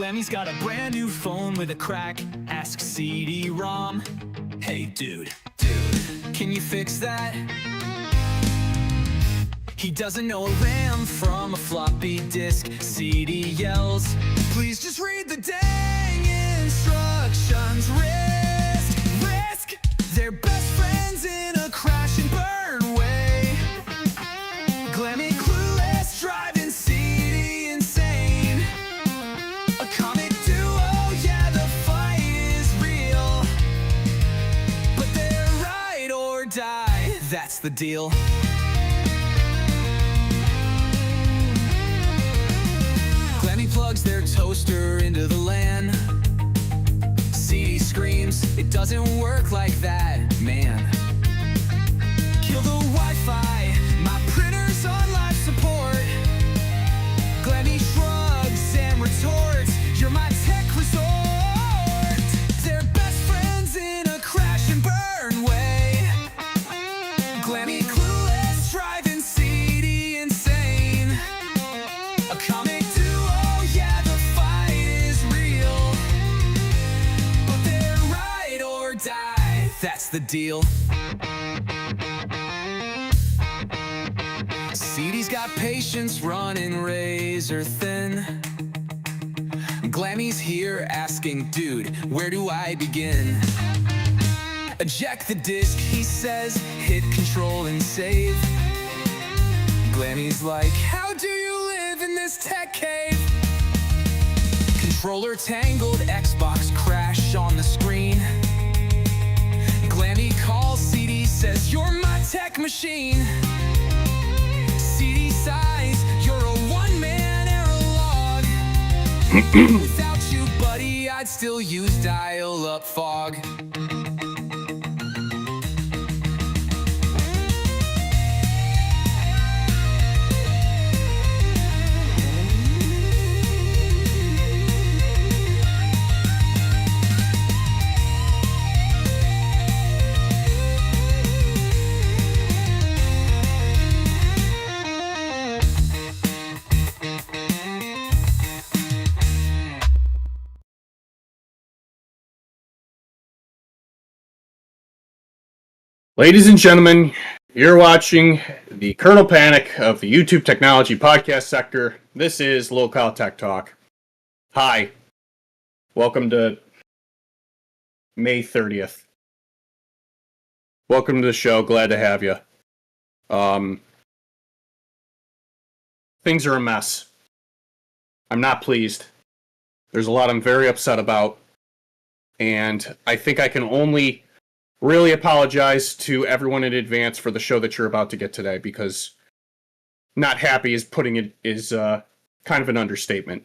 Glemmy's got a brand new phone with a crack. Ask CD-ROM. Hey dude, can you fix that? He doesn't know a RAM from a floppy disk. CD yells, please just read the dang instructions. Risk, they're best friends in a crash and burn way. Glemmy clueless, driving CD insane. A comic duo, yeah, the fight is real. But they're ride or die, that's the deal. Glemmy plugs their toaster into the LAN. CD screams, it doesn't work like that, man. Kill the Wi-Fi, my printer's on life support. Glemmy shrugs and retorts, you're my tech resort. They're best friends in a crash and burn way. Glemmy clueless, driving CD insane. A comic duo, yeah, the fight is real. But they're ride or die, that's the deal. CD's got patience running razor thin. Glammy's here asking, dude, where do I begin? Eject the disc, he says, hit control and save. Glammy's like, how do you live in this tech cave? Controller tangled, Xbox crash on the screen. Glammy calls CD, says, you're my tech machine. CD sighs, you're a one-man error log. Without you, buddy, I'd still use dial-up fog. Ladies and gentlemen, you're watching the Kernel Panic of the YouTube Technology Podcast sector. This is Local Tech Talk. Hi. Welcome to May 30th. Welcome to the show. Glad to have you. Things are a mess. I'm not pleased. There's a lot I'm very upset about. And I think I can only really apologize to everyone in advance for the show that you're about to get today, because not happy is kind of an understatement.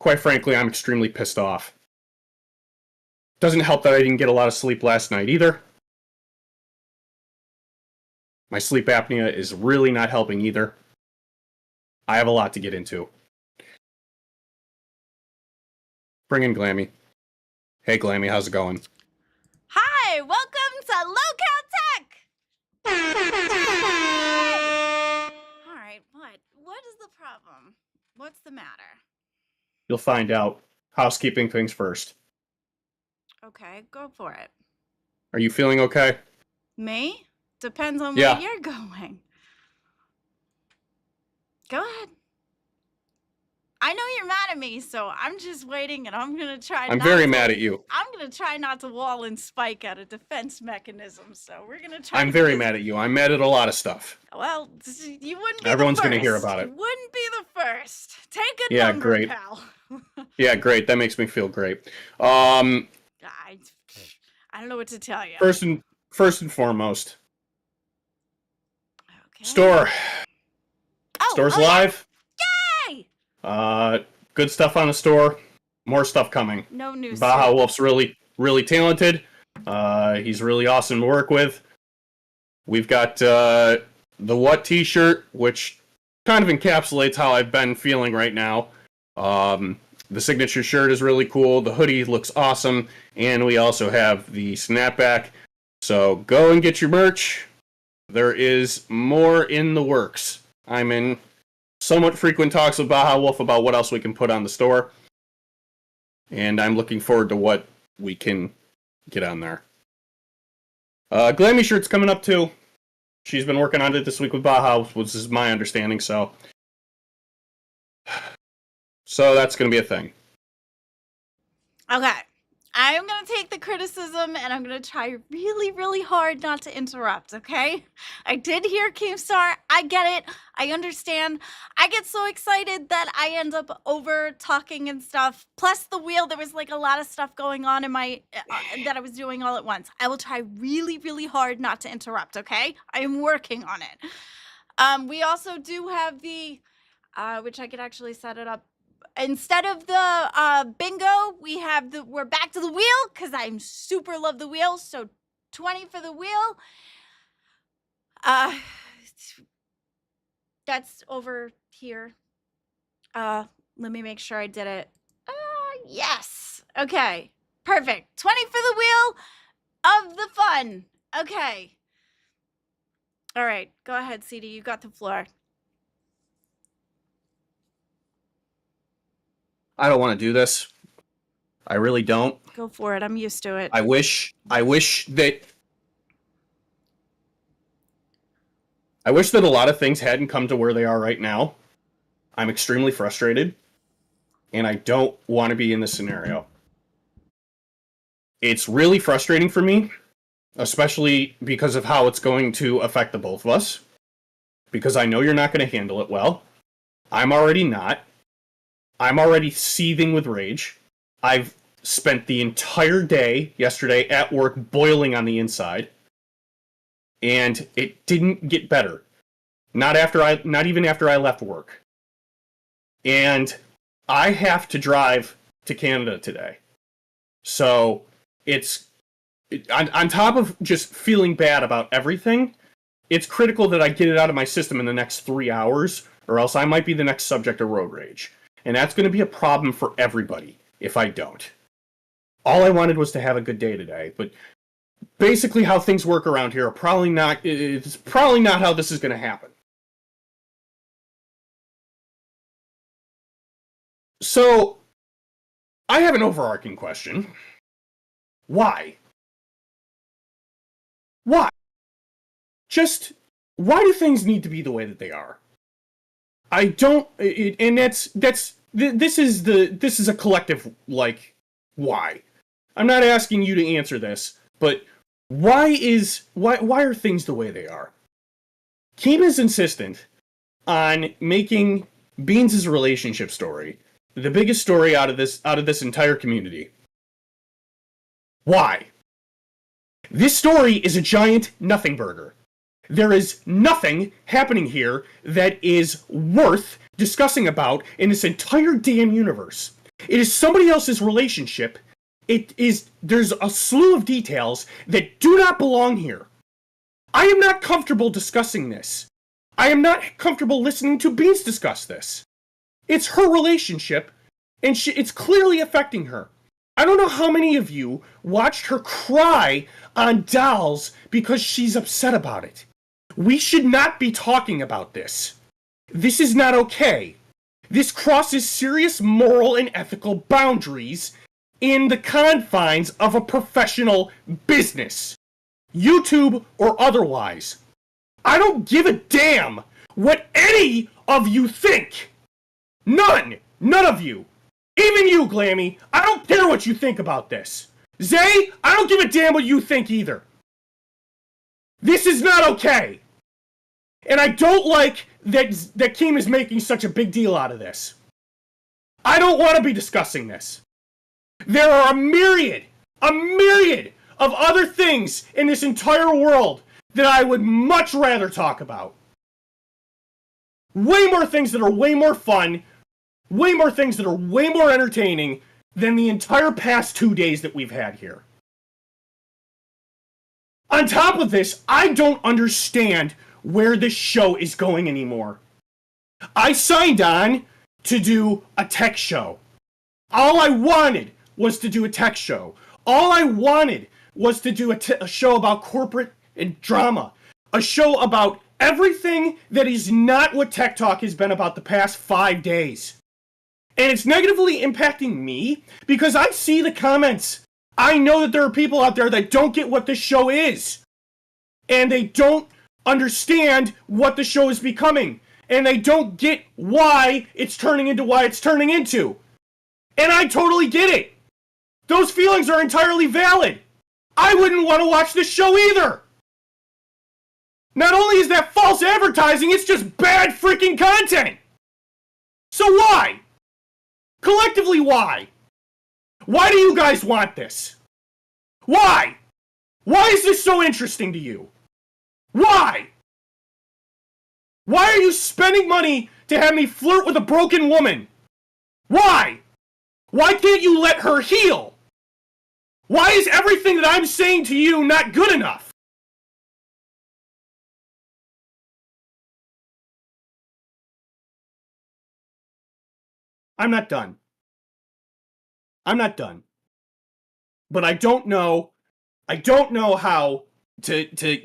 Quite frankly, I'm extremely pissed off. Doesn't help that I didn't get a lot of sleep last night either. My sleep apnea is really not helping either. I have a lot to get into. Bring in Glammy. Hey Glammy, how's it going? Hi, welcome to Local Tech! Alright, what is the problem? What's the matter? You'll find out. Housekeeping things first. Okay, go for it. Are you feeling okay? Me? Depends on Yeah. where you're going. Go ahead. I know you're mad at me, so I'm just waiting, and I'm gonna try. I'm very mad at you. I'm gonna try not to wall and spike at a defense mechanism. So we're gonna try. I'm very mad at you. I'm mad at a lot of stuff. Well, you wouldn't be Everyone's the first. gonna hear about it. You wouldn't be the first. Take a Yeah, number, great. pal. Yeah, great. That makes me feel great. I don't know what to tell you. First and foremost, Okay. store. Store's yeah. live. Yay! Good stuff on the store. More stuff coming. No news. Baja Wolf's really talented. He's really awesome to work with. We've got the What t-shirt, which kind of encapsulates how I've been feeling right now. The signature shirt is really cool. The hoodie looks awesome. And we also have the snapback. So go and get your merch. There is more in the works. I'm in somewhat frequent talks with Baja Wolf about what else we can put on the store. and I'm looking forward to what we can get on there. Glammy shirt's coming up too. She's been working on it this week with Baja, which is my understanding, so that's going to be a thing. Okay. I'm going to take the criticism and I'm going to try really, really hard not to interrupt, okay? I did hear KEEMSTAR. I get it. I understand. I get so excited that I end up over talking and stuff. Plus the wheel, there was like a lot of stuff going on in my that I was doing all at once. I will try really, really hard not to interrupt, okay? I am working on it. We also do have the, which I could actually set it up. Instead of the bingo, we're back to the wheel because I super love the wheel. So 20 for the wheel. That's over here. Let me make sure I did it. Yes. Okay. Perfect. 20 for the wheel of the fun. Okay. All right. Go ahead, CD. You got the floor. I don't want to do this. I really don't. Go for it. I'm used to it. I wish that a lot of things hadn't come to where they are right now. I'm extremely frustrated, and I don't want to be in this scenario. It's really frustrating for me, especially because of how it's going to affect the both of us, because I know you're not going to handle it well. I'm already not. I'm already seething with rage. I've spent the entire day yesterday at work boiling on the inside, and it didn't get better. Not even after I left work. And I have to drive to Canada today. So on top of just feeling bad about everything, it's critical that I get it out of my system in the next 3 hours, or else I might be the next subject of road rage. And that's going to be a problem for everybody if I don't. All I wanted was to have a good day today, but basically how things work around here are it's probably not how this is going to happen. So, I have an overarching question. Why? Why? Just, why do things need to be the way that they are? I don't, and this is a collective, like, why? I'm not asking you to answer this, but why are things the way they are? Keem is insistent on making Beans' relationship story the biggest story out of this entire community. Why? This story is a giant nothing burger. There is nothing happening here that is worth discussing about in this entire damn universe. It is somebody else's relationship. There's a slew of details that do not belong here. I am not comfortable discussing this. I am not comfortable listening to Beans discuss this. It's her relationship, and it's clearly affecting her. I don't know how many of you watched her cry on dolls because she's upset about it. We should not be talking about this. This is not okay. This crosses serious moral and ethical boundaries in the confines of a professional business, YouTube or otherwise. I don't give a damn what any of you think. None of you. Even you, Glammy. I don't care what you think about this. Zay, I don't give a damn what you think either. This is not okay. And I don't like that Keem is making such a big deal out of this. I don't want to be discussing this. There are a myriad of other things in this entire world that I would much rather talk about. Way more things that are way more fun, way more things that are way more entertaining than the entire past 2 days that we've had here. On top of this, I don't understand where this show is going anymore. I signed on to do a tech show. All I wanted was to do a tech show. All I wanted was to do a show about corporate and drama. A show about everything that is not what Tech Talk has been about the past 5 days. And it's negatively impacting me because I see the comments. I know that there are people out there that don't get what this show is. And they don't understand what the show is becoming. And they don't get why it's turning into why it's turning into. And I totally get it. Those feelings are entirely valid. I wouldn't want to watch this show either. Not only is that false advertising, it's just bad freaking content. So why? Collectively, why? Why do you guys want this? Why? Why is this so interesting to you? Why? Why are you spending money to have me flirt with a broken woman? Why? Why can't you let her heal? Why is everything that I'm saying to you not good enough? I'm not done. I'm not done. But I don't know how to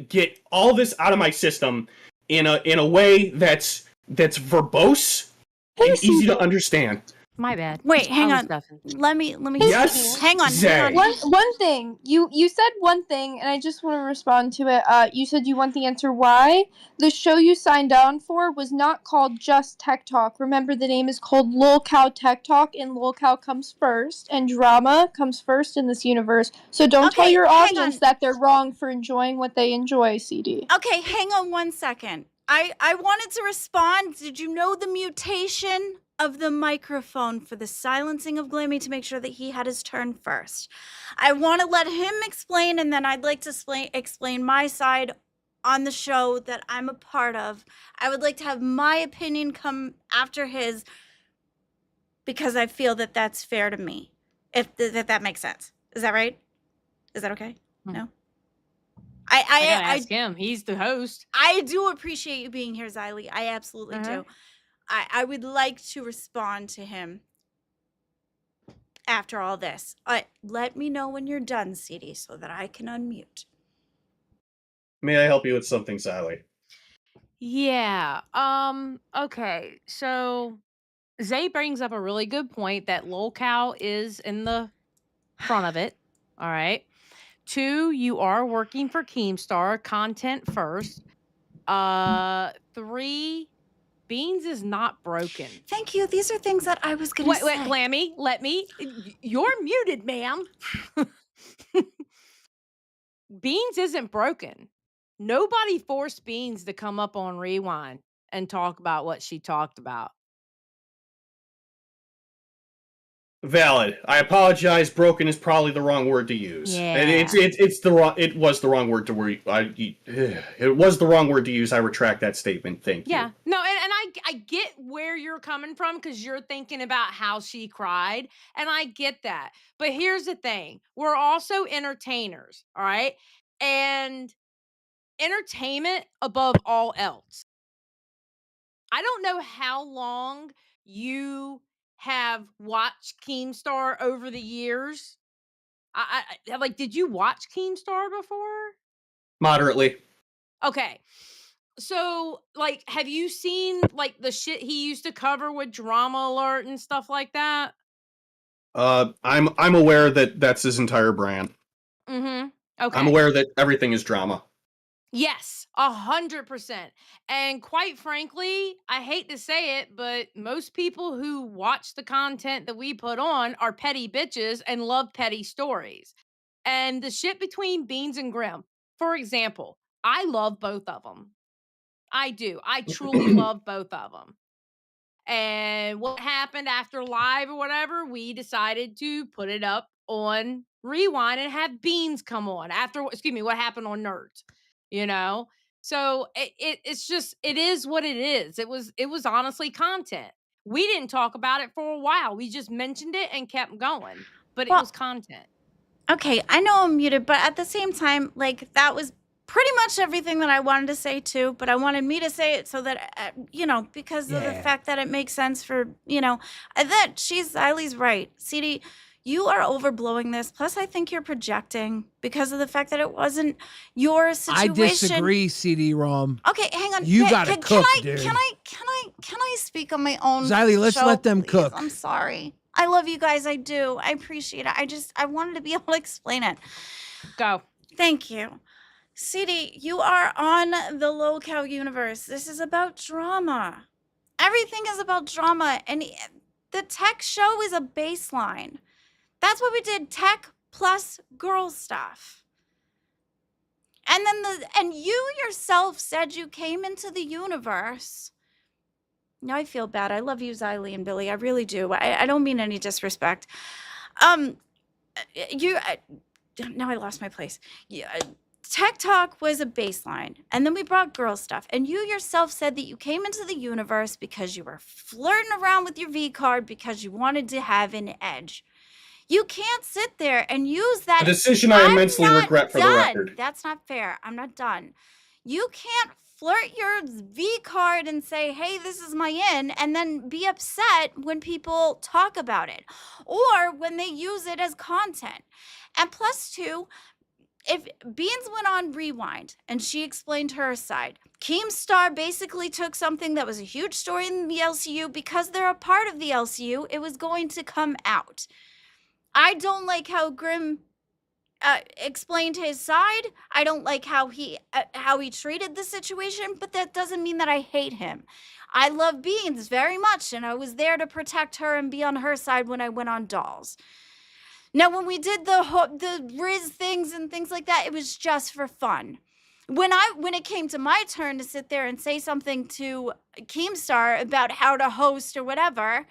get all this out of my system in a way that's verbose and easy to understand. My bad. Wait, hang I was on. stuffing. Let me. Yes, Hang on. Zay. One thing. You said one thing, and I just want to respond to it. You said you want the answer why. The show you signed on for was not called just Tech Talk. Remember, the name is called Lol Cow Tech Talk, and Lol Cow comes first, and drama comes first in this universe. So don't tell Okay, your hang audience on. that they're wrong for enjoying what they enjoy, CD. Okay, hang on 1 second. I wanted to respond. Did you know the mutation of the microphone for the silencing of Glammy to make sure that he had his turn first? I want to let him explain, and then I'd like to explain my side on the show that I'm a part of. I would like to have my opinion come after his because I feel that that's fair to me. If that makes sense. Is that right? Is that okay? No? I gotta ask him. He's the host. I do appreciate you being here, Xylee. I absolutely Uh-huh. do. I would like to respond to him after all this. Let me know when you're done, CD, so that I can unmute. May I help you with something, Sally? Yeah. Okay. So Zay brings up a really good point that Lol Cow is in the front of it. All right. 2, you are working for Keemstar, content first. 3, Beans is not broken. Thank you. These are things that I was going to Wait, say. Glammy, let me. You're muted, ma'am. Beans isn't broken. Nobody forced Beans to come up on Rewind and talk about what she talked about. Valid. I apologize. Broken is probably the wrong word to use. Yeah. It was the wrong word to it was the wrong word to use. I retract that statement. Thank you. Yeah. No, and I get where you're coming from because you're thinking about how she cried, and I get that. But here's the thing. We're also entertainers, all right? And entertainment above all else. I don't know how long you have watched Keemstar over the years. I like, did you watch Keemstar before? Moderately. Okay. So, like, have you seen, like, the shit he used to cover with Drama Alert and stuff like that? I'm aware that that's his entire brand. Mm-hmm. Okay. I'm aware that everything is drama. Yes, 100%. And quite frankly, I hate to say it, but most people who watch the content that we put on are petty bitches and love petty stories. And the shit between Beans and Grim, for example, I love both of them. I do. I truly love both of them. And what happened after live or whatever, we decided to put it up on Rewind and have Beans come on after, what happened on Nerds, you know? So it's just, it is what it is. It was honestly content. We didn't talk about it for a while. We just mentioned it and kept going, but it was content. Okay, I know I'm muted, but at the same time, like, that was pretty much everything that I wanted to say too, but I wanted me to say it so that, because of the fact that it makes sense for, that Xylee's right. CD, you are overblowing this. Plus, I think you're projecting because of the fact that it wasn't your I situation. disagree, CD-ROM. Okay, hang on. You gotta cook, dude. Can I speak on my own? Xylee, let's show, let them please? cook. I'm sorry. I love you guys. I do. I appreciate it. I wanted to be able to explain it. Go. Thank you. CD, you are on the Lolcow universe. This is about drama. Everything is about drama, and the tech show is a baseline. That's what we did, tech plus girl stuff. And then you yourself said you came into the universe. Now I feel bad. I love you, Xylee and Billy. I really do. I don't mean any disrespect. Now I lost my place. Tech Talk was a baseline, and then we brought girl stuff. And you yourself said that you came into the universe because you were flirting around with your V card because you wanted to have an edge. You can't sit there and use that. A decision I immensely regret, for the record. That's not fair. I'm not done. You can't flirt your V card and say, hey, this is my in, and then be upset when people talk about it or when they use it as content. And plus two, if Beans went on Rewind and she explained her side, KEEMSTAR basically took something that was a huge story in the LCU because they're a part of the LCU. It was going to come out. I don't like how Grimm explained his side. I don't like how he treated the situation, but that doesn't mean that I hate him. I love Beans very much, and I was there to protect her and be on her side when I went on Dolls. Now, when we did the Riz things and things like that, it was just for fun. When it came to my turn to sit there and say something to KEEMSTAR about how to host or whatever,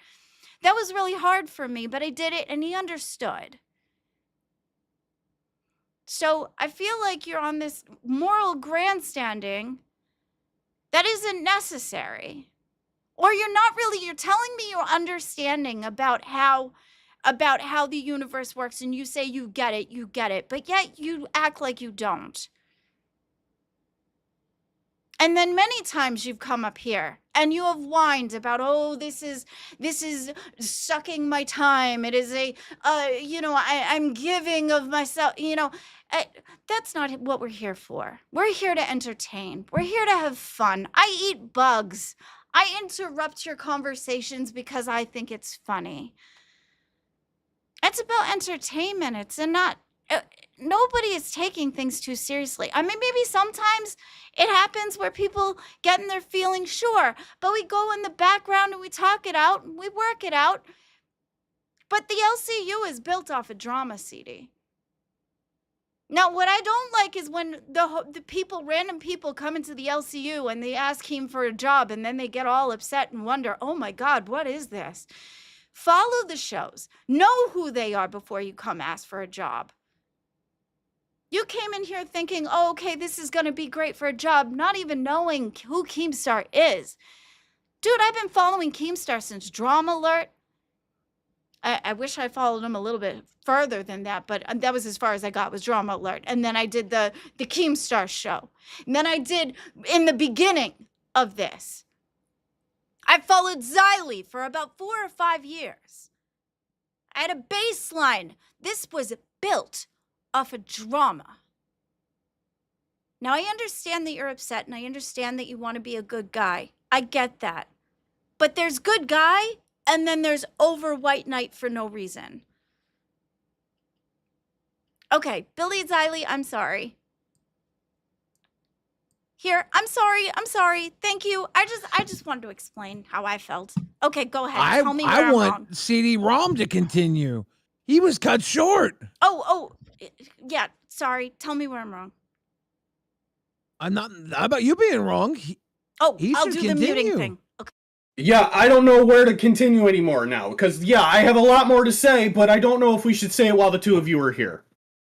that was really hard for me, but I did it and he understood. So I feel like you're on this moral grandstanding that isn't necessary. Or you're telling me your understanding about how the universe works, and you say you get it, but yet you act like you don't. And then many times you've come up here and you have whined about, oh, this is sucking my time. It is I'm giving of myself, that's not what we're here for. We're here to entertain. We're here to have fun. I eat bugs. I interrupt your conversations because I think it's funny. It's about entertainment. It's not, nobody is taking things too seriously. I mean, maybe sometimes it happens where people get in their feelings, sure, but we go in the background and we talk it out and we work it out. But the LCU is built off of drama, CD. Now, what I don't like is when random people come into the LCU and they ask him for a job and then they get all upset and wonder, oh my God, what is this? Follow the shows. Know who they are before you come ask for a job. You came in here thinking, oh, okay, this is going to be great for a job, not even knowing who KEEMSTAR is. Dude, I've been following KEEMSTAR since Drama Alert. I wish I followed him a little bit further than that, but that was as far as I got was Drama Alert. And then I did the KEEMSTAR show. And then I did, in the beginning of this, I followed Xylee for about 4 or 5 years. I had a baseline. This was built off of drama. Now, I understand that you're upset, and I understand that you want to be a good guy. I get that. But there's good guy, and then there's over white knight for no reason. Okay, Billy Xylee, I'm sorry. Here, I'm sorry. Thank you. I just wanted to explain how I felt. Okay, go ahead. Tell me where I'm wrong. I want CD-ROM to continue. He was cut short. Oh, yeah, sorry. Tell me where I'm wrong. I'm not. How about you being wrong? He I'll should do continue. the muting thing. Okay. Yeah, I don't know where to continue anymore now, because, yeah, I have a lot more to say, but I don't know if we should say it while the two of you are here.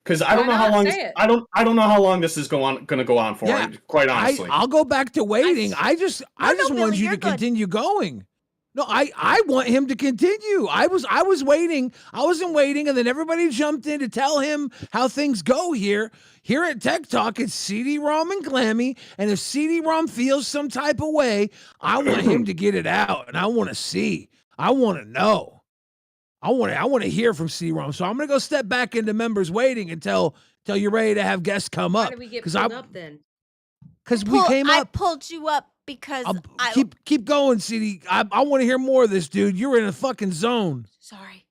Because I don't know how long I don't know how long this is going to go on for. Yeah, quite honestly, I'll go back to waiting. I just Billy, want you to continue going. No, I want him to continue. I was waiting. I wasn't waiting, and then everybody jumped in to tell him how things go here. Here at Tech Talk, it's CD-ROM and Glammy, and if CD-ROM feels some type of way, I want him to get it out, and I want to see. I want to know. I want to hear from CD-ROM. So I'm gonna go step back into members waiting until you're ready to have guests come Why up. did we get 'Cause pulled up then? Because we came I up. pulled you up because Keep going, CD. I want to hear more of this, dude. You're in a fucking zone. Sorry.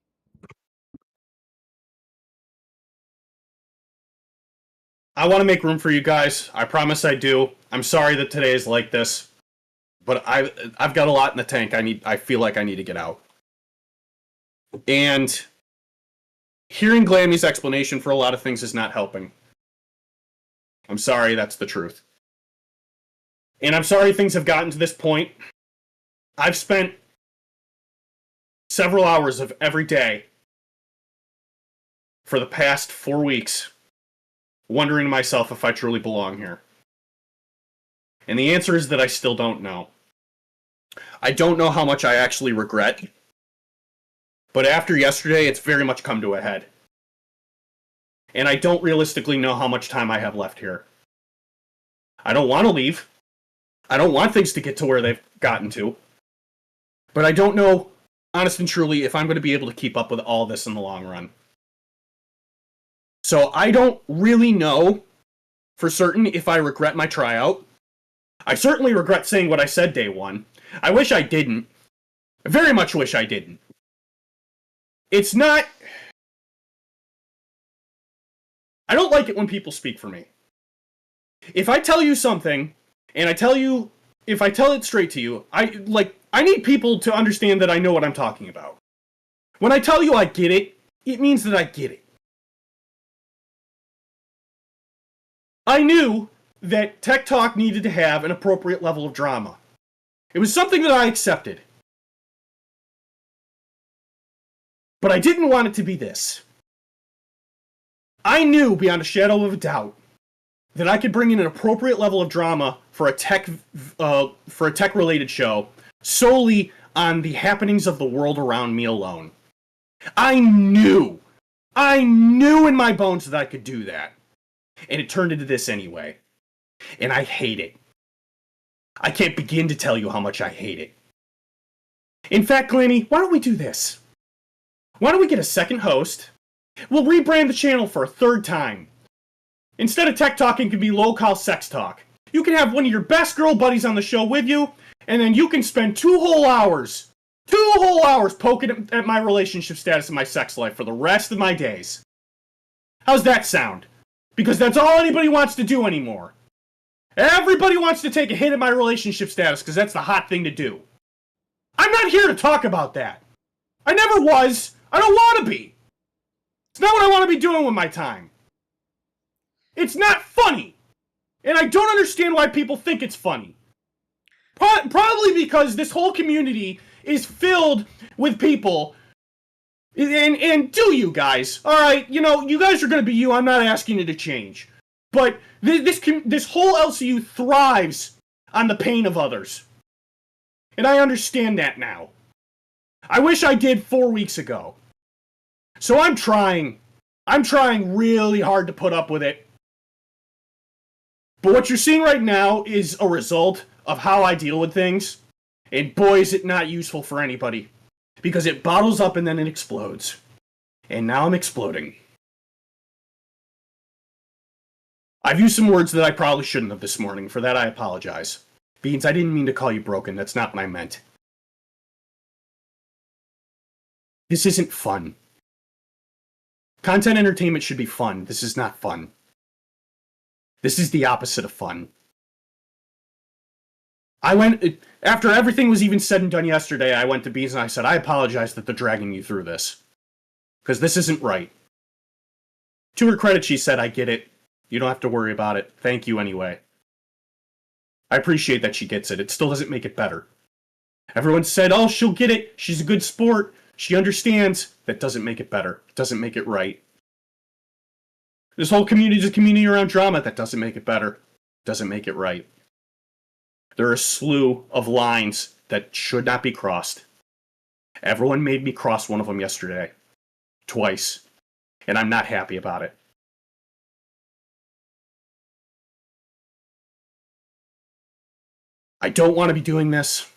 I want to make room for you guys. I promise I do. I'm sorry that today is like this, but I've got a lot in the tank. I feel like I need to get out. And hearing Glammy's explanation for a lot of things is not helping. I'm sorry, that's the truth. And I'm sorry things have gotten to this point. I've spent several hours of every day for the past 4 weeks wondering to myself if I truly belong here. And the answer is that I still don't know. I don't know how much I actually regret. But after yesterday, it's very much come to a head. And I don't realistically know how much time I have left here. I don't want to leave. I don't want things to get to where they've gotten to. But I don't know, honest and truly, if I'm going to be able to keep up with all this in the long run. So I don't really know for certain if I regret my tryout. I certainly regret saying what I said day one. I wish I didn't. I very much wish I didn't. It's not... I don't like it when people speak for me. If I tell you something, and if I tell it straight to you, I need people to understand that I know what I'm talking about. When I tell you I get it, it means that I get it. I knew that Tech Talk needed to have an appropriate level of drama. It was something that I accepted. But I didn't want it to be this. I knew beyond a shadow of a doubt that I could bring in an appropriate level of drama for a tech-related show solely on the happenings of the world around me alone. I knew in my bones that I could do that. And it turned into this anyway. And I hate it. I can't begin to tell you how much I hate it. In fact, Glammy, why don't we do this? Why don't we get a second host? We'll rebrand the channel for a third time. Instead of Tech Talk, it can be low-call sex talk. You can have one of your best girl buddies on the show with you, and then you can spend 2 whole hours poking at my relationship status and my sex life for the rest of my days. How's that sound? Because that's all anybody wants to do anymore. Everybody wants to take a hit at my relationship status because that's the hot thing to do. I'm not here to talk about that. I never was. I don't want to be. It's not what I want to be doing with my time. It's not funny. And I don't understand why people think it's funny. Probably because this whole community is filled with people. And do you guys, alright, you guys are going to be you, I'm not asking you to change. But this whole LCU thrives on the pain of others. And I understand that now. I wish I did 4 weeks ago. So I'm trying really hard to put up with it. But what you're seeing right now is a result of how I deal with things. And boy, is it not useful for anybody. Because it bottles up and then it explodes. And now I'm exploding. I've used some words that I probably shouldn't have this morning. For that, I apologize. Beans, I didn't mean to call you broken. That's not what I meant. This isn't fun. Content entertainment should be fun. This is not fun. This is the opposite of fun. After everything was even said and done yesterday, I went to Beans and I said, I apologize that they're dragging you through this. Because this isn't right. To her credit, she said, I get it. You don't have to worry about it. Thank you anyway. I appreciate that she gets it. It still doesn't make it better. Everyone said, oh, she'll get it. She's a good sport. She understands. That doesn't make it better. It doesn't make it right. This whole community is a community around drama. That doesn't make it better. Doesn't make it right. There are a slew of lines that should not be crossed. Everyone made me cross one of them yesterday. Twice. And I'm not happy about it. I don't want to be doing this.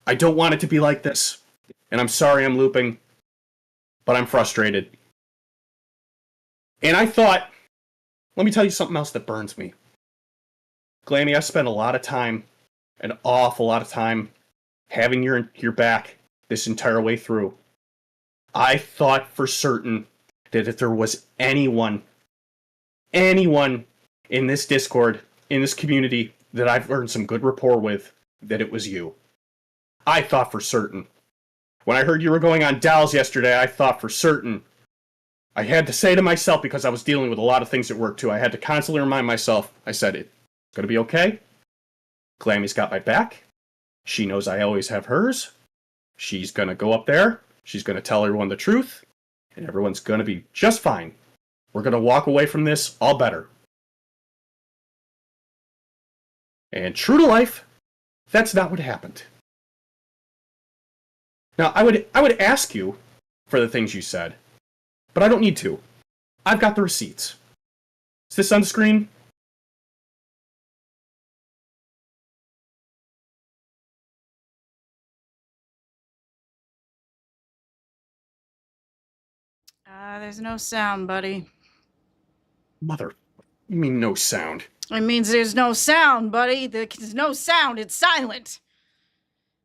I don't want it to be like this. And I'm sorry I'm looping, but I'm frustrated. And I thought, let me tell you something else that burns me. Glammy, I spent a lot of time, an awful lot of time, having your back this entire way through. I thought for certain that if there was anyone in this Discord, in this community, that I've earned some good rapport with, that it was you. I thought for certain. When I heard you were going on Dolls yesterday, I thought for certain. I had to say to myself, because I was dealing with a lot of things at work too, I had to constantly remind myself, I said, it's going to be okay. Glammy's got my back. She knows I always have hers. She's going to go up there. She's going to tell everyone the truth. And everyone's going to be just fine. We're going to walk away from this all better. And true to life, that's not what happened. Now, I would ask you for the things you said, but I don't need to. I've got the receipts. Is this on the screen? There's no sound, buddy. Mother, you mean no sound? It means there's no sound, buddy. There's no sound. It's silent.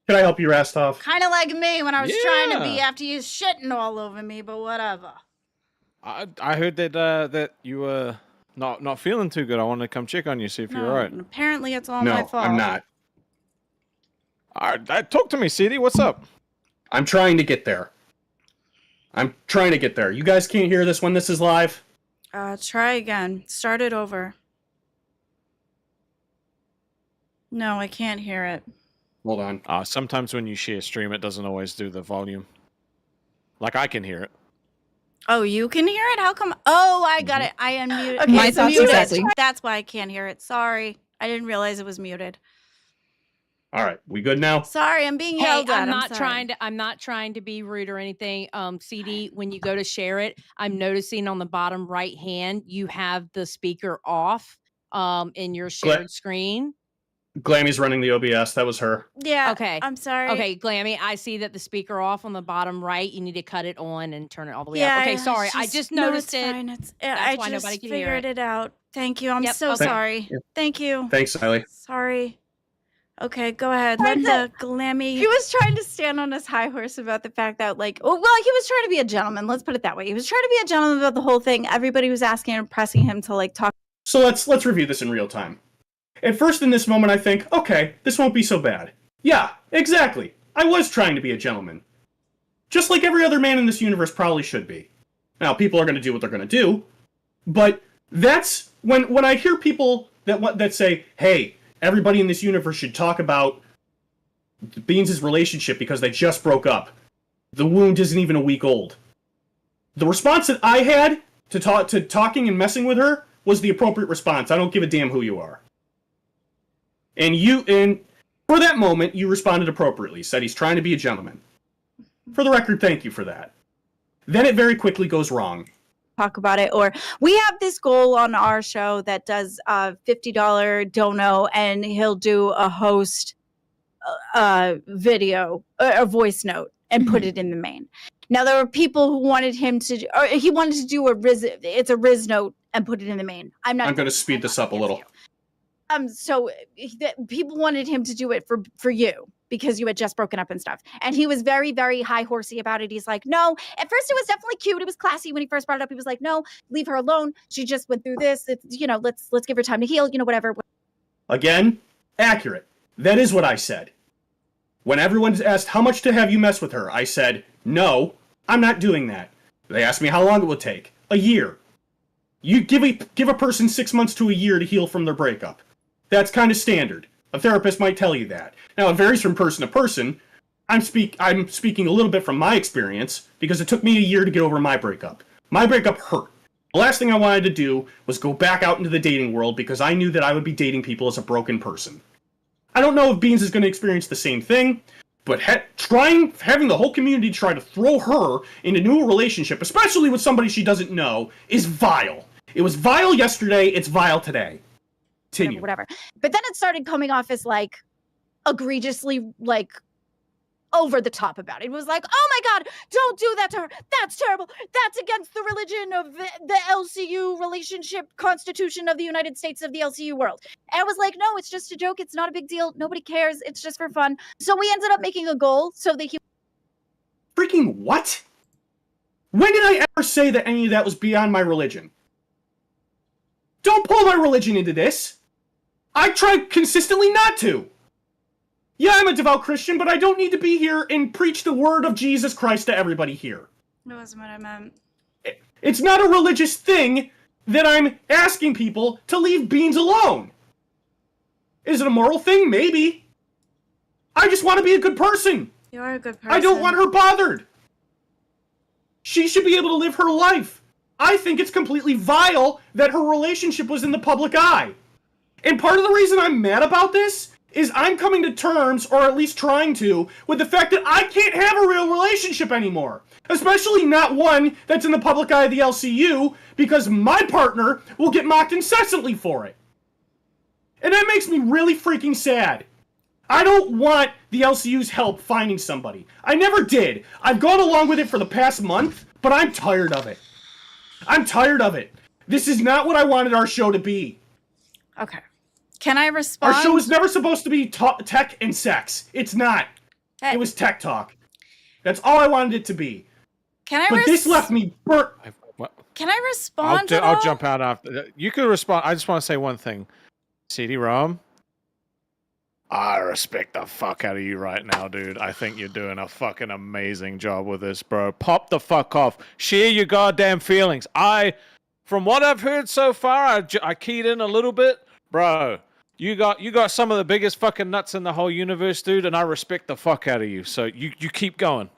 Can I help you, Rastov? Kind of like me when I was trying to be after you shitting all over me, but whatever. I heard that you were not feeling too good. I wanted to come check on you, see if you're all right. Apparently it's all my fault. No, I'm not. All right, talk to me, CD. What's up? I'm trying to get there. You guys can't hear this when this is live? Try again. Start it over. No, I can't hear it. Hold on. Sometimes when you share stream, it doesn't always do the volume. Like I can hear it. Oh, you can hear it? How come? Oh, I got it. I unmuted. Okay, My so thoughts muted. exactly. That's why I can't hear it. Sorry. I didn't realize it was muted. All right, we good now? Sorry, I'm being yelled at. I'm not trying to be rude or anything. CD, when you go to share it, I'm noticing on the bottom right hand you have the speaker off in your shared screen. Glammy's running the OBS. That was her. Yeah. Okay. I'm sorry. Okay, Glammy, I see that the speaker off on the bottom right. You need to cut it on and turn it all the way up. Okay, sorry. I just noticed it. Fine. That's why I just nobody can hear figured it out. Thank you. I'm Yep, so okay. sorry. Thank you. Thanks, Siley. Sorry. Okay, go ahead. Let the Glammy. He was trying to stand on his high horse about the fact that, like, he was trying to be a gentleman. Let's put it that way. He was trying to be a gentleman about the whole thing. Everybody was asking and pressing him to, like, talk. So let's review this in real time. At first, in this moment, I think, okay, this won't be so bad. Yeah, exactly. I was trying to be a gentleman. Just like every other man in this universe probably should be. Now, people are going to do what they're going to do, but that's when I hear people that say, hey, everybody in this universe should talk about Beans' relationship because they just broke up. The wound isn't even a week old. The response that I had to talking and messing with her was the appropriate response. I don't give a damn who you are. And for that moment, you responded appropriately, said he's trying to be a gentleman. For the record, thank you for that. Then it very quickly goes wrong. Talk about it, or we have this goal on our show that does $50 dono, and he'll do a host video, a voice note, and put it in the main. Now there were people who wanted him to, or he wanted to do a Riz note and put it in the main. I'm going to speed this up a little. So people wanted him to do it for you because you had just broken up and stuff. And he was very, very high horsey about it. He's like, no, at first it was definitely cute. It was classy when he first brought it up. He was like, no, leave her alone. She just went through this. It's, let's give her time to heal, whatever. Again, accurate. That is what I said. When everyone's asked how much to have you mess with her, I said, no, I'm not doing that. They asked me how long it would take. A year. You give a person 6 months to a year to heal from their breakup. That's kind of standard. A therapist might tell you that. Now, it varies from person to person. I'm speaking a little bit from my experience, because it took me a year to get over my breakup. My breakup hurt. The last thing I wanted to do was go back out into the dating world, because I knew that I would be dating people as a broken person. I don't know if Beans is going to experience the same thing, but having the whole community try to throw her in a new relationship, especially with somebody she doesn't know, is vile. It was vile yesterday, it's vile today. Continue. Whatever. But then it started coming off as, like, egregiously, like, over the top about it. It was like, oh my God, don't do that to her. That's terrible. That's against the religion of the LCU relationship constitution of the United States of the LCU world. And I was like, no, it's just a joke. It's not a big deal. Nobody cares. It's just for fun. So we ended up making a goal so that he. Freaking what? When did I ever say that any of that was beyond my religion? Don't pull my religion into this. I try consistently not to. Yeah, I'm a devout Christian, but I don't need to be here and preach the word of Jesus Christ to everybody here. That wasn't what I meant. It's not a religious thing that I'm asking people to leave beans alone. Is it a moral thing? Maybe. I just want to be a good person. You are a good person. I don't want her bothered. She should be able to live her life. I think it's completely vile that her relationship was in the public eye. And part of the reason I'm mad about this is I'm coming to terms, or at least trying to, with the fact that I can't have a real relationship anymore. Especially not one that's in the public eye of the LCU, because my partner will get mocked incessantly for it. And that makes me really freaking sad. I don't want the LCU's help finding somebody. I never did. I've gone along with it for the past month, but I'm tired of it. I'm tired of it. This is not what I wanted our show to be. Okay. Can I respond? Our show was never supposed to be tech and sex. It's not. It was tech talk. That's all I wanted it to be. Can I? But this left me burnt. Can I respond? I'll jump out after. You can respond. I just want to say one thing. CD-ROM, I respect the fuck out of you right now, dude. I think you're doing a fucking amazing job with this, bro. Pop the fuck off. Share your goddamn feelings. From what I've heard so far, I keyed in a little bit. Bro, you got some of the biggest fucking nuts in the whole universe, dude, and I respect the fuck out of you. So you keep going.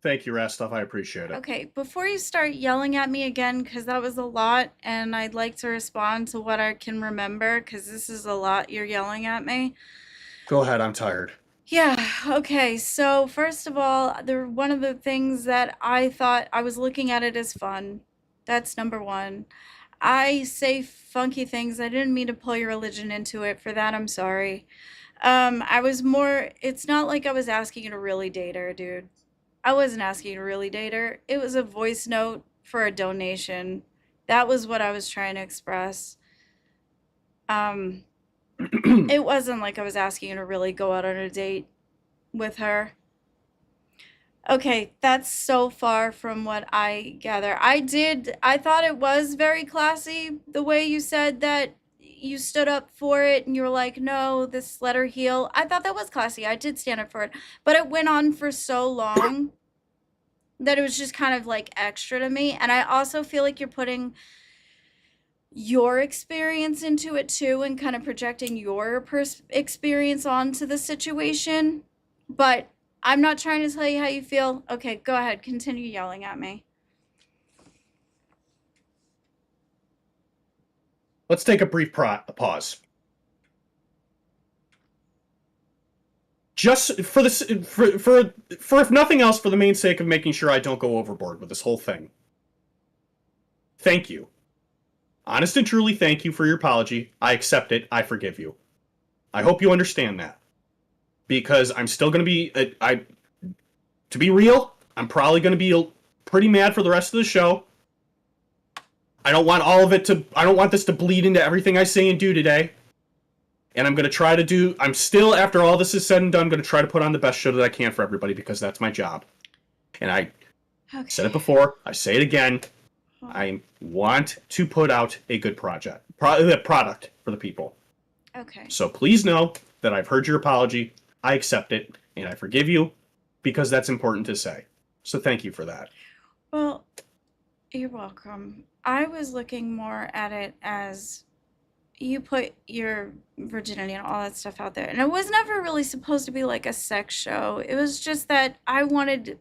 Thank you, Rastov. I appreciate it. Okay, before you start yelling at me again, because that was a lot, and I'd like to respond to what I can remember, because this is a lot you're yelling at me. Go ahead, I'm tired. Yeah, okay, so first of all, one of the things that I thought, I was looking at it as fun. That's number one. I say funky things. I didn't mean to pull your religion into it. For that, I'm sorry. It's not like I was asking you to really date her, dude. I wasn't asking you to really date her. It was a voice note for a donation. That was what I was trying to express. It wasn't like I was asking you to really go out on a date with her. Okay, that's so far from what I gather. I thought it was very classy, the way you said that you stood up for it and you were like, no, this let her heal. I thought that was classy. I did stand up for it. But it went on for so long that it was just kind of like extra to me. And I also feel like you're putting your experience into it too and kind of projecting your experience onto the situation. But I'm not trying to tell you how you feel. Okay, go ahead. Continue yelling at me. Let's take a brief pause. Just for this, for if nothing else, for the main sake of making sure I don't go overboard with this whole thing. Thank you. Honest and truly, thank you for your apology. I accept it. I forgive you. I hope you understand that. Because I'm still going to be, to be real, I'm probably going to be pretty mad for the rest of the show. I don't want I don't want this to bleed into everything I say and do today. And I'm going to try to I'm still, after all this is said and done, going to try to put on the best show that I can for everybody because that's my job. And I said it before, I say it again. I want to put out a good product for the people. Okay. So please know that I've heard your apology. I accept it, and I forgive you, because that's important to say. So thank you for that. Well, you're welcome. I was looking more at it as you put your virginity and all that stuff out there. And it was never really supposed to be like a sex show. It was just that I wanted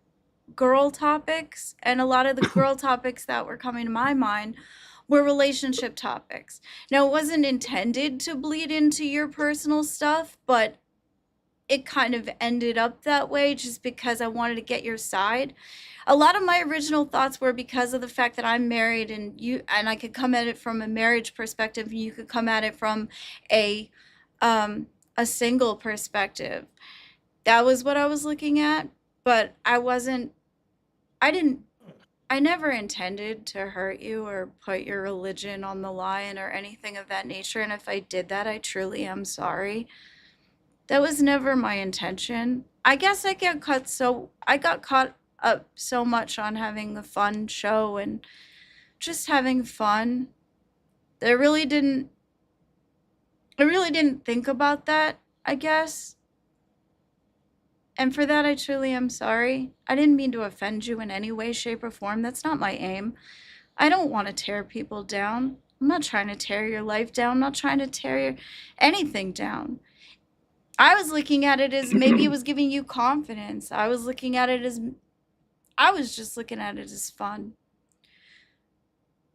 girl topics, and a lot of the girl topics that were coming to my mind were relationship topics. Now, it wasn't intended to bleed into your personal stuff, but it kind of ended up that way just because I wanted to get your side. A lot of my original thoughts were because of the fact that I'm married and I could come at it from a marriage perspective, and you could come at it from a single perspective. That was what I was looking at, but I never intended to hurt you or put your religion on the line or anything of that nature. And if I did that, I truly am sorry. That was never my intention. I guess I got caught up so much on having a fun show and just having fun. that I really didn't think about that, I guess. And for that, I truly am sorry. I didn't mean to offend you in any way, shape, or form. That's not my aim. I don't want to tear people down. I'm not trying to tear your life down. I'm not trying to anything down. I was looking at it as maybe it was giving you confidence. I was just looking at it as fun.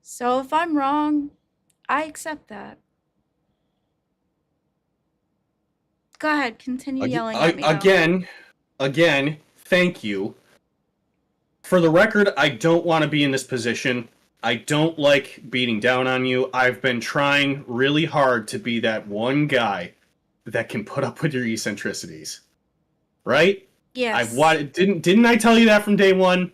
So if I'm wrong, I accept that. Go ahead, continue yelling at me. Again, thank you. For the record, I don't want to be in this position. I don't like beating down on you. I've been trying really hard to be that one guy that can put up with your eccentricities. Right? Yes. Didn't I tell you that from day one?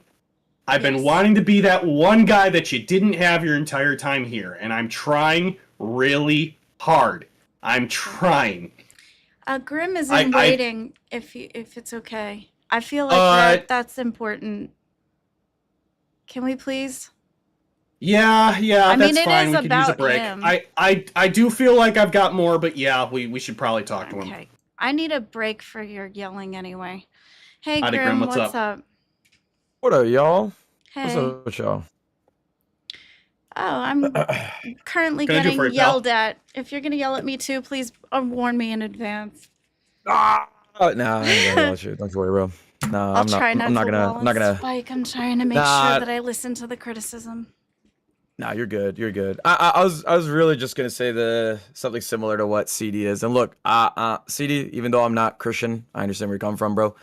I've been wanting to be that one guy that you didn't have your entire time here, and I'm trying really hard. I'm trying. Grim is in waiting. If it's okay, I feel like that's important. Can we please? Yeah, I mean, that's it fine. is We could use a about break. him. I do feel like I've got more, but yeah, we should probably talk to him. Okay. I need a break for your yelling anyway. Hey, Howdy, Grim, Grim, what's up? What up, y'all? Hey. What's up with y'all? Oh, I'm currently Gonna do getting for it, yelled at. If you're gonna yell at me too, please warn me in advance. Nah, I ain't gonna yell at you. Don't you worry, bro. Nah, I'm not gonna. Spike. I'm trying to make sure that I listen to the criticism. Nah, you're good. You're good. I was really just gonna say something similar to what CD is. And look, CD, even though I'm not Christian, I understand where you're coming from, bro.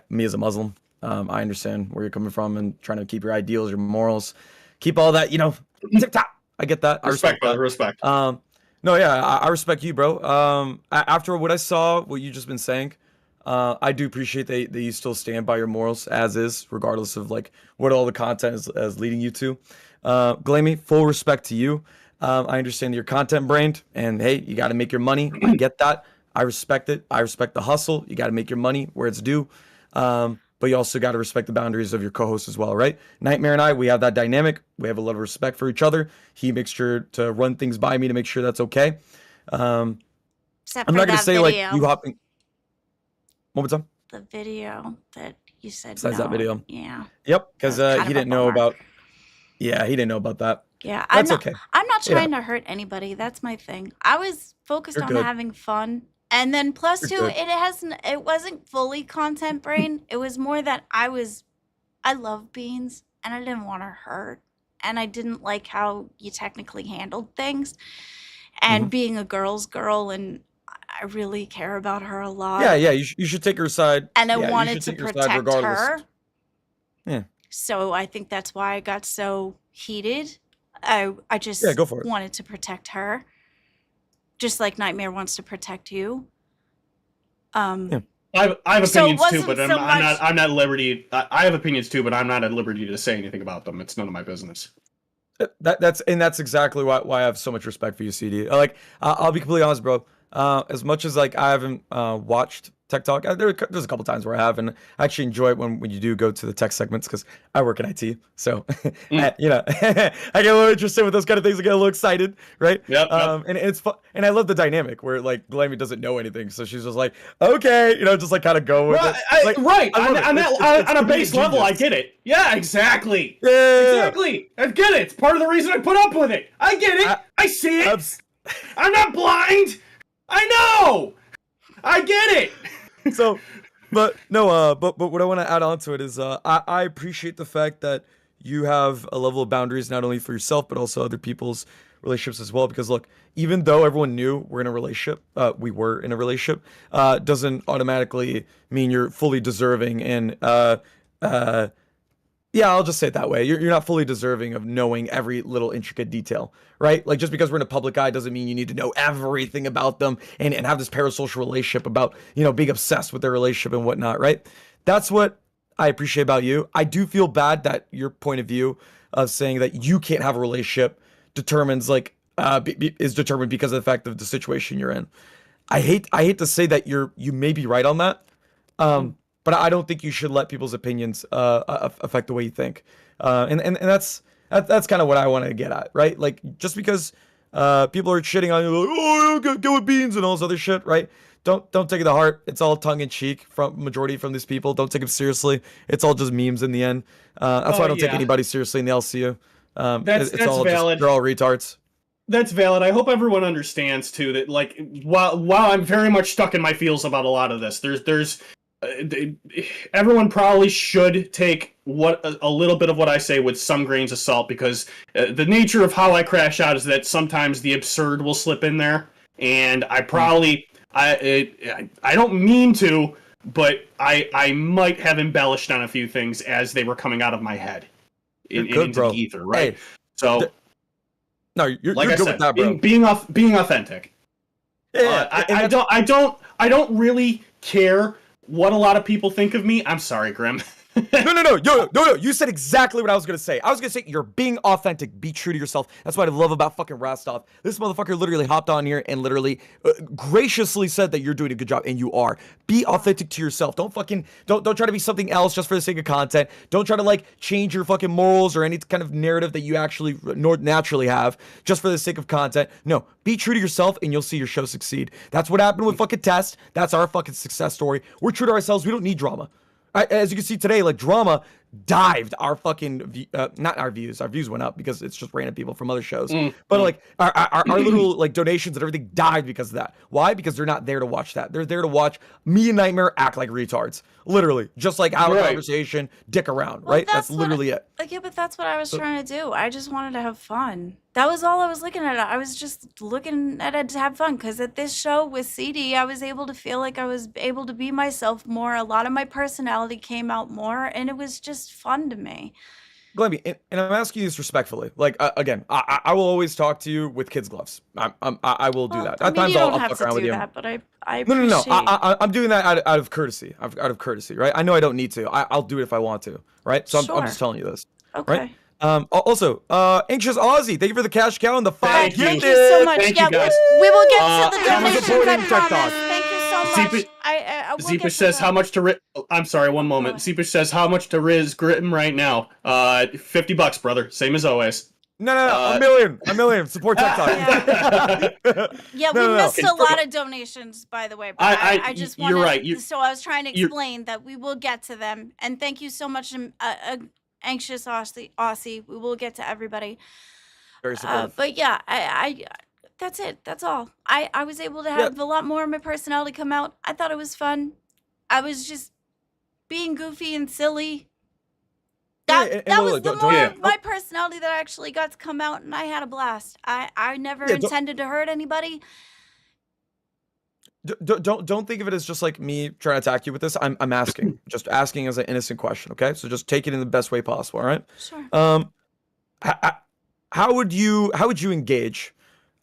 Me as a Muslim, I understand where you're coming from and trying to keep your ideals, your morals, keep all that, tip top. I get that. I respect that. Respect. No, yeah, I respect you, bro. After what I saw, what you just been saying, I do appreciate that you still stand by your morals as is, regardless of like what all the content is leading you to. Glammy, full respect to you. I understand you're content brained, and hey, you got to make your money. I get that. I respect it. I respect the hustle. You got to make your money where it's due. But you also got to respect the boundaries of your co-host as well, right? Nightmare and I, we have that dynamic. We have a lot of respect for each other. He makes sure to run things by me to make sure that's okay. Except I'm for not gonna that say video. like you hopping. One more time. The video that you said. Besides that video. Yeah. Yep, because That's he kind of a didn't know bummer. about. Yeah, he didn't know about that. Yeah, That's okay. I'm not trying to hurt anybody. That's my thing. I was focused You're on good. having fun. And then plus You're two, good. it wasn't fully content brain. It was more that I love beans and I didn't want to hurt. And I didn't like how you technically handled things. And being a girl's girl, and I really care about her a lot. Yeah, you should take her side. And I Yeah, you wanted should to take her side protect regardless. her. Yeah. So I think that's why I got so heated. I just Yeah, go for it. wanted to protect her. Just like Nightmare wants to protect you. I have So it opinions too, wasn't but so much- I'm not at liberty. I have opinions too, but I'm not at liberty to say anything about them. It's none of my business. That's exactly why I have so much respect for you, CD. Like, I'll be completely honest, bro. As much as like I haven't watched Tech Talk, there's a couple times where I have, and I actually enjoy it when you do go to the tech segments because I work in IT, so I get a little interested with those kind of things. I get a little excited, right? Yep. And it's fun, and I love the dynamic where like Glammy doesn't know anything, so she's just like, okay, just like kind of go with it. Right. I love it. On a It's base level, I genius. get it. Yeah, exactly. Yeah. Exactly. I get it. It's part of the reason I put up with it. I get it. I see it. I'm not blind. I know. I get it. So, but no, but what I want to add on to it is, I appreciate the fact that you have a level of boundaries not only for yourself but also other people's relationships as well. Because look, even though everyone knew we were in a relationship, doesn't automatically mean you're fully deserving and Yeah, I'll just say it that way. You're not fully deserving of knowing every little intricate detail, right? Like, just because we're in a public eye doesn't mean you need to know everything about them and have this parasocial relationship about, being obsessed with their relationship and whatnot, right? That's what I appreciate about you. I do feel bad that your point of view of saying that you can't have a relationship determines, like, is determined because of the fact of the situation you're in. I hate to say that you may be right on that. But I don't think you should let people's opinions affect the way you think. And that's kind of what I want to get at, right? Like, just because people are shitting on you, like, oh, go with beans and all this other shit, right? Don't take it to heart. It's all tongue in cheek from majority from these people. Don't take them seriously. It's all just memes in the end. That's why I don't take anybody seriously in the LCU. That's all valid. They're all retards. That's valid. I hope everyone understands too that, like, while I'm very much stuck in my feels about a lot of this, there's everyone probably should take a little bit of what I say with some grains of salt, because the nature of how I crash out is that sometimes the absurd will slip in there, and I probably I don't mean to, but I might have embellished on a few things as they were coming out of my head into the ether, right? Hey, so no, you're like good I said, with that, bro. Being authentic. Yeah, I don't really care what a lot of people think of me. I'm sorry, Grim. No. You said exactly what I was gonna say. I was gonna say you're being authentic. Be true to yourself. That's what I love about fucking Rostov. This motherfucker literally hopped on here and literally graciously said that you're doing a good job, and you are. Be authentic to yourself. Don't try to be something else just for the sake of content. Don't try to, like, change your fucking morals or any kind of narrative that you actually naturally have just for the sake of content. No, be true to yourself, and you'll see your show succeed. That's what happened with fucking Test. That's our fucking success story. We're true to ourselves. We don't need drama. As you can see today, like, drama dived our fucking not our views. Our views went up because it's just random people from other shows. But like our little, like, donations and everything dived because of that. Why? Because they're not there to watch that. They're there to watch me and Nightmare act like retards. Literally, just like have a conversation, dick around, Well, right? That's literally it. Like, yeah, but that's what I was trying to do. I just wanted to have fun. That was all I was looking at. I was just looking at it to have fun, because at this show with CD, I was able to feel like I was able to be myself more. A lot of my personality came out more, and it was just fun to me. Glemmy, and I'm asking you this respectfully. Like, again, I will always talk to you with kids' gloves. I will do that. I At mean, times you I'll don't have fuck to around with do you. that, but I appreciate. No. I'm doing that out of courtesy. Out of courtesy, right? I know I don't need to. I'll do it if I want to, right? So I'm just telling you this. Okay. Right? Also, Anxious Aussie, thank you for the cash cow and the 5 Thank you so much. Thank you, guys. We will get to the Amazon donations, supporting I TikTok. promise. Thank you so much. I will get Zeepish to says that. how much to Riz. I'm sorry, one moment. Zeepish says how much to Riz Grittin right now. $50, brother. Same as always. No, a million. Support TikTok. Yeah, we missed a lot of donations, by the way. But I just want You're right. So I was trying to explain that we will get to them. And thank you so much, Anxious Aussie. We will get to everybody. Very supportive. But yeah, I that's it. That's all. I was able to have a lot more of my personality come out. I thought it was fun. I was just being goofy and silly. That was the more of my personality that actually got to come out, and I had a blast. I never intended to hurt anybody. Don't think of it as just like me trying to attack you with this. I'm asking, just asking as an innocent question. Okay, so just take it in the best way possible. All right. Sure. How would you engage?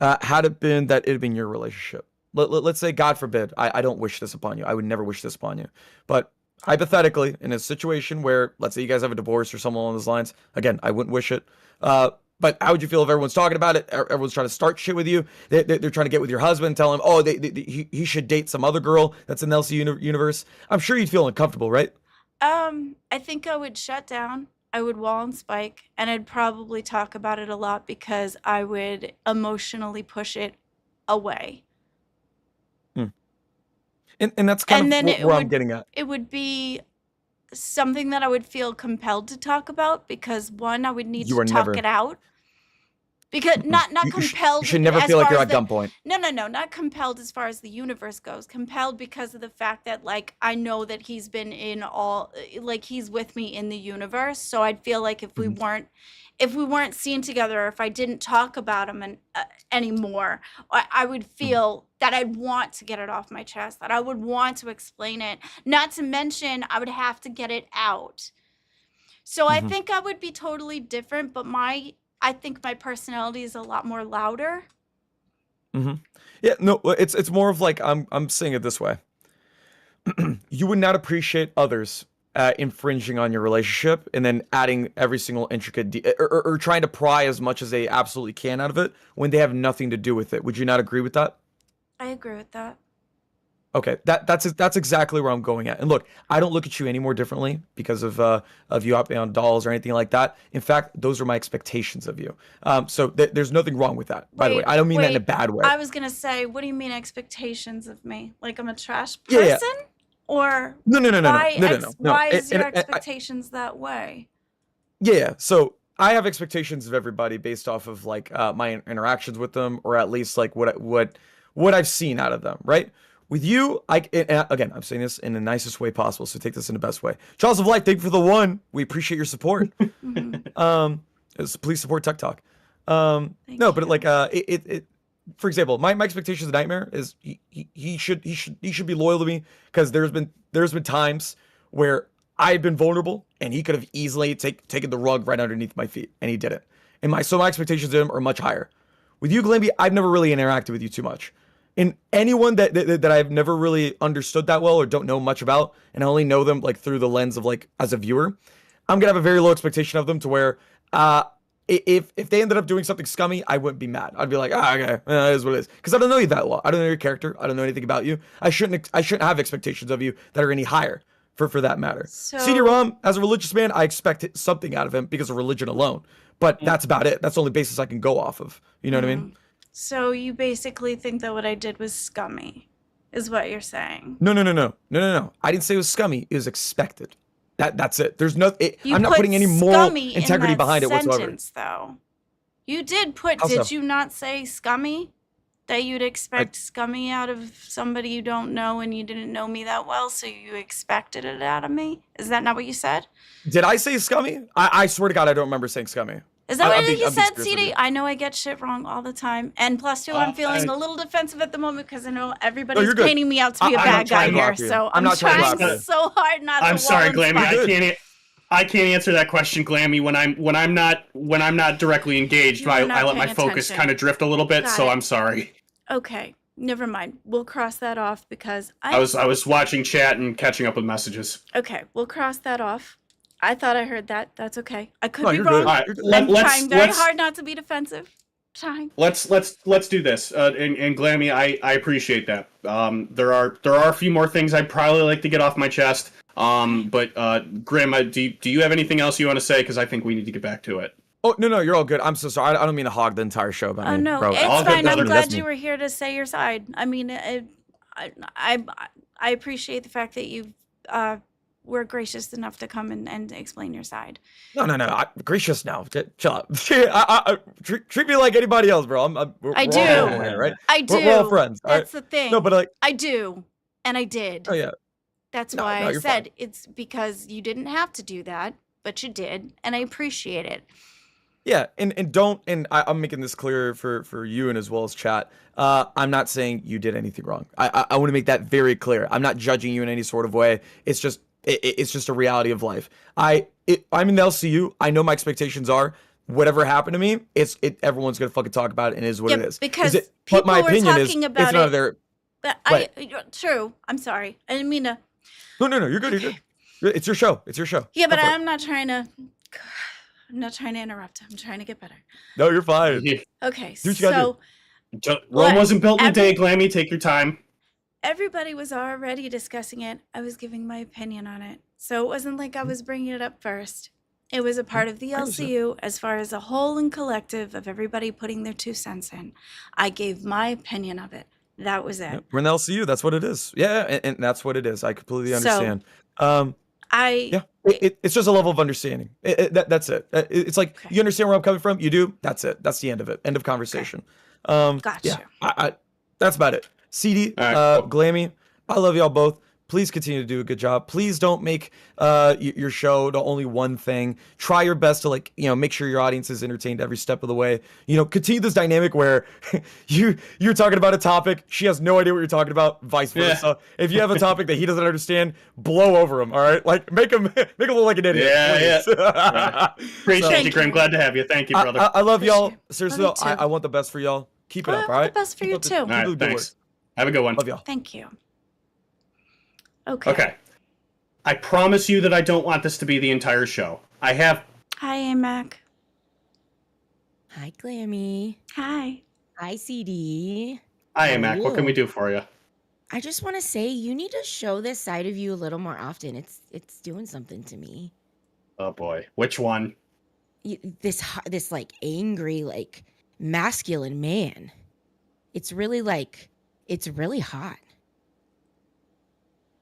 Had it been that it had been your relationship? Let's say, God forbid, I don't wish this upon you. I would never wish this upon you. But hypothetically, in a situation where, let's say you guys have a divorce or something along those lines, again, I wouldn't wish it. But how would you feel if everyone's talking about it? Everyone's trying to start shit with you. They're trying to get with your husband, tell him, oh, he should date some other girl that's in the LC universe. I'm sure you'd feel uncomfortable, right? I think I would shut down. I would wall and spike, and I'd probably talk about it a lot because I would emotionally push it away. And that's kind of where I'm getting at. It would be something that I would feel compelled to talk about because, one, I would need to talk it out. Because not compelled. You should never feel like you're at gunpoint. No, not compelled as far as the universe goes. Compelled because of the fact that, like, I know that he's been in all, like, he's with me in the universe. So I'd feel like if we weren't seen together, or if I didn't talk about him anymore, I would feel that I'd want to get it off my chest, that I would want to explain it. Not to mention, I would have to get it out. So I Mhm. think I would be totally different, but I think my personality is a lot more louder. Yeah, no, it's more of like I'm saying it this way. You would not appreciate others infringing on your relationship and then adding every single intricate or trying to pry as much as they absolutely can out of it when they have nothing to do with it. Would you not agree with that? I agree with that. Okay, that's exactly where I'm going at. And look, I don't look at you any more differently because of you hopping on dolls or anything like that. In fact, those are my expectations of you. So there's nothing wrong with that. By the way, Wait, I don't mean that in a wait. bad way. I was gonna say, what do you mean expectations of me? Like I'm a trash Yeah, yeah. person? Or No, no, no, no, no, why no, no, no. no. why is your And expectations that way? yeah, so I have expectations of everybody based off of like my interactions with them, or at least like what I've seen out of them, right? With you, again, I'm saying this in the nicest way possible, so take this in the best way. Charles of Light, thank you for the one. We appreciate your support. Please support Tech Talk. Thank No, but you. like for example, my expectations of Nightmare is he should be loyal to me because there's been times where I've been vulnerable and he could have easily taken the rug right underneath my feet, and he didn't. And my expectations of him are much higher. With you, Glamby, I've never really interacted with you too much. And anyone that I've never really understood that well or don't know much about, and I only know them like through the lens of like as a viewer, I'm gonna have a very low expectation of them to where if they ended up doing something scummy, I wouldn't be mad. I'd be like, okay, it is what it is, because I don't know you that well. I don't know your character. I don't know anything about you. I shouldn't have expectations of you that are any higher for that matter. So CD-ROM, as a religious man, I expect something out of him because of religion alone. But that's about it. That's the only basis I can go off of. You know what I mean? So you basically think that what I did was scummy, is what you're saying. No. I didn't say it was scummy. It was expected. That's it. There's no. You I'm not put putting any moral scummy integrity in that behind it whatsoever. sentence, though. You did put. How Did so? you not say scummy? That you'd expect scummy out of somebody you don't know, and you didn't know me that well, so you expected it out of me? Is that not what you said? Did I say scummy? I swear to God, I don't remember saying scummy. Is that I'm what being- you I'm being said, serious with CD? you. I know I get shit wrong all the time. And plus, two, I'm feeling a little defensive at the moment because I know everybody's you're good. painting me out to be a I'm not bad guy trying to here. block you. So I'm not trying to trying block you. so hard not to I'm sorry, wallow in Glammy. spite. I can't answer that question, Glammy. When I'm not directly engaged, You're I not let my paying focus attention. kind of drift a little bit. Got So it. I'm sorry. Okay, never mind. We'll cross that off because I was watching chat and catching up with messages. Okay, we'll cross that off. I thought I heard that. That's okay. I could No, be you're wrong. good. All right, You're good. I'm let's trying very hard not to be defensive. Trying. let's do this. And Glammy, I appreciate that. There are a few more things I'd probably like to get off my chest. But Grim, do you have anything else you want to say? Because I think we need to get back to it. Oh no, you're all good. I'm so sorry. I don't mean to hog the entire show about Oh me, no, bro. it's all good, fine. I'm that's glad me. you were here to say your side. I mean, I appreciate the fact that you were gracious enough to come and explain your side. No. Gracious now. Chill out. Treat me like anybody else, bro. We're I all do. family here, right? I do. We're all friends. all right? That's the thing. No, but like, I do, and I did. oh yeah. That's No, why no, I you're said fine. it's because you didn't have to do that, but you did, and I appreciate it. Yeah, and don't, and I'm making this clear for you and as well as chat. I'm not saying you did anything wrong. I want to make that very clear. I'm not judging you in any sort of way. It's just it's just a reality of life. I'm in the LCU. I know my expectations are whatever happened to me. Everyone's gonna fucking talk about it, and it is what Yeah, it is. because but my people were opinion is talking it's about none it. of their. But Right. true. I'm sorry. I didn't mean to. No, you're good. You're good. It's your show. It's your show. Yeah, but Go for it. I'm not trying to. I'm not trying to interrupt. I'm trying to get better. No, you're fine. Okay, Do what you gotta so Rome wasn't built in a day, every- Glammy. Take your time. everybody was already discussing it. I was giving my opinion on it. So it wasn't like I was bringing it up first. It was a part of the I understand. LCU as far as a whole and collective of everybody putting their 2 cents in. I gave my opinion of it. That was it. Yep, we're in the LCU. That's what it is. Yeah, and that's what it is. I completely So, understand. I Yeah, it's just a level of understanding. That's it. It's like Okay. you understand where I'm coming from. You do. That's it. That's the end of it. End of conversation. Gotcha. Yeah, that's about it. CD, All right, cool. Glammy, I love y'all both. please continue to do a good job. Please don't make your show the only one thing. Try your best to like, make sure your audience is entertained every step of the way. Continue this dynamic where you're talking about a topic, she has no idea what you're talking about, vice versa. If you have a topic that he doesn't understand, blow over him. All right, like make him look like an idiot. Yeah. Right. Appreciate So- you, Grim. Glad to have you. Thank you, brother. I love y'all. Appreciate it. Seriously, Love though, you too. I want the best for y'all. Keep it I up, want all right? the best for Keep you up the- too. All right, keep the good thanks. work. Have a good one. Love y'all. Thank you. Okay. Okay. I promise you that I don't want this to be the entire show. I have. Hi, AMAC. Hi, Glammy. Hi. Hi, CD. Hi, How are Mac. What can you? we do for you? I just want to say you need to show this side of you a little more often. It's doing something to me. Oh boy, which one? This like angry, like masculine man. It's really hot.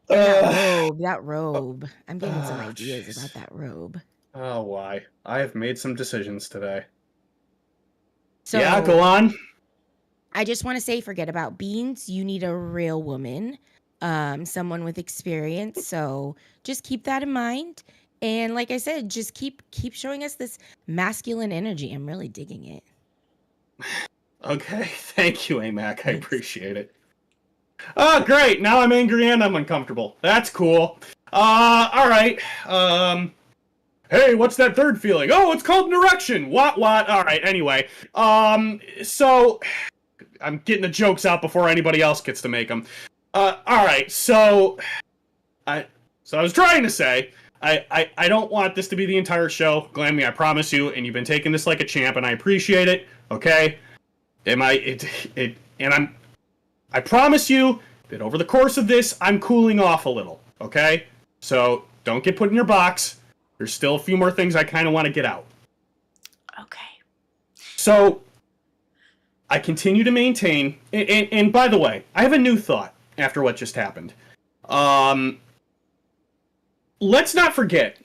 And that robe. I'm getting some ideas jeez. about that robe. Oh, why? I have made some decisions today. So Yeah, go on. I just want to say, forget about beans. You need a real woman, someone with experience. So just keep that in mind. And like I said, just keep showing us this masculine energy. I'm really digging it. Okay, thank you, AMAC. I Thanks. appreciate it. Oh, great. Now I'm angry and I'm uncomfortable. That's cool. All right. Hey, what's that third feeling? Oh, it's called an erection. What? All right. Anyway, so I'm getting the jokes out before anybody else gets to make them. All right. So I was trying to say, I don't want this to be the entire show, Glammy. I promise you. And you've been taking this like a champ, and I appreciate it. Okay. I promise you that over the course of this, I'm cooling off a little, okay? So don't get put in your box. There's still a few more things I kind of want to get out. Okay. So I continue to maintain, and by the way, I have a new thought after what just happened. Let's not forget,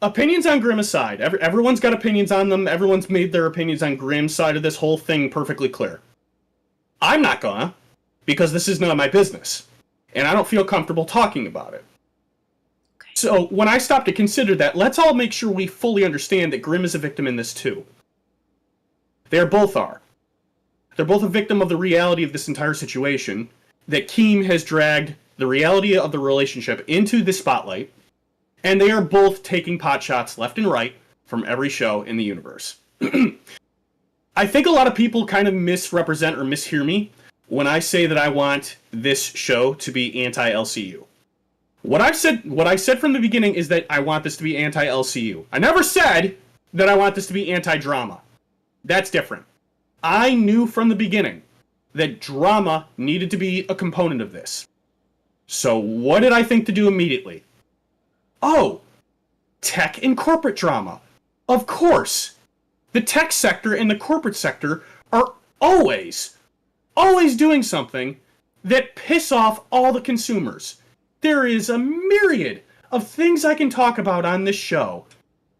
opinions on Grimm aside, everyone's got opinions on them. Everyone's made their opinions on Grimm's side of this whole thing perfectly clear. I'm not gonna, because this is none of my business, and I don't feel comfortable talking about it. Okay. So when I stop to consider that, let's all make sure we fully understand that Grimm is a victim in this too. They both are. They're both a victim of the reality of this entire situation, that Keem has dragged the reality of the relationship into the spotlight, and they are both taking pot shots left and right from every show in the universe. I think a lot of people kind of misrepresent or mishear me when I say that I want this show to be anti-LCU. What I said from the beginning is that I want this to be anti-LCU. I never said that I want this to be anti-drama. That's different. I knew from the beginning that drama needed to be a component of this. So what did I think to do immediately? Oh, tech and corporate drama. Of course. The tech sector and the corporate sector are always doing something that piss off all the consumers. There is a myriad of things I can talk about on this show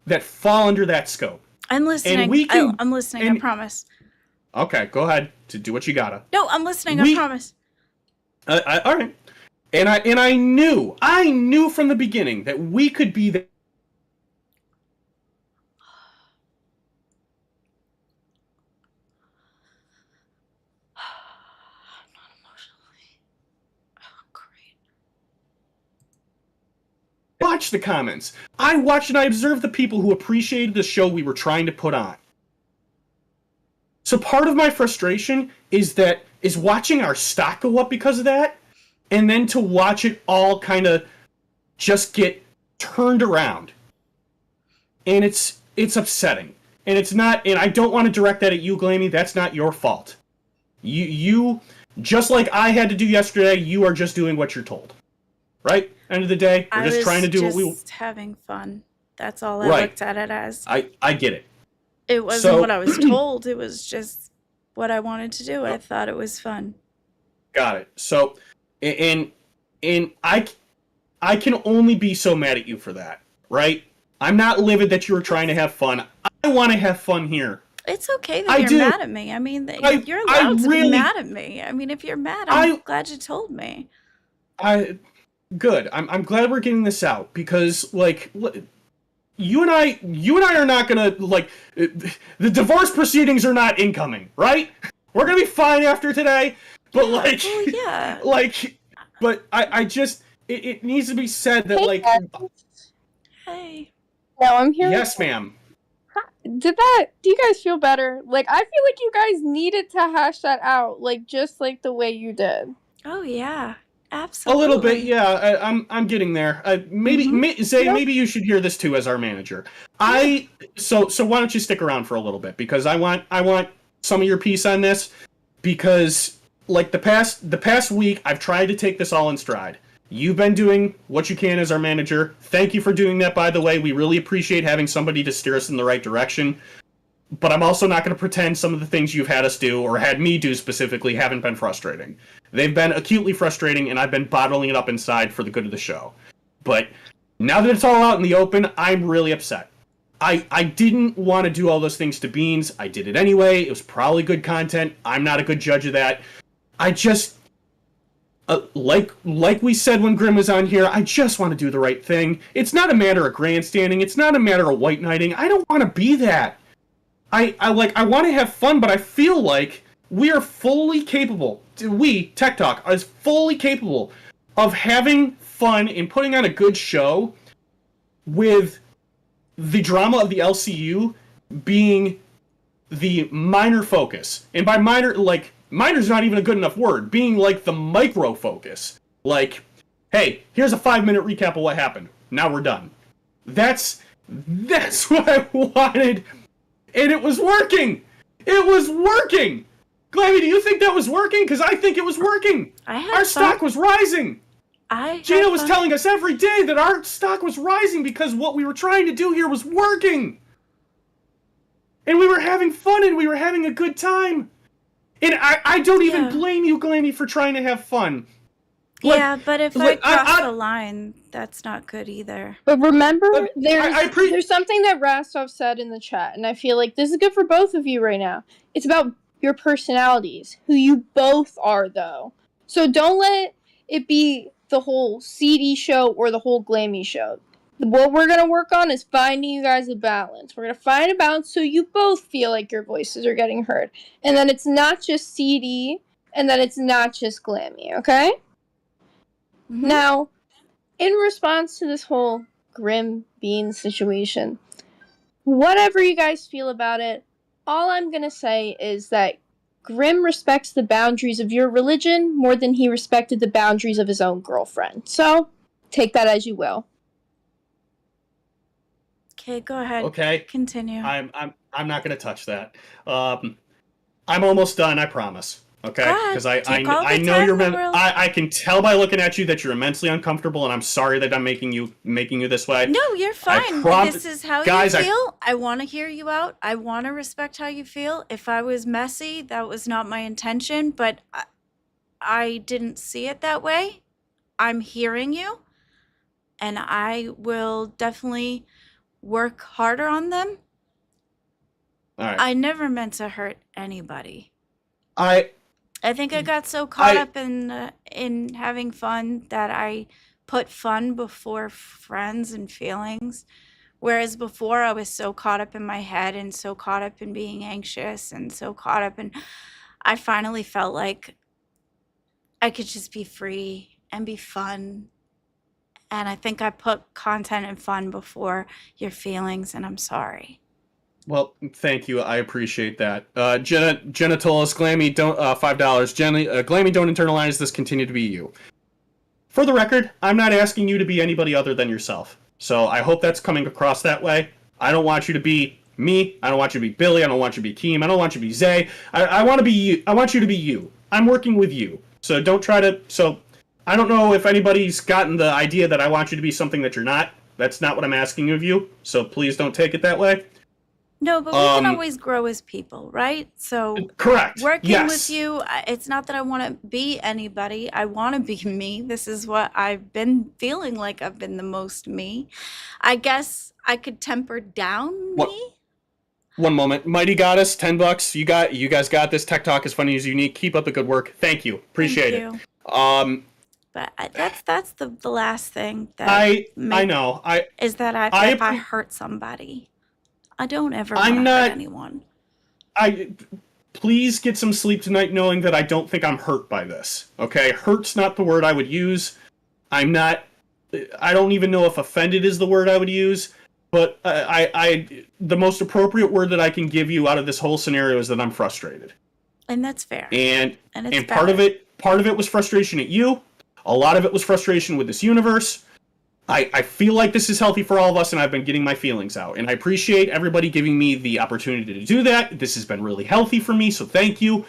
that fall under that scope. I'm listening. we can- I'm listening. I promise. Okay, go ahead to do what you gotta. No, I'm listening. I promise. All right. And I knew from the beginning that we could be the. Not emotionally. Oh, great. Watch the comments. I watched and I observed the people who appreciated the show we were trying to put on. So part of my frustration is watching our stock go up because of that, and then to watch it all kind of just get turned around. And it's upsetting. And it's not, and I don't want to direct that at you, Glammy. That's not your fault. You just like I had to do yesterday, you are just doing what you're told. Right? End of the day, we're just trying to do what we. Just having fun. That's all I Right. looked at it as. I get it. It wasn't So- what I was told. It was just what I wanted to do. I thought it was fun. Got it. So, and I can only be so mad at you for that, right? I'm not livid that you were trying to have fun. I want to have fun here. It's okay that I you're do. mad at me. I mean, you're I allowed to really- be mad at me. I mean, if you're mad, I'm glad you told me. Good. I'm glad we're getting this out because, like, you and I are not gonna, like, the divorce proceedings are not incoming, right? We're gonna be fine after today, but like, Well, yeah. like, but I just it needs to be said that, Hey, like, guys. Hey. Now I'm here. yes, ma'am. Do you guys feel better? Like, I feel like you guys needed to hash that out, like, just like the way you did. Oh yeah. A Absolutely. little bit, yeah. I'm getting there. Zay, maybe you should hear this too as our manager. So why don't you stick around for a little bit because I want some of your piece on this because like the past week I've tried to take this all in stride. You've been doing what you can as our manager. Thank you for doing that, by the way. We really appreciate having somebody to steer us in the right direction. But I'm also not going to pretend some of the things you've had us do, or had me do specifically, haven't been frustrating. They've been acutely frustrating, and I've been bottling it up inside for the good of the show. But now that it's all out in the open, I'm really upset. I didn't want to do all those things to Beans. I did it anyway. It was probably good content. I'm not a good judge of that. I just... like we said when Grim was on here, I just want to do the right thing. It's not a matter of grandstanding. It's not a matter of white knighting. I don't want to be that. I want to have fun, but I feel like we are fully capable. We, Tech Talk, is fully capable of having fun and putting on a good show with the drama of the LCU being the minor focus. And by minor, like, minor's not even a good enough word. Being like the micro focus. Like, hey, here's a 5-minute recap of what happened. Now we're done. That's what I wanted. And it was working! It was working! Glammy, do you think that was working? Because I think it was working! Our stock was rising! Gina was telling us every day that our stock was rising because what we were trying to do here was working! And we were having fun and we were having a good time! And I don't even blame you, Glammy, for trying to have fun. Like, yeah, but if I cross the line, that's not good either. But remember, there's something that Rastov said in the chat, and I feel like this is good for both of you right now. It's about your personalities, who you both are, though. So don't let it be the whole CD show or the whole Glammy show. What we're going to work on is finding you guys a balance. We're going to find a balance so you both feel like your voices are getting heard. And then it's not just CD, and then it's not just Glammy, okay? Mm-hmm. Now, in response to this whole Grim Bean situation, whatever you guys feel about it, all I'm going to say is that Grim respects the boundaries of your religion more than he respected the boundaries of his own girlfriend. So, take that as you will. Okay, go ahead. Okay. Continue. I'm not going to touch that. I'm almost done, I promise. Okay, because I know you're. I can tell by looking at you that you're immensely uncomfortable, and I'm sorry that I'm making you this way. No, you're fine. This is how you feel. I want to hear you out. I want to respect how you feel. If I was messy, that was not my intention, but I didn't see it that way. I'm hearing you, and I will definitely work harder on them. All right. I never meant to hurt anybody. I think I got so caught up in having fun that I put fun before friends and feelings. Whereas before I was so caught up in my head and so caught up in being anxious and so caught up in... I finally felt like I could just be free and be fun. And I think I put content and fun before your feelings, and I'm sorry. Well, thank you. I appreciate that. Jenna told us, Glammy, don't $5. Glammy, don't internalize this. Continue to be you. For the record, I'm not asking you to be anybody other than yourself. So I hope that's coming across that way. I don't want you to be me. I don't want you to be Billy. I don't want you to be Keem. I don't want you to be Zay. I want to be you. I want you to be you. I'm working with you. So don't try to. So I don't know if anybody's gotten the idea that I want you to be something that you're not. That's not what I'm asking of you. So please don't take it that way. No, but we can always grow as people, right? So correct. Working with you, it's not that I want to be anybody. I want to be me. This is what I've been feeling like. I've been the most me. I guess I could temper down me. One moment. Mighty Goddess, $10. You guys got this. Tech Talk is funny as unique. Keep up the good work. Thank you. Appreciate it. But that's the last thing that I make, know. is that if I hurt somebody, I don't ever want to hurt anyone. Please get some sleep tonight knowing that I don't think I'm hurt by this. Okay? Hurt's not the word I would use. I don't even know if offended is the word I would use, but the most appropriate word that I can give you out of this whole scenario is that I'm frustrated. And that's fair. And it's part of it was frustration at you. A lot of it was frustration with this universe. I feel like this is healthy for all of us, and I've been getting my feelings out. And I appreciate everybody giving me the opportunity to do that. This has been really healthy for me, so thank you.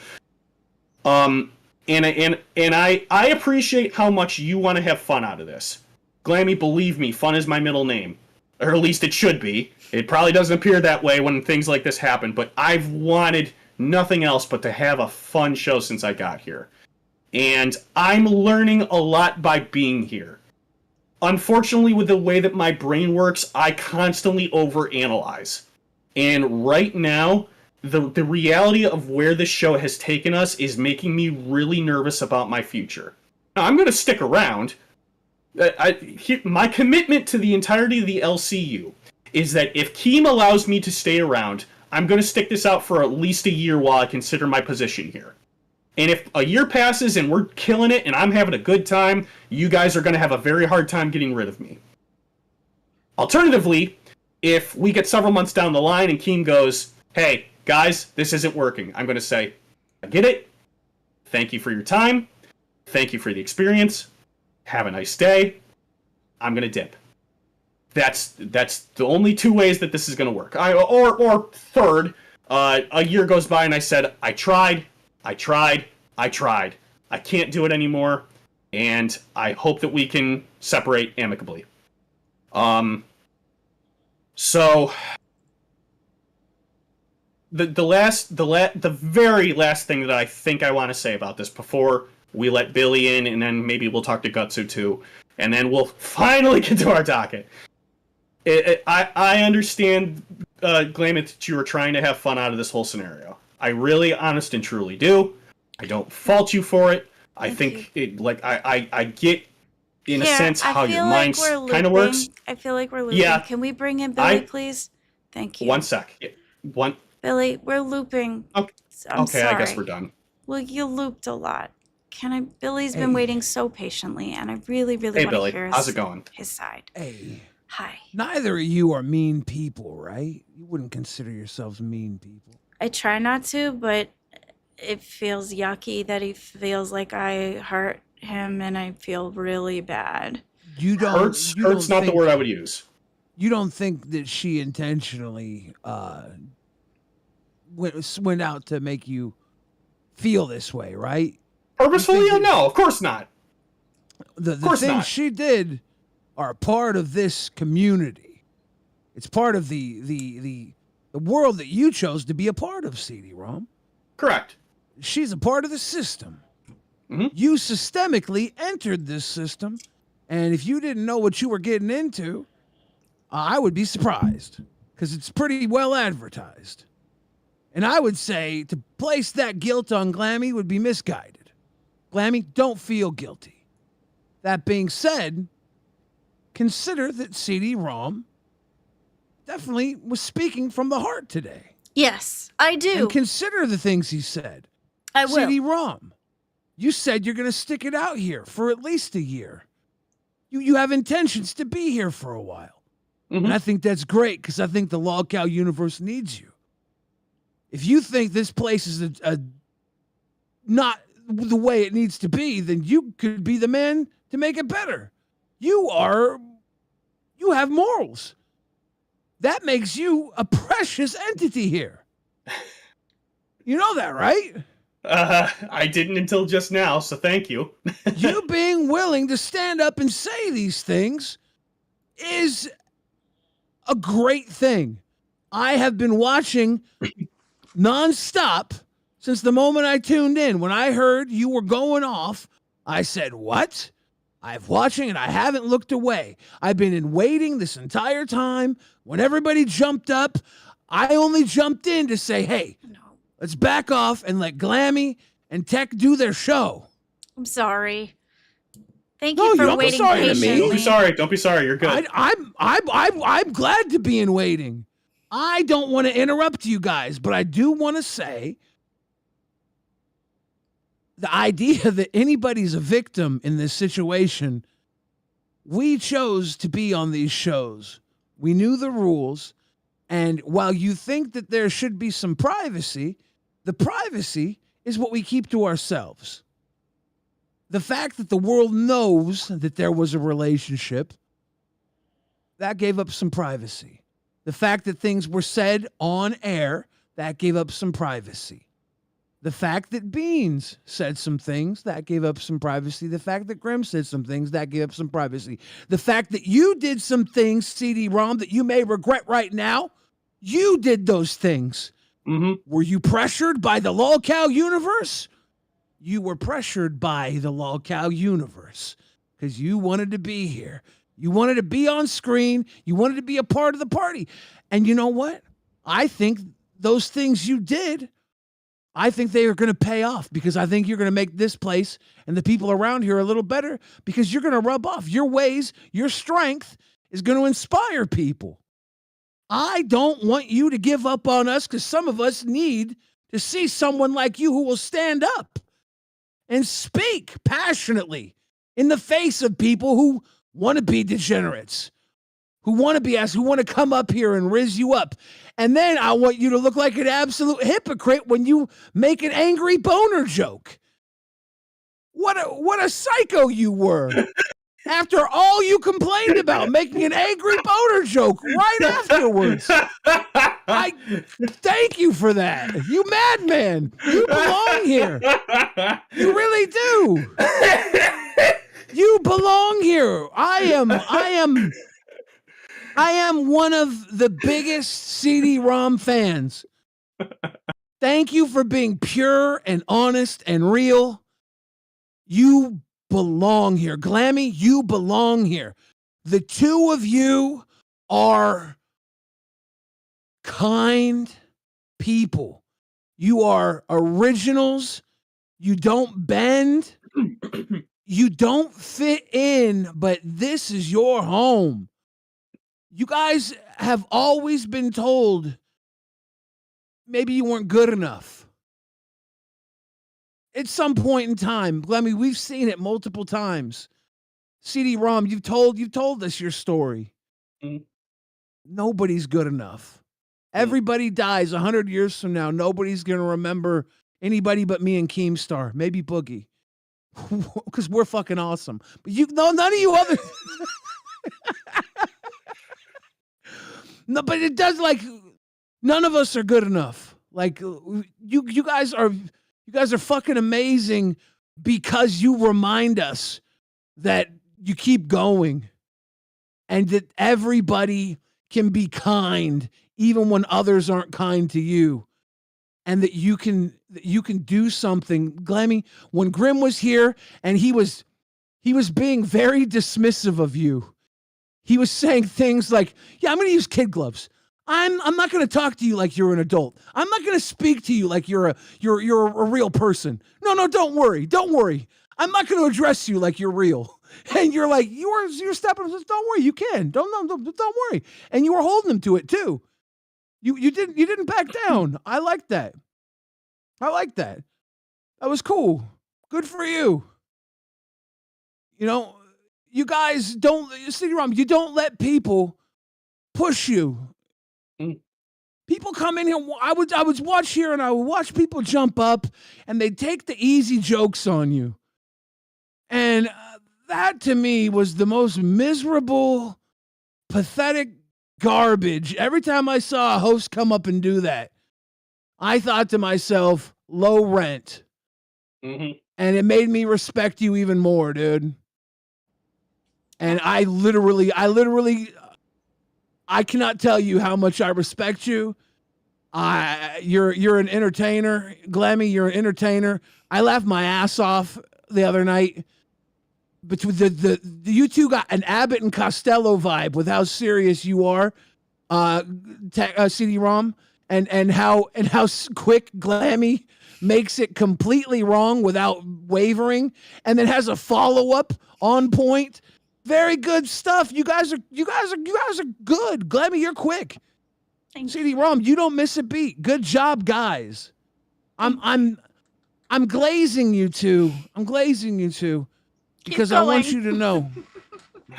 And I appreciate how much you want to have fun out of this. Glammy, believe me, fun is my middle name. Or at least it should be. It probably doesn't appear that way when things like this happen, but I've wanted nothing else but to have a fun show since I got here. And I'm learning a lot by being here. Unfortunately, with the way that my brain works, I constantly overanalyze. And right now, the reality of where this show has taken us is making me really nervous about my future. Now, I'm going to stick around. My commitment to the entirety of the LCU is that if Keem allows me to stay around, I'm going to stick this out for at least a year while I consider my position here. And if a year passes and we're killing it and I'm having a good time, you guys are going to have a very hard time getting rid of me. Alternatively, if we get several months down the line and Keem goes, hey, guys, this isn't working, I'm going to say, I get it. Thank you for your time. Thank you for the experience. Have a nice day. I'm going to dip. That's the only two ways that this is going to work. Or third, a year goes by and I said, I tried. I can't do it anymore, and I hope that we can separate amicably. So the very last thing that I think I want to say about this before we let Billy in, and then maybe we'll talk to Gutsu too, and then we'll finally get to our docket. I understand, Glamit, that you were trying to have fun out of this whole scenario. I really, honest and truly do. I don't fault you for it. I think it, like, I get, in a sense, how your mind kind of works. I feel like we're looping. Yeah. Can we bring in Billy, please? Thank you. One sec. Billy, we're looping. Okay, I'm sorry. I guess we're done. Well, you looped a lot. Billy's been waiting so patiently, and I really, really want to hear how's it going? his side. Hey. Hi. Neither of you are mean people, right? You wouldn't consider yourselves mean people. I try not to, but it feels yucky that he feels like I hurt him, and I feel really bad. Hurt's not the word I would use. You don't think that she intentionally went out to make you feel this way, right? Purposefully? No, of course not. The things she did are a part of this community. It's part of the world that you chose to be a part of, CD-ROM. Correct. She's a part of the system. Mm-hmm. You systemically entered this system, and if you didn't know what you were getting into, I would be surprised, because it's pretty well advertised. And I would say to place that guilt on Glammy would be misguided. Glammy, don't feel guilty. That being said, consider that CD-ROM definitely was speaking from the heart today. Yes, I do. And consider the things he said. I will. CD-ROM, you said you're going to stick it out here for at least a year. You have intentions to be here for a while. Mm-hmm. And I think that's great, because I think the Log Cow universe needs you. If you think this place is not the way it needs to be, then you could be the man to make it better. You have morals. That makes you a precious entity here. You know that, right? I didn't until just now, so thank you. You being willing to stand up and say these things is a great thing. I have been watching nonstop since the moment I tuned in. When I heard you were going off, I said, what? I'm watching and I haven't looked away. I've been in waiting this entire time. When everybody jumped up, I only jumped in to say, hey, let's back off and let Glammy and Tech do their show. I'm sorry. Thank No, you you for don't be waiting sorry to me. patiently. Don't be sorry. Don't be sorry. You're good. I'm glad to be in waiting. I don't want to interrupt you guys, but I do want to say the idea that anybody's a victim in this situation. We chose to be on these shows. We knew the rules. And while you think that there should be some privacy, the privacy is what we keep to ourselves. The fact that the world knows that there was a relationship, that gave up some privacy. The fact that things were said on air, that gave up some privacy. The fact that Beans said some things, that gave up some privacy. The fact that Grim said some things, that gave up some privacy. The fact that you did some things, CD-ROM, that you may regret right now, you did those things. Mm-hmm. Were you pressured by the lolcow universe? You were pressured by the lolcow universe because you wanted to be here. You wanted to be on screen. You wanted to be a part of the party. And you know what? I think those things you did, I think they are going to pay off because I think you're going to make this place and the people around here a little better because you're going to rub off. Your ways, your strength is going to inspire people. I don't want you to give up on us because some of us need to see someone like you who will stand up and speak passionately in the face of people who want to be degenerates, who want to be asked, who want to come up here and riz you up. And then I want you to look like an absolute hypocrite when you make an angry boner joke. What a psycho you were. After all you complained about, making an angry boner joke right afterwards. I thank you for that. You madman. You belong here. You really do. You belong here. I am one of the biggest CD-ROM fans. Thank you for being pure and honest and real. You belong here. Glammy, you belong here. The two of you are kind people. You are originals. You don't bend. You don't fit in, but this is your home. You guys have always been told maybe you weren't good enough. At some point in time, Glemmy, we've seen it multiple times. CD-ROM, you've told us your story. Mm. Nobody's good enough. Everybody dies 100 years from now. Nobody's going to remember anybody but me and Keemstar. Maybe Boogie. Because we're fucking awesome. But none of you other... No, but it does, like, none of us are good enough. Like, you guys are fucking amazing because you remind us that you keep going and that everybody can be kind even when others aren't kind to you, and that you can do something. Glammy, when Grim was here and he was being very dismissive of you. He was saying things like, yeah, I'm going to use kid gloves. I'm not going to talk to you like you're an adult. I'm not going to speak to you like you're a real person. No, don't worry. I'm not going to address you like you're real. And you're like, you're stepping. Don't worry, you can. Don't worry. And you were holding them to it too. You didn't back down. I like that. That was cool. Good for you. You know, you guys don't, CD-ROM, you don't let people push you. People come in here. I would watch here and I would watch people jump up and they'd take the easy jokes on you. And that to me was the most miserable, pathetic garbage. Every time I saw a host come up and do that, I thought to myself, low rent. Mm-hmm. And it made me respect you even more, dude. And I literally, I cannot tell you how much I respect you. You're an entertainer. Glammy, you're an entertainer. I laughed my ass off the other night. Between the you two got an Abbott and Costello vibe with how serious you are, CD-ROM. and how quick Glammy makes it completely wrong without wavering, and then has a follow up on point. Very good stuff. You guys are good. Glammy, you're quick. CD-ROM, you don't miss a beat. Good job, guys. I'm glazing you two. I'm glazing you two because I want you to know.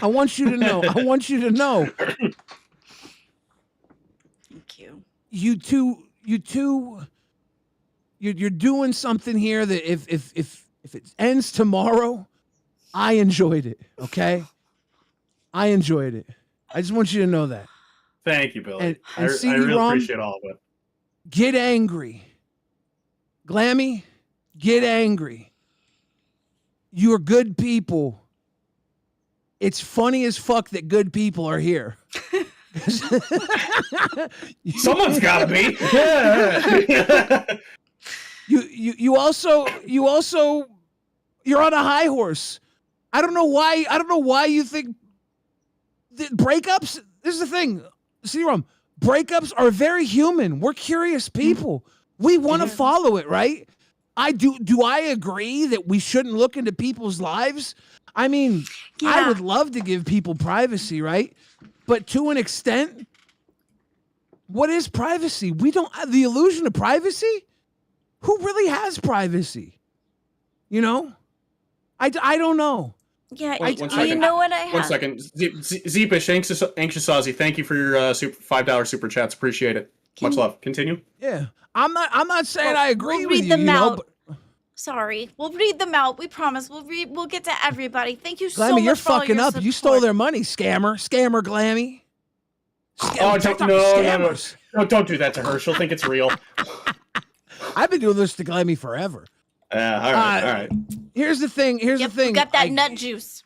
I want you to know. I want you to know. Thank you. You two, you're doing something here that if it ends tomorrow, I enjoyed it. Okay, I enjoyed it. I just want you to know that. Thank you, Billy. And I really CD-ROM, appreciate all of it. get angry. Glammy, get angry. You're good people. It's funny as fuck that good people are here. Someone's got to be. Yeah. You also you're on a high horse. I don't know why you think that breakups. This is the thing. CD-ROM, breakups are very human. We're curious people. We want to follow it, right? Do I agree that we shouldn't look into people's lives? I mean, I would love to give people privacy, right? But to an extent, what is privacy? We don't have the illusion of privacy. Who really has privacy? You know? I don't know. Yeah, One you second. know what I have? 1 second. Zeepish, anxious Aussie, thank you for your $5 super chats. Appreciate it. Much love. Continue. Yeah. I'm not saying I agree we'll with read you, them you know, out. Sorry, we'll read them out. We promise. We'll get to everybody. Thank you so Glammy, much you're for all fucking your up. You support. stole their money, scammer, Glammy. Oh, no, don't do that to her. She'll think it's real. I've been doing this to Glammy forever. All right. Here's the thing. We got that nut juice.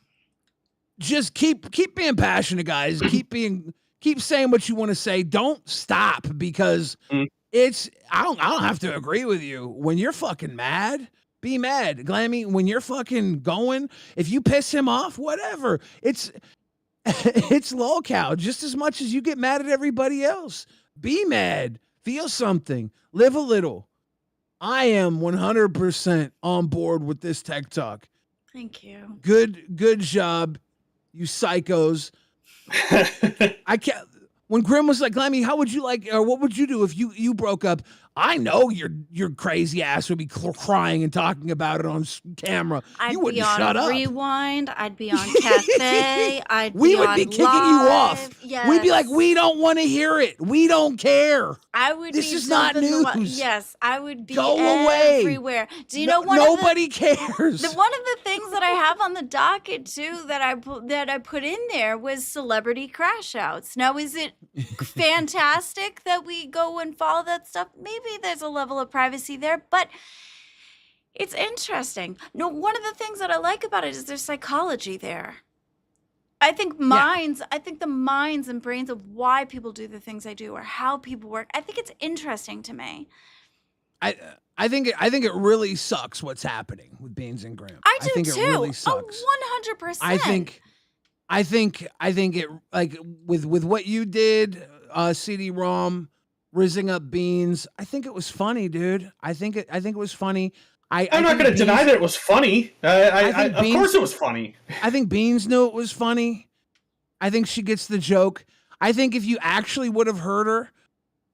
Just keep being passionate, guys. keep saying what you want to say. Don't stop because I don't have to agree with you. When you're fucking mad, be mad. Glammy, when you're fucking going, if you piss him off, whatever. It's lolcow just as much as you get mad at everybody else. Be mad. Feel something. Live a little. I am 100% on board with this tech talk. Thank you. Good job, you psychos. I can't. When Grim was like, Glammy, how would you like, or what would you do if you broke up? I know your crazy ass would be crying and talking about it on camera. You wouldn't shut up. Rewind. I'd be on Cafe. We would be kicking you off. Yes. We'd be like, we don't want to hear it. We don't care. I would. This be is not news. Yes, I would be everywhere. Do you know nobody cares? One of the things that I have on the docket too that I put in there was celebrity crash outs. Now, is it fantastic that we go and follow that stuff? Maybe there's a level of privacy there, but it's interesting. No, one of the things that I like about it is there's psychology there. I think the minds and brains of why people do the things they do or how people work. I think it's interesting to me. I think it really sucks what's happening with Beans and Graham. I do think too. It really sucks. 100%. I think it, like with what you did, CD-ROM, rizzing up Beans. I think it was funny, dude. I think it was funny. I'm not going to deny that it was funny. Of course it was funny. I think Beans knew it was funny. I think she gets the joke. I think if you actually would have heard her,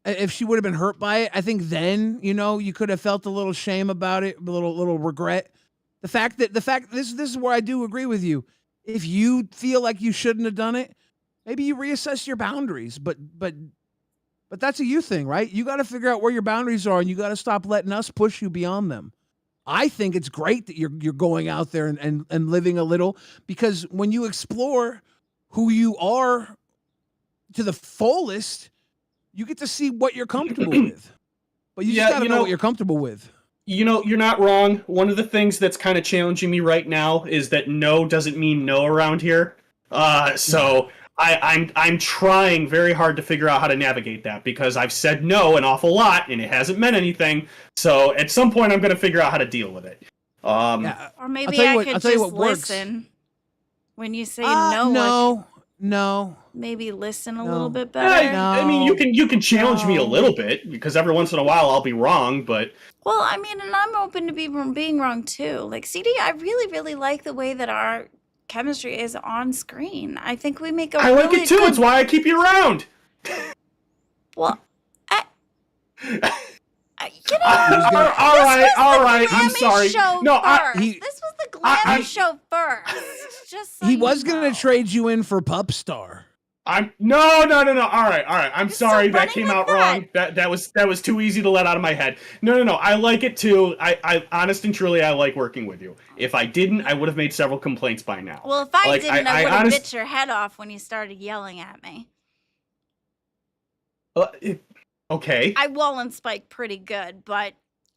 if she would have been hurt by it, I think then, you could have felt a little shame about it, a little regret. The fact this is where I do agree with you. If you feel like you shouldn't have done it, maybe you reassess your boundaries, but that's a you thing, right? You got to figure out where your boundaries are and you got to stop letting us push you beyond them. I think it's great that you're going out there and living a little, because when you explore who you are to the fullest, you get to see what you're comfortable with. But you just got to know what you're comfortable with. You're not wrong. One of the things that's kind of challenging me right now is that no doesn't mean no around here. So I'm trying very hard to figure out how to navigate that, because I've said no an awful lot and it hasn't meant anything. So at some point I'm going to figure out how to deal with it. Or maybe I could just listen when you say no. No. Maybe listen a No. little bit Yeah, better. I mean, you can challenge me a No. little bit because every once in a while I'll be wrong, but Well, I mean, and I'm open to being wrong too. Like CD, I really, really like the way that our chemistry is on screen. I think we make a I really like it too. good. It's why I keep you around. Well, you know, all right. I'm Glammy sorry. show No, first. he- This was the Glammy show first. Just so He you was know. gonna trade you in for Pup Star. No. All right. I'm You're sorry still that running came with out that. wrong. That was too easy to let out of my head. No. I like it too. I honest and truly, I like working with you. If I didn't, I would have made several complaints by now. Well, if I Like, didn't, I would have honest- bit your head off when you started yelling at me. Okay. I wall and spike pretty good, but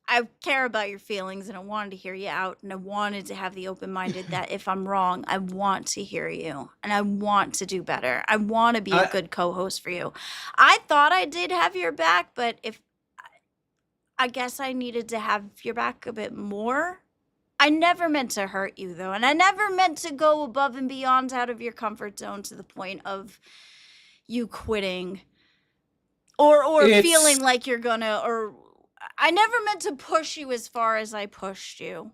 I care about your feelings and I wanted to hear you out, and I wanted to have the open-minded that if I'm wrong, I want to hear you and I want to do better. I want to be a good co-host for you. I thought I did have your back, but I guess I needed to have your back a bit more. I never meant to hurt you though, and I never meant to go above and beyond out of your comfort zone to the point of you quitting or feeling like you're gonna, or I never meant to push you as far as I pushed you.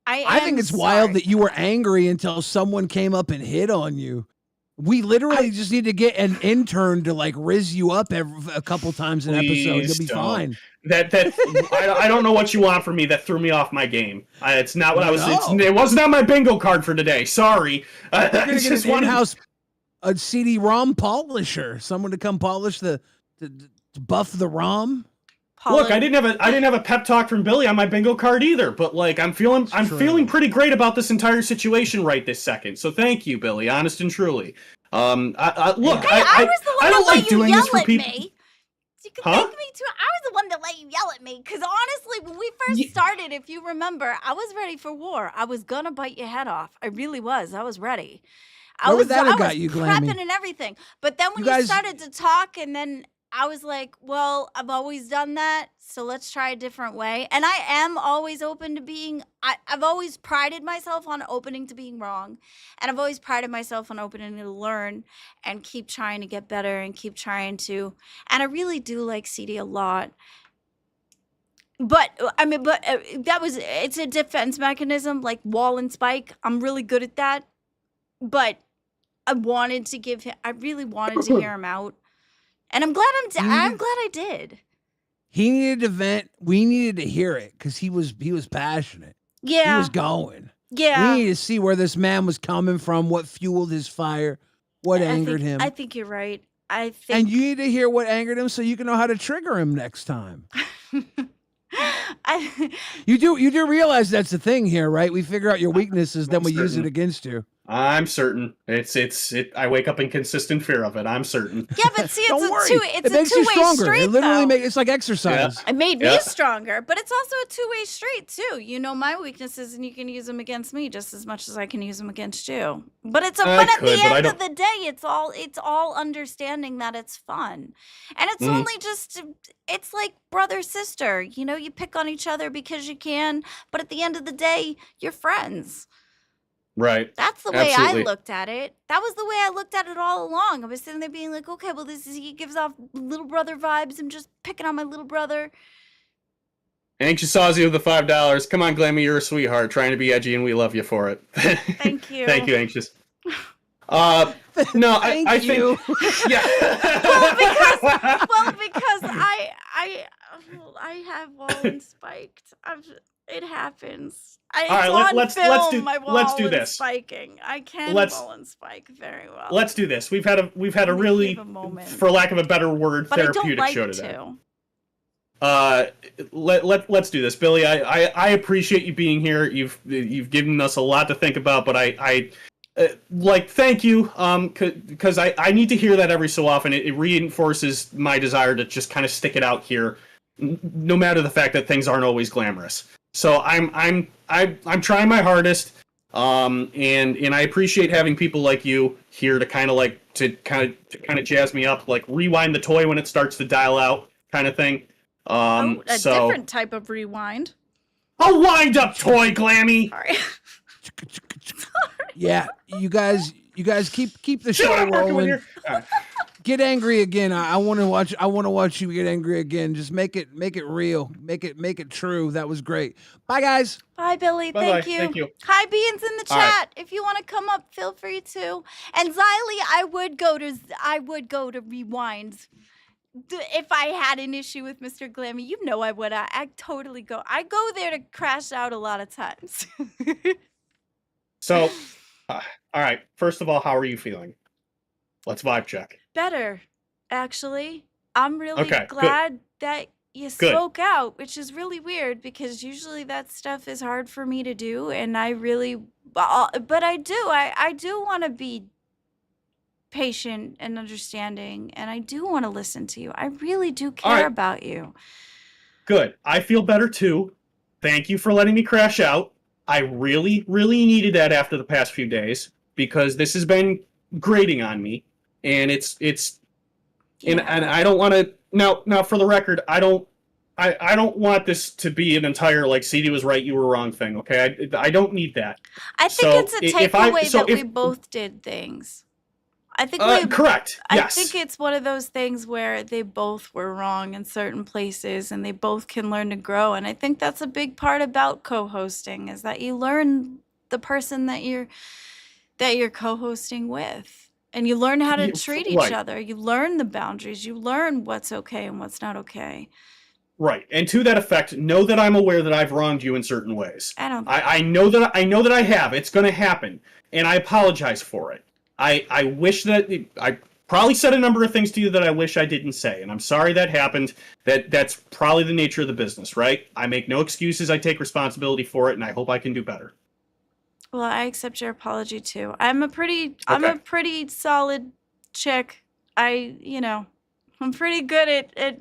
I think it's wild that you were angry until someone came up and hit on you. We literally just need to get an intern to like riz you up a couple times an episode. You'll be don't. fine. I don't know what you want from me. That threw me off my game. It's not what I was. No. It wasn't on my bingo card for today. Sorry. You're gonna I get just an wanted- in-house a CD-ROM polisher, someone to come polish to buff the ROM. Look, I didn't have a pep talk from Billy on my bingo card either. But like, I'm feeling pretty great about this entire situation right this second. So thank you, Billy. Honest and truly. Look, I was the one I that don't let like you doing yell this for at people. me. You can Huh? thank me too. I was the one that let you yell at me because honestly, when we first started, if you remember, I was ready for war. I was gonna bite your head off. I really was. I was ready. I Where was would that have I got was you, Glammy? prepping and everything. But then when You you guys- started to talk, and then I was like, well, I've always done that, so let's try a different way. And I am always open to being. I've always prided myself on opening to being wrong, and I've always prided myself on opening to learn and keep trying to get better and keep trying to. And I really do like CD a lot. But I mean, it's a defense mechanism like wall and spike. I'm really good at that. But I really wanted to hear him out. And I'm glad I'm glad I did. He needed to vent. We needed to hear it because he was passionate. Yeah. He was going. Yeah. We needed to see where this man was coming from, what fueled his fire, what angered him. I think you're right. I think And you need to hear what angered him so you can know how to trigger him next time. You do realize that's the thing here, right? We figure out your weaknesses, then we use it against you. I'm certain. I wake up in consistent fear of it. I'm certain. Yeah, but see, Don't worry. it's It a makes you two-way stronger. street, It literally though. it's like exercise. It made Yeah. me stronger, but it's also a two-way street too. You know my weaknesses, and you can use them against me just as much as I can use them against you. But at the end of the day, it's all understanding that it's fun, and it's only just it's like brother sister. You know, you pick on each other because you can, but at the end of the day, you're friends. Right. That's the way Absolutely. I looked at it. That was the way I looked at it all along. I was sitting there being like, okay, well, he gives off little brother vibes. I'm just picking on my little brother. Anxious Ozzy with the $5. Come on, Glammy, you're a sweetheart, trying to be edgy, and we love you for it. Thank you. Thank you, Anxious. No, I think. Yeah. Because I have Wallen spiked. It happens. All right, let's do this. Spiking. I can Let's- Wallen spike very well. Let's do this. We've had a Let me really, give a moment. for lack of a better word, But I don't therapeutic like show today. to. Let's do this, Billy. I appreciate you being here. You've given us a lot to think about, but I thank you, because I need to hear that every so often. It reinforces my desire to just kind of stick it out here, no matter the fact that things aren't always glamorous. So I'm trying my hardest, and I appreciate having people like you here to kind of jazz me up, like rewind the toy when it starts to dial out, kind of thing. A So different type of rewind. a wind up toy, Glammy. Sorry. Yeah, you guys keep the show I'm working with rolling. your. Get angry again. I want to watch. I want to watch you get angry again. Just make it real. Make it true. That was great. Bye, guys. Bye, Billy. Bye-bye. Thank you. Thank you. Hi, Beans in the All right. chat. If you want to come up, feel free to. And Xylee, I would go to Rewind. If I had an issue with Mr. Glammy, you know I would. I totally go. I go there to crash out a lot of times. So, all right. First of all, how are you feeling? Let's vibe check. Better, actually. I'm really Okay, good. glad that you Good. spoke out, which is really weird because usually that stuff is hard for me to do, and I really, but I do. I do want to be patient and understanding, and I do want to listen to you. I really do care right. about you. Good. I feel better too. Thank you for letting me crash out. I really, really needed that after the past few days because this has been grating on me, and it's and I don't want to now for the record, I don't want this to be an entire like CD was right, you were wrong thing. Okay, I don't need that. I think So, it's a if I- takeaway so that we if- both did things. I think we correct. I Yes. think it's one of those things where they both were wrong in certain places and they both can learn to grow. And I think that's a big part about co-hosting is that you learn the person that you're co-hosting with. And you learn how to Yeah, treat each right. other. You learn the boundaries. You learn what's okay and what's not okay. Right. And to that effect, know that I'm aware that I've wronged you in certain ways. I I know that I have. It's going to happen, and I apologize for it. I wish that I probably said a number of things to you that I wish I didn't say, and I'm sorry that happened. That's probably the nature of the business, right? I make no excuses. I take responsibility for it, and I hope I can do better. Well, I accept your apology too. I'm a pretty Okay. solid chick. I'm pretty good at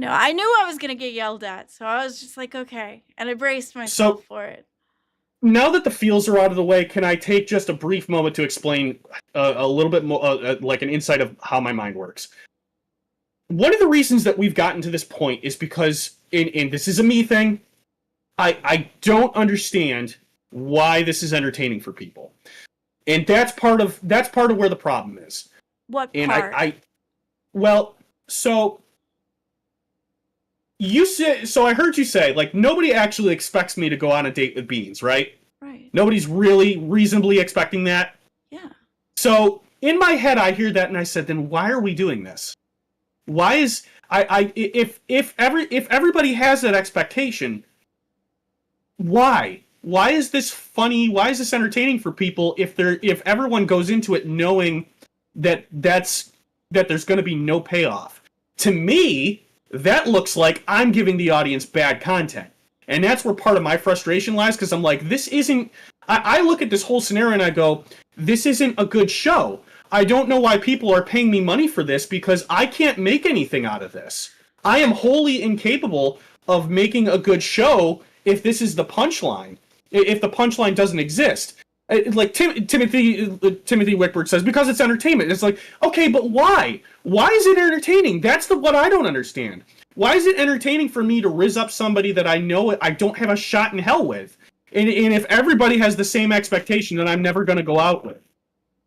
I knew I was gonna get yelled at, so I was just like, okay, and I braced myself for it. Now that the feels are out of the way, can I take just a brief moment to explain a little bit more, like an insight of how my mind works? One of the reasons that we've gotten to this point is because, and this is a me thing, I don't understand why this is entertaining for people, and that's part of where the problem is. What And part? well, so you said, so I heard you say, like, nobody actually expects me to go on a date with Beans, right? Right. Nobody's really reasonably expecting that. Yeah. So in my head, I hear that, and I said, then why are we doing this? Why is if everybody has that expectation, why? Why is this funny? Why is this entertaining for people if everyone goes into it knowing that there's going to be no payoff? To me, that looks like I'm giving the audience bad content. And that's where part of my frustration lies, because I'm like, this isn't... I look at this whole scenario and I go, this isn't a good show. I don't know why people are paying me money for this, because I can't make anything out of this. I am wholly incapable of making a good show if this is the punchline. If the punchline doesn't exist. Like Timothy Wickford says, because it's entertainment. It's like, okay, but why? Why is it entertaining? That's what I don't understand. Why is it entertaining for me to rizz up somebody that I know I don't have a shot in hell with? And if everybody has the same expectation, then I'm never going to go out with.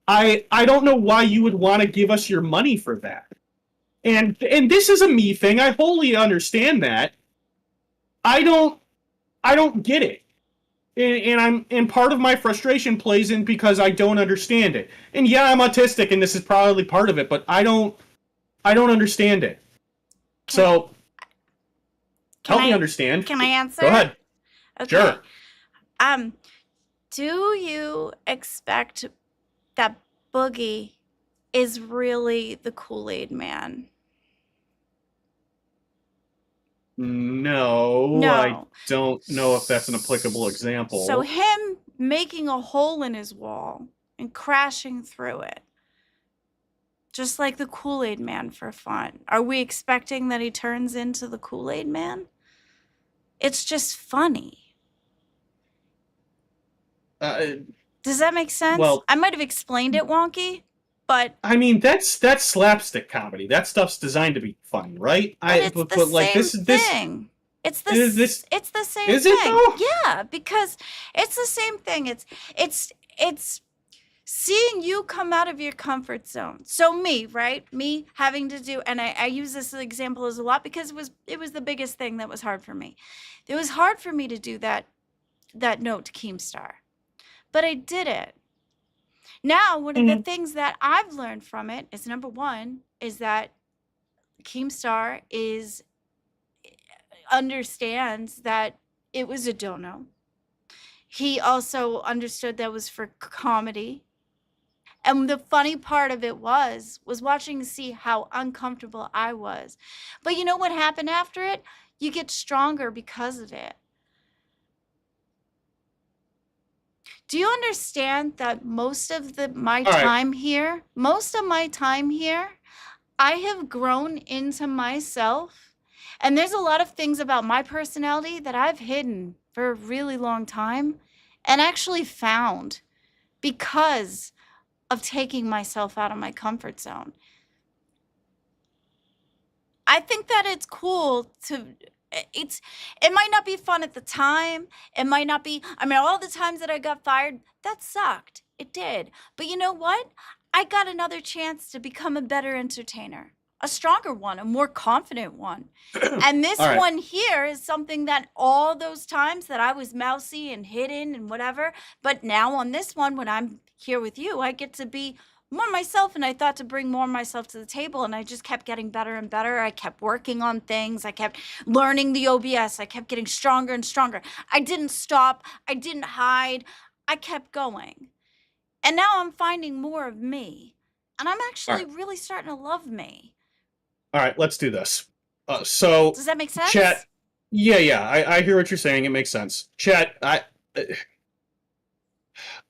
I don't know why you would want to give us your money for that. And this is a me thing. I wholly understand that. I don't get it. And part of my frustration plays in because I don't understand it. And yeah, I'm autistic, and this is probably part of it, but I don't understand it. So help me understand. Can I answer? Go ahead. Okay. Sure. Do you expect that Boogie is really the Kool-Aid man? No, I don't know if that's an applicable example. So him making a hole in his wall and crashing through it, just like the Kool-Aid man for fun. Are we expecting that he turns into the Kool-Aid man? It's just funny. Does that make sense? Well, I might have explained it wonky, but I mean, that's slapstick comedy. That stuff's designed to be funny, right? it's the same thing. It's the Is this- it's the same is thing. it though? Yeah, because it's the same thing. It's seeing you come out of your comfort zone. So me, right? Me having to do, and I use this example as a lot because it was the biggest thing that was hard for me. It was hard for me to do that note to Keemstar, but I did it. Now, one of the things that I've learned from it is number one is that Keemstar understands that it was a dono. He also understood that was for comedy. And the funny part of it was watching to see how uncomfortable I was. But you know what happened after it? You get stronger because of it. Do you understand that most of my All right. time here, I have grown into myself. And there's a lot of things about my personality that I've hidden for a really long time and actually found because of taking myself out of my comfort zone. I think that it's cool it might not be fun at the time. It might not be, I mean, all the times that I got fired, that sucked. It did. But you know what? I got another chance to become a better entertainer, a stronger one, a more confident one. And this All right. one here is something that all those times that I was mousy and hidden and whatever, but now on this one, when I'm here with you, I get to be more myself, and I thought to bring more myself to the table, and I just kept getting better and better. I kept working on things. I kept learning the OBS. I kept getting stronger and stronger. I didn't stop. I didn't hide. I kept going. And now I'm finding more of me. And I'm actually really starting to love me. All right, let's do this. So, Does that make sense? chat. Yeah, I hear what you're saying. It makes sense. Chat,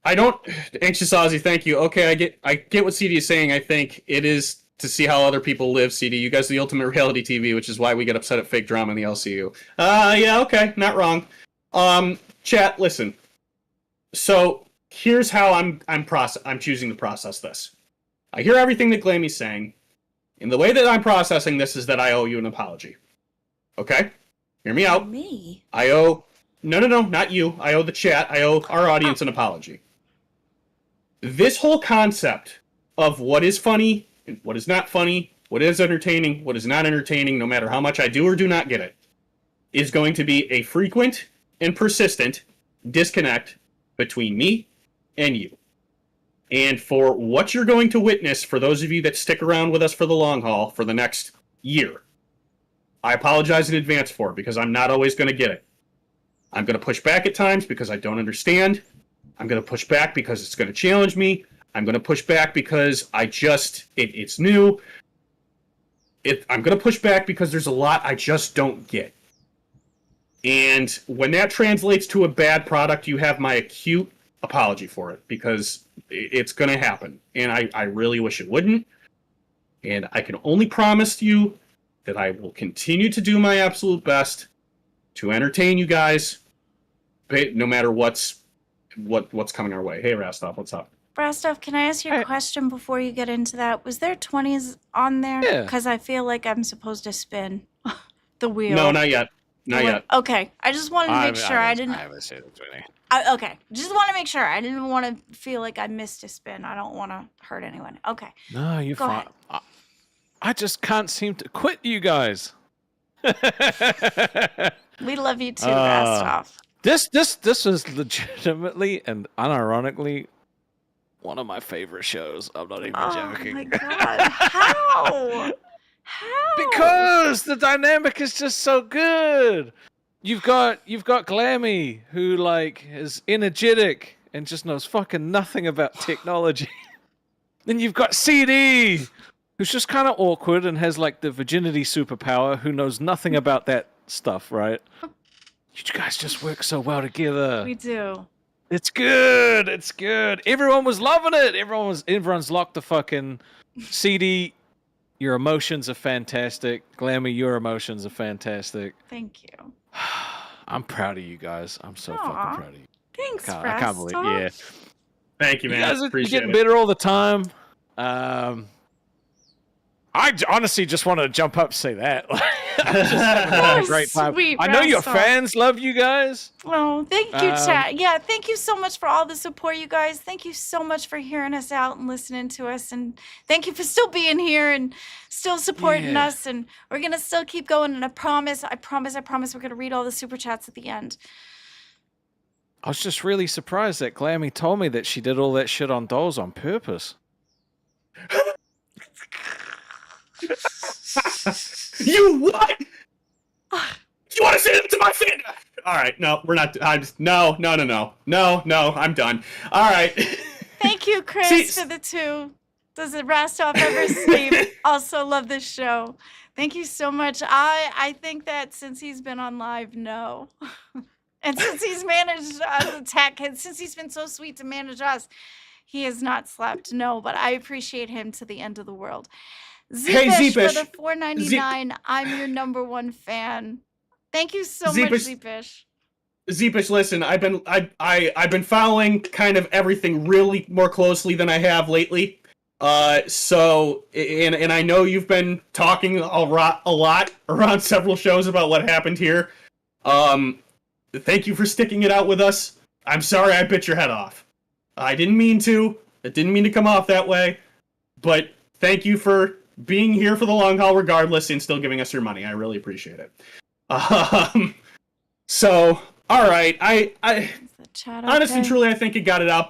I don't. Anxious Ozzy, thank you. Okay, I get what CD is saying. I think it is to see how other people live. CD, you guys are the ultimate reality TV, which is why we get upset at fake drama in the LCU. Yeah, okay, not wrong. Chat, listen. So here's how I'm choosing to process this. I hear everything that Glammy's saying, and the way that I'm processing this is that I owe you an apology. Okay, hear me out. Me? I owe. No, not you. I owe the chat. I owe our audience an apology. This whole concept of what is funny and what is not funny, what is entertaining, what is not entertaining, no matter how much I do or do not get it, is going to be a frequent and persistent disconnect between me and you. And for what you're going to witness, for those of you that stick around with us for the long haul for the next year, I apologize in advance for it because I'm not always going to get it. I'm going to push back at times because I don't understand. I'm going to push back because it's going to challenge me. I'm going to push back because it's new. I'm going to push back because there's a lot I just don't get. And when that translates to a bad product, you have my acute apology for it because it's going to happen. And I really wish it wouldn't. And I can only promise you that I will continue to do my absolute best to entertain you guys, no matter what's coming our way. Hey, Rastov, what's up? Rastov, can I ask you a question before you get into that? Was there 20s on there? Yeah. Because I feel like I'm supposed to spin the wheel. No, not yet. Not yet. Okay, I just wanted to make sure I didn't. I haven't seen it, 20. Okay, just want to make sure. I didn't want to feel like I missed a spin. I don't want to hurt anyone. Okay. No, you're Go fine. ahead. I just can't seem to quit you guys. We love you too, Rastov. This is legitimately and unironically one of my favorite shows. I'm not even joking. Oh my god! How? How? Because the dynamic is just so good. You've got Glammy, who like is energetic and just knows fucking nothing about technology. Then you've got CD, who's just kind of awkward and has like the virginity superpower, who knows nothing about that stuff, right? You guys just work so well together. We do. It's good. It's good. Everyone was loving it. Everyone's locked the fucking CD. Your emotions are fantastic. Glammy, your emotions are fantastic. Thank you. I'm proud of you guys. I'm so fucking proud of you. Thanks, I can't believe. Yeah. Thank you, man. You guys are Appreciate getting it. better all the time. honestly just wanted to jump up and say that. I'm just having a great time. Sweet I know your rascal. fans love you guys. Oh, thank you, chat. Yeah, thank you so much for all the support, you guys. Thank you so much for hearing us out and listening to us. And thank you for still being here and still supporting us. And we're going to still keep going. And I promise, we're going to read all the super chats at the end. I was just really surprised that Glammy told me that she did all that shit on dolls on purpose. You what? You want to say that to my fan? All right, no, we're not. No, I'm done. All right. Thank you, Chris, for the 2. Does it rest off ever sleep? Also love this show. Thank you so much. I think that since he's been on live, no. And since he's managed the tech, and since he's been so sweet to manage us, he has not slept. No, but I appreciate him to the end of the world. Hey, Zeepish Zeepish. for the $4.99. I'm your #1 fan. Thank you so much, Zeepish. Zeepish, listen, I've been following kind of everything really more closely than I have lately. So I know you've been talking a lot around several shows about what happened here. Thank you for sticking it out with us. I'm sorry I bit your head off. I didn't mean to. It didn't mean to come off that way. But thank you for being here for the long haul regardless and still giving us your money. I really appreciate it. So, all right. Honestly and truly, I think you got it out.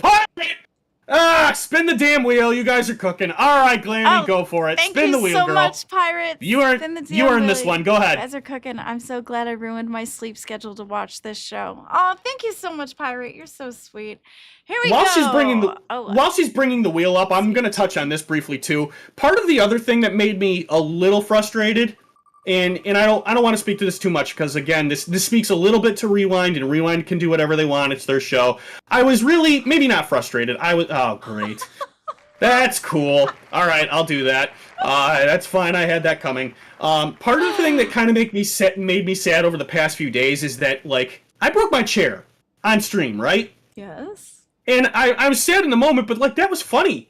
Spin the damn wheel. You guys are cooking. All right, Glammy, go for it. Spin the wheel, girl. Thank you so much, Pirates. You earned this one. Go ahead. You guys are cooking. I'm so glad I ruined my sleep schedule to watch this show. Oh, thank you so much, Pirate. You're so sweet. Here we go. While she's bringing the wheel up, I'm going to touch on this briefly too. Part of the other thing that made me a little frustrated, and I don't want to speak to this too much because again, this speaks a little bit to Rewind, and Rewind can do whatever they want. It's their show. I was really maybe not frustrated. Oh great. That's cool. All right, I'll do that. That's fine. I had that coming. Part of the thing that kind of made me sad over the past few days is that like I broke my chair on stream, right? Yes. And I was sad in the moment, but like that was funny.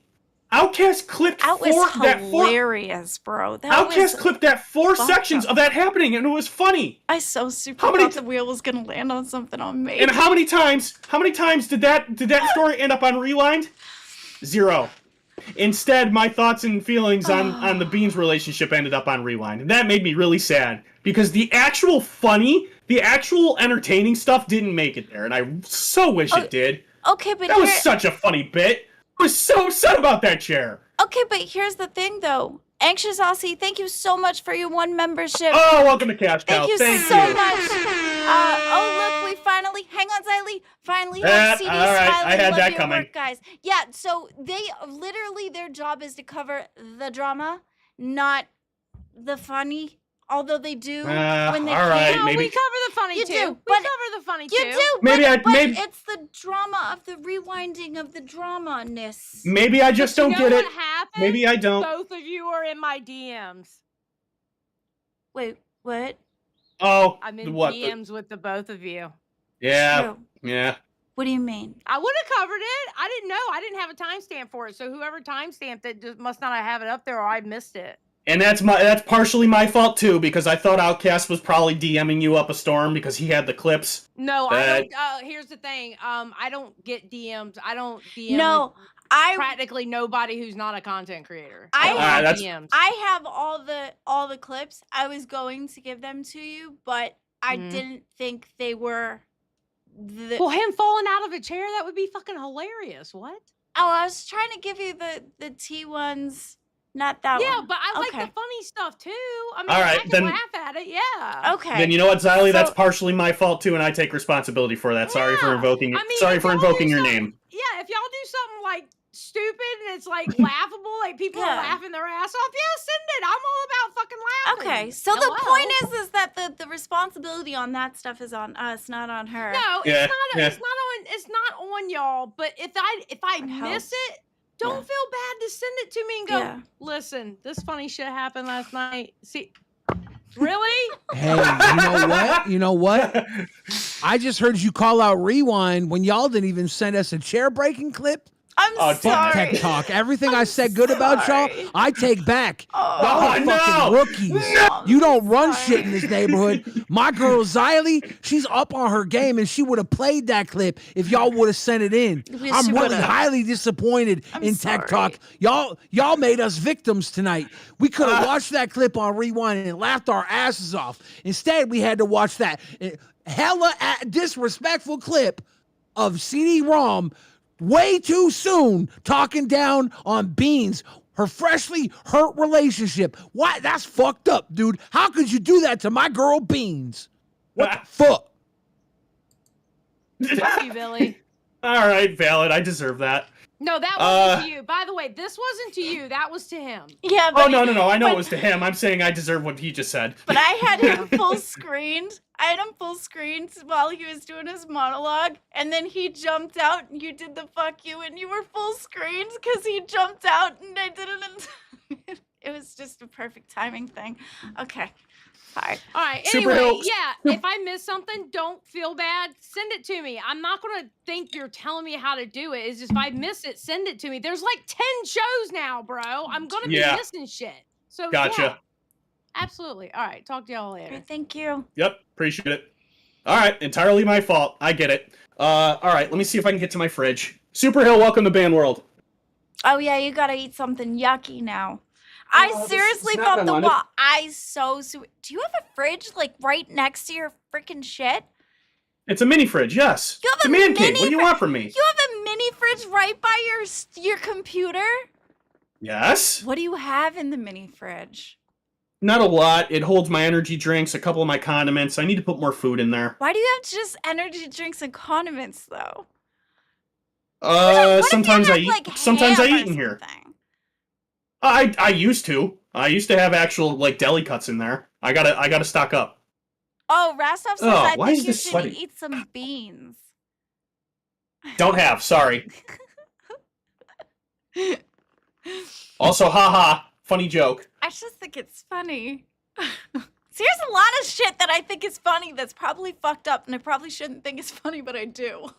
Outcast clipped hilarious, bro. Outcast clipped that 4 sections of that happening, and it was funny. I so super thought the wheel was gonna land on something on me. And how many times did that story end up on Rewind? 0. Instead, my thoughts and feelings on the Beans relationship ended up on Rewind, and that made me really sad because the actual entertaining stuff didn't make it there, and I so wish it did. Okay, but that was such a funny bit. I was so upset about that chair. Okay, but here's the thing, though. Anxious Aussie, thank you so much for your 1 membership. Oh, welcome to Cash Cow. Thank you so much. Oh, look, we finally, hang on, Xylee, finally have CD all right, Smiley. I had Love that your coming. work, guys. Yeah, so they literally, their job is to cover the drama, not the funny. Although they do when they right, can. No, we cover the funny You too. do, We but cover the funny You too. do, Maybe but maybe it's the drama of the rewinding of the drama-ness. maybe I just don't get it. What happened? Maybe I don't. Both of you are in my DMs. Wait, what? Oh, I'm in what? DMs with the both of you. Yeah, True. yeah. What do you mean? I would have covered it. I didn't know. I didn't have a timestamp for it. So whoever timestamped it just must not have it up there, or I missed it. And that's partially my fault too, because I thought Outcast was probably DMing you up a storm because he had the clips. No, I don't. Here's the thing. I don't get DMs. I don't DM. No, practically nobody who's not a content creator. I have DMs. I have all the clips. I was going to give them to you, but I didn't think they were. Well, him falling out of a chair, that would be fucking hilarious. What? Oh, I was trying to give you the T ones. Not that one. Yeah, but I like the funny stuff too. I mean, All right, I can then- laugh at it. Yeah. Okay. Then you know what, Xylee? That's partially my fault too, and I take responsibility for that. Sorry for invoking. I mean, sorry if for y'all invoking do your something- name. Yeah, if y'all do something like stupid and it's like laughable, like people are laughing their ass off, yeah, send it. I'm all about fucking laughing. Okay, so the point is that the responsibility on that stuff is on us, not on her. No, Yeah, it's not on y'all. But if I miss it, don't feel bad to send it to me and go, listen, this funny shit happened last night. See, really? Hey, you know what? I just heard you call out Rewind when y'all didn't even send us a chair breaking clip. I'm Oh, sorry. Tech Talk. Everything I I'm said good about y'all, sorry. I take back. Oh, Y'all are no. fucking rookies. No. You don't run Sorry. shit in this neighborhood. My girl Xylee, she's up on her game, and she would have played that clip if y'all would have sent it in. Wish I'm you really would've. highly disappointed I'm in Tech sorry. Talk. Y'all made us victims tonight. We could have watched that clip on Rewind and laughed our asses off. Instead, we had to watch that hella disrespectful clip of CD-ROM way too soon talking down on Beans, her freshly hurt relationship. Why? That's fucked up, dude. How could you do that to my girl Beans? What the fuck? Fuck you, Billy. All right, valid. I deserve that. No, that wasn't to you. By the way, this wasn't to you. That was to him. Yeah, Oh, but no. I know but- it was to him. I'm saying I deserve what he just said. But I had him full screened. I had him full screened while he was doing his monologue, and then he jumped out, and you did the fuck you, and you were full screened because he jumped out, and I didn't. It was just a perfect timing thing. Okay, sorry. All right. Super Anyway, helps. yeah. If I miss something, don't feel bad. Send it to me. I'm not gonna think you're telling me how to do it. It's just if I miss it, send it to me. There's like 10 shows now, bro. I'm gonna be Yeah. missing shit. So Gotcha. yeah, absolutely. All right. Talk to y'all later. Okay, thank you. Yep, appreciate it. All right, entirely my fault. I get it. All right, let me see if I can get to my fridge. Superhill, welcome to Band World. Oh yeah, you gotta eat something yucky now. Oh, I this seriously is not thought what I the wanted. wall. Do you have a fridge like right next to your freaking shit? It's a mini fridge, yes. You have It's a a man cave. mini What do you fri- want from me? You have a mini fridge right by your computer? Yes. What do you have in the mini fridge? Not a lot. It holds my energy drinks, a couple of my condiments. I need to put more food in there. Why do you have just energy drinks and condiments though? What if you Sometimes had, I eat. like, Sometimes I ham or eat in here. something? I used to. I used to have actual like deli cuts in there. I gotta stock up. Oh, Rastov says Oh, I why think is you this should sweaty? eat some beans. Don't have. Sorry. Also, haha. Funny joke. I just think it's funny. See, there's a lot of shit that I think is funny that's probably fucked up, and I probably shouldn't think is funny, but I do.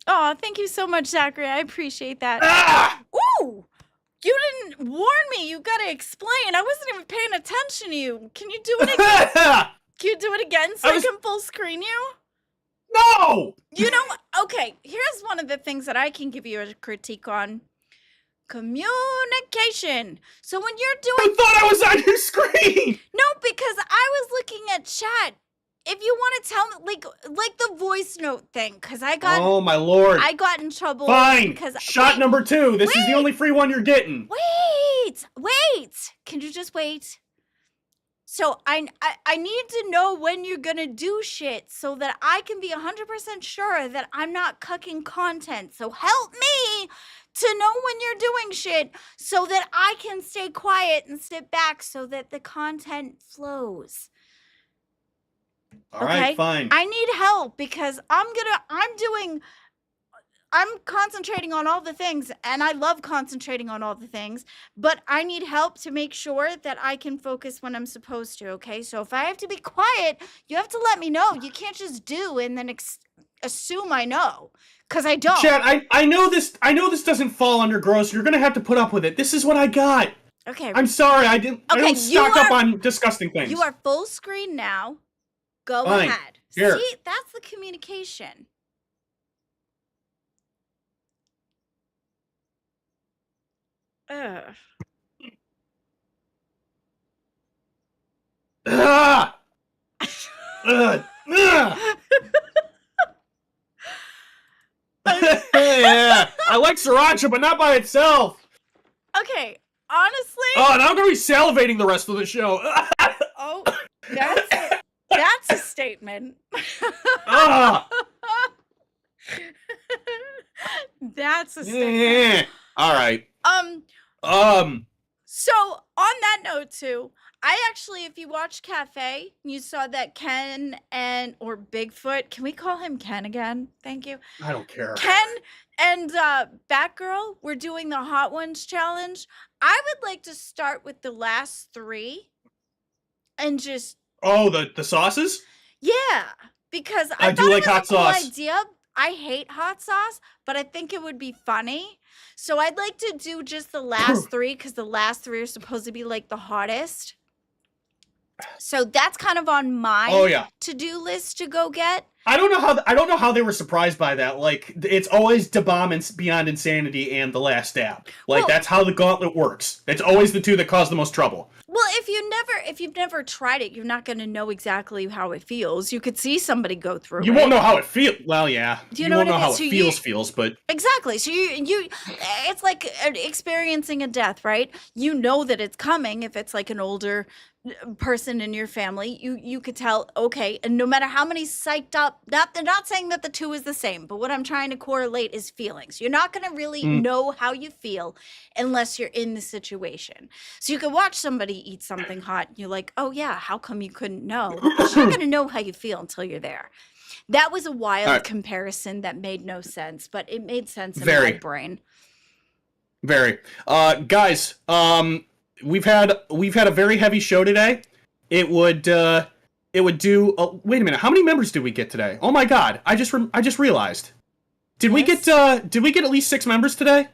Oh, thank you so much, Zachary. I appreciate that. Ah! Ooh! You didn't warn me. You gotta explain. I wasn't even paying attention to you. Can you do it again? Can you do it again so I can full screen you? No! You know what? Okay, here's one of the things that I can give you a critique on. Communication. So when you're I doing... thought I was on your screen! No, because I was looking at chat. If you want to tell me, like the voice note thing, because I got... Oh, my lord. I got in trouble. Fine. Because, Shot wait, number 2. This is the wait. only free one you're getting. Wait. Can you just wait? So I need to know when you're gonna do shit so that I can be 100% sure that I'm not cucking content. So help me to know when you're doing shit so that I can stay quiet and sit back so that the content flows. All right, Okay? fine. I need help because I'm concentrating on all the things, and I love concentrating on all the things, but I need help to make sure that I can focus when I'm supposed to, okay? So if I have to be quiet, you have to let me know. You can't just do and then assume I know, because I don't. Chad, I know this doesn't fall under gross. You're gonna have to put up with it. This is what I got. Okay. I'm sorry, I don't stock up on disgusting things. You are full screen now. Go Fine. ahead. Here. See, that's the communication. Ugh. Ah! Ugh. Ugh. Yeah, I like sriracha, but not by itself. Okay, honestly. Oh, now I'm gonna be salivating the rest of the show. Oh, that's a statement. Ah! That's a statement. Yeah. All right. So on that note too, I actually, if you watch Cafe, you saw that Ken or Bigfoot. Can we call him Ken again? Thank you. I don't care. Ken and Batgirl were doing the Hot Ones challenge. I would like to start with the last 3 and just Oh, the sauces? yeah. because I I do thought like it was hot a cool sauce. idea. I hate hot sauce, but I think it would be funny. So I'd like to do just the last three because the last three are supposed to be like the hottest. So that's kind of on my Oh yeah. to-do list to go get. I don't know how they were surprised by that. Like, it's always Da Bomb and Beyond Insanity and The Last Stab. Like, Well- that's how the gauntlet works. It's always the two that cause the most trouble. Well, if you've never tried it, you're not going to know exactly how it feels. You could see somebody go through it. You won't know how it feels. Well, yeah. Do you You know won't what I know how mean? it So feels, but Exactly. So you it's like experiencing a death, right? You know that it's coming if it's like an older person in your family. You could tell, okay, and no matter how many psyched up, they're not saying that the two is the same, but what I'm trying to correlate is feelings. You're not going to really know how you feel unless you're in the situation. So you can watch somebody eat something hot and you're like, "Oh yeah, how come you couldn't know?" But you're not going to know how you feel until you're there. That was a wild Alright. comparison that made no sense, but it made sense in Very. my brain. very. Guys, we've had a very heavy show today. It would do. Wait a minute. How many members did we get today? Oh my God! I just realized. Did we get at least 6 members today?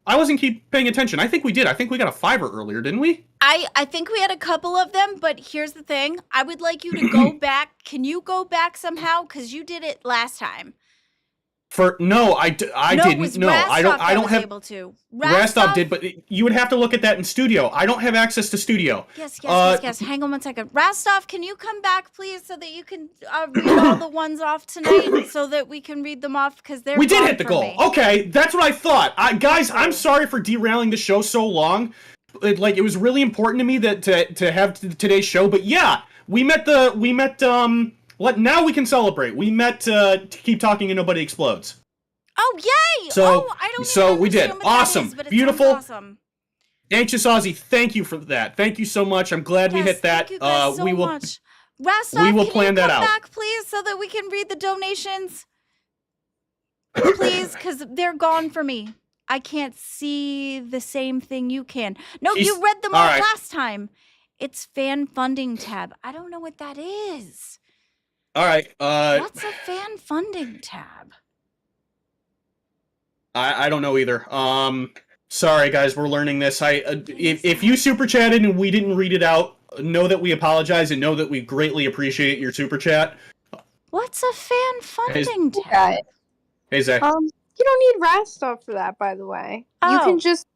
I wasn't paying attention. I think we did. I think we got a 5 earlier, didn't we? I think we had a couple of them, but here's the thing. I would like you to go back. Can you go back somehow? Because you did it last time. No, I No, didn't. it was No, I Rastov don't was have. able to. Rastov did, but you would have to look at that in studio. I don't have access to studio. Yes. Hang on one second. Rastov, can you come back, please, so that you can read all the ones off tonight, so that we can read them off because they're. We did gone hit the for goal. me. Okay, that's what I thought. Guys, I'm sorry for derailing the show so long. It was really important to me that to have today's show. But yeah, we met. Now we can celebrate. We met to keep talking and nobody explodes. Oh yay! So- I don't. so even we did. understand what that Awesome. is, but it Beautiful. sounds awesome. Anxious Aussie, thank you for that. Thank you so much. I'm glad we Yes, hit that. Thank you guys so we will. much. Rastov, we will can plan you that come out. back, please, so that we can read the donations? Please, because they're gone for me. I can't see the same thing you can. No, She's- you read them all all right. last time. It's fan funding tab. I don't know what that is. All right. What's a fan funding tab? I don't know either. Sorry guys, we're learning this. If you super chatted and we didn't read it out, know that we apologize and know that we greatly appreciate your super chat. What's a fan funding tab? Okay. Hey Zay. You don't need Rastov for that, by the way. You Oh. can just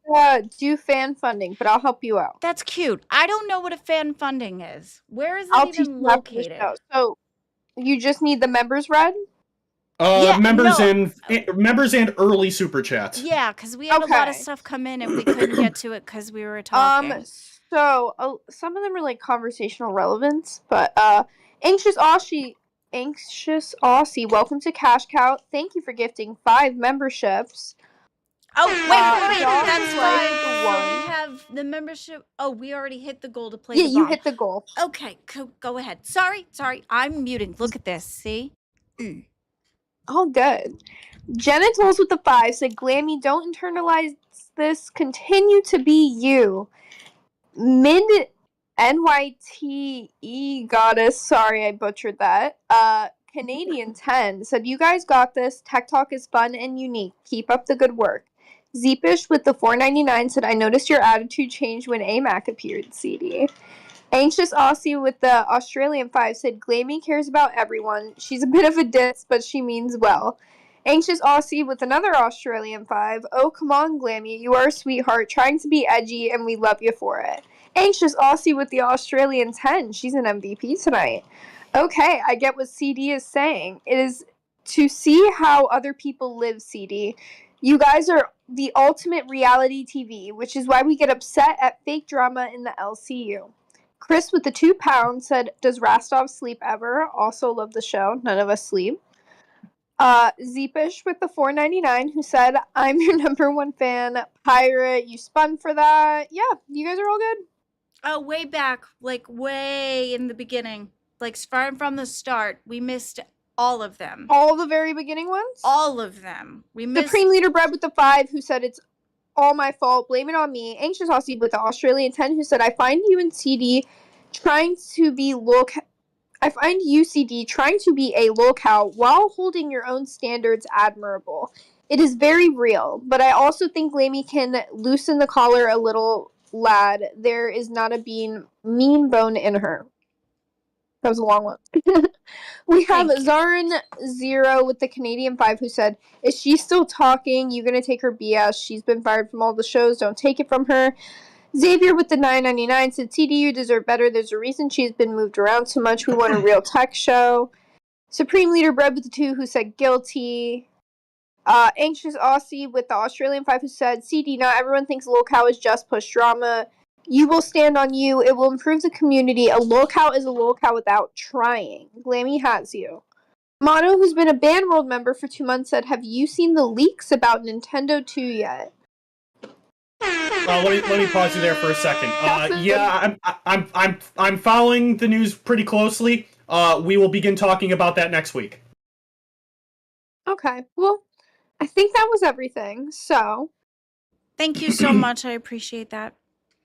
do fan funding, but I'll help you out. That's cute. I don't know what a fan funding is. Where is it I'll teach even you after the located? show. So you just need the members read? Yeah, members no. and early super chats. Yeah, because we had a lot of Okay. stuff come in and we couldn't get to it because we were talking. So some of them are like conversational relevance, but Anxious Aussie, welcome to Cash Cow. Thank you for gifting 5 memberships. Oh, wait, Dog that's Play fine. the So one. we have the membership. Oh, we already hit the goal to play Yeah, the you bomb. hit the goal. Okay, go ahead. Sorry, I'm muting. Look at this. See? Oh, good. Genitals with the 5 said, Glammy, don't internalize this. Continue to be you. Mid NYTE goddess. Sorry, I butchered that. Canadian 10 said, you guys got this. Tech Talk is fun and unique. Keep up the good work. Zeepish with the $4.99 said, I noticed your attitude changed when AMAC appeared, CD. Anxious Aussie with the Australian 5 said, Glammy cares about everyone. She's a bit of a diss, but she means well. Anxious Aussie with another Australian 5. Oh, come on, Glammy. You are a sweetheart, trying to be edgy, and we love you for it. Anxious Aussie with the Australian 10. She's an MVP tonight. Okay, I get what CD is saying. It is to see how other people live, CD. You guys are the ultimate reality TV, which is why we get upset at fake drama in the LCU. Chris with the £2 said, does Rastov sleep ever? Also love the show. None of us sleep. Zeepish with the $4.99 who said, I'm your #1 fan. Pirate, you spun for that. Yeah, you guys are all good. Oh, way back, like way in the beginning, like from the start, we missed all of them. All the very beginning ones? All of them. We missed. Supreme Leader Bread with the 5 who said, it's all my fault. Blame it on me. Anxious Aussie with the Australian 10 who said, I find you and CD trying to be I find UCD trying to be a lolcow while holding your own standards admirable. It is very real, but I also think Lammy can loosen the collar a little, lad. There is not a mean bone in her. That was a long one. We have Thank you. Zarin Zero with the Canadian 5 who said, is she still talking? You gonna take her BS? She's been fired from all the shows. Don't take it from her. Xavier with the 9.99 said, CD, you deserve better. There's a reason she's been moved around so much. We want a real tech show. Supreme Leader Bread with the 2 who said guilty. Anxious Aussie with the Australian 5 who said, CD, not everyone thinks lolcow is just push drama. You will stand on you. It will improve the community. A lolcow is a lolcow without trying. Glammy has you. Mono, who's been a band world member for 2 months, said, have you seen the leaks about Nintendo 2 yet? Let me pause you there for a second. Yeah, I'm following the news pretty closely. We will begin talking about that next week. Okay, well, I think that was everything, so... Thank you so much. I appreciate that.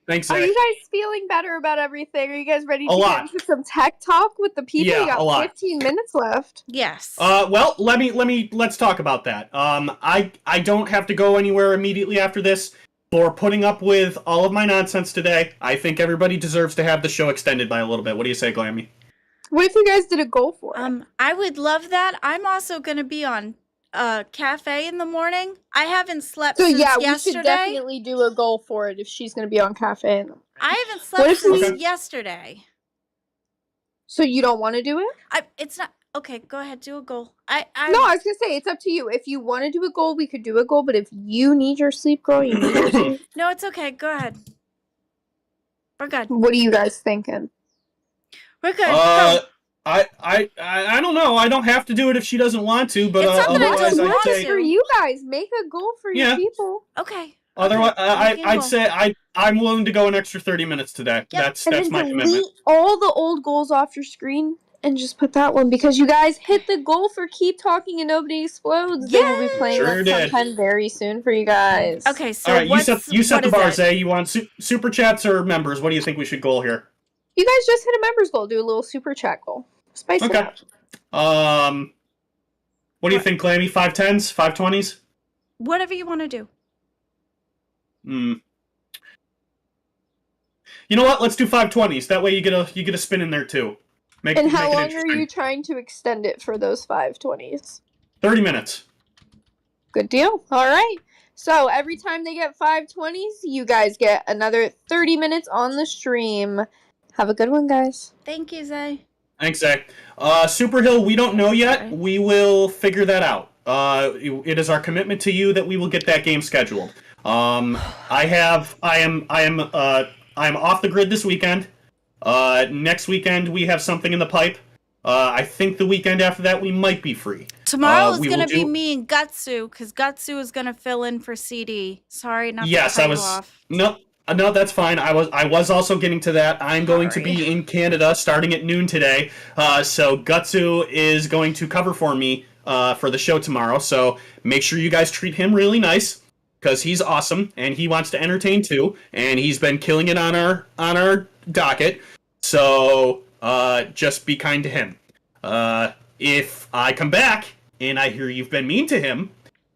Thanks, Are Zach. you guys feeling better about everything? Are you guys ready to A get lot. into some tech talk with the people? Yeah, You got a lot. 15 minutes left. Yes. Well, let's talk about that. I don't have to go anywhere immediately after this. For putting up with all of my nonsense today, I think everybody deserves to have the show extended by a little bit. What do you say, Glammy? What if you guys did a goal for it? I would love that. I'm also going to be on cafe in the morning. I haven't slept So since yeah, we yesterday. should definitely do a goal for it if she's going to be on cafe. I haven't What slept if we- since yesterday. So you don't want to do it? It's not okay. Go ahead, do a goal. No, I was gonna say it's up to you. If you want to do a goal, we could do a goal. But if you need your sleep, girl, you need your sleep. No, it's okay. Go ahead. We're good. What are you guys thinking? We're good. Go. I don't know. I don't have to do it if she doesn't want to, but It's not that I otherwise don't I'd want say to. For you guys, make a goal for your Yeah. people. Okay. otherwise Making a I'd goal. say I'm willing to go an extra 30 minutes today. Yep. That's And then my delete commitment. all the old goals off your screen and just put that one because you guys hit the goal for keep talking and nobody explodes. They will be playing Sure that did. sometime very soon for you guys. Okay. So All right, you set what the is bar, it? Zay. You want super chats or members? What do you think we should goal here? You guys just hit a members goal. Do a little super chat goal. Spice it Okay. up. What do you think, Glammy? 510s, 520s? Whatever you want to do. You know what? Let's do 520s. That way you get a spin in there too. And how make it long are interesting. you trying to extend it for those 520s? 30 minutes. Good deal. All right. So every time they get 520s, you guys get another 30 minutes on the stream. Have a good one, guys. Thank you, Zay. Thanks, Zay. Superhill, we don't know yet. Okay. We will figure that out. It is our commitment to you that we will get that game scheduled. I am off the grid this weekend. Next weekend we have something in the pipe. I think the weekend after that we might be free. Tomorrow is we going to will be do- me and Gutsu because Gutsu is going to fill in for CD. Sorry, not Yes, to cut I was. you off. No, that's fine. I was also getting to that. I'm going to be Sorry. in Canada starting at noon today. So Gutsu is going to cover for me for the show tomorrow. So make sure you guys treat him really nice because he's awesome and he wants to entertain too. And he's been killing it on our docket. So just be kind to him. If I come back and I hear you've been mean to him,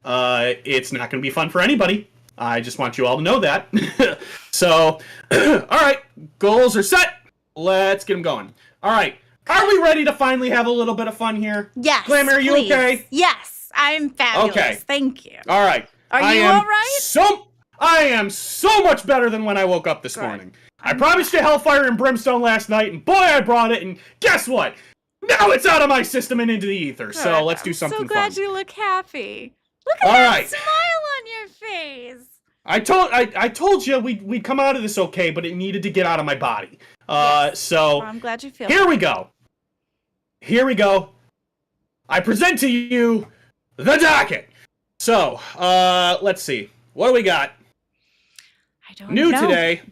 it's not going to be fun for anybody. I just want you all to know that. So, all right, goals are set. Let's get them going. All right, are we ready to finally have a little bit of fun here? Yes. Glamour, are you please. okay? Yes, I'm fabulous. Okay. Thank you. All right. Are I you am all right? I am so much better than when I woke up this Good. morning. I promised you Hellfire and Brimstone last night, and boy, I brought it, and guess what? Now it's out of my system and into the ether, so Good. let's do I'm something so glad fun. you look happy. Look at All that right. smile on your face. I told you we'd come out of this okay, but it needed to get out of my body. So Well, I'm glad you feel here we go. Here we go. I present to you the docket. So, let's see. What do we got? I don't New know. today.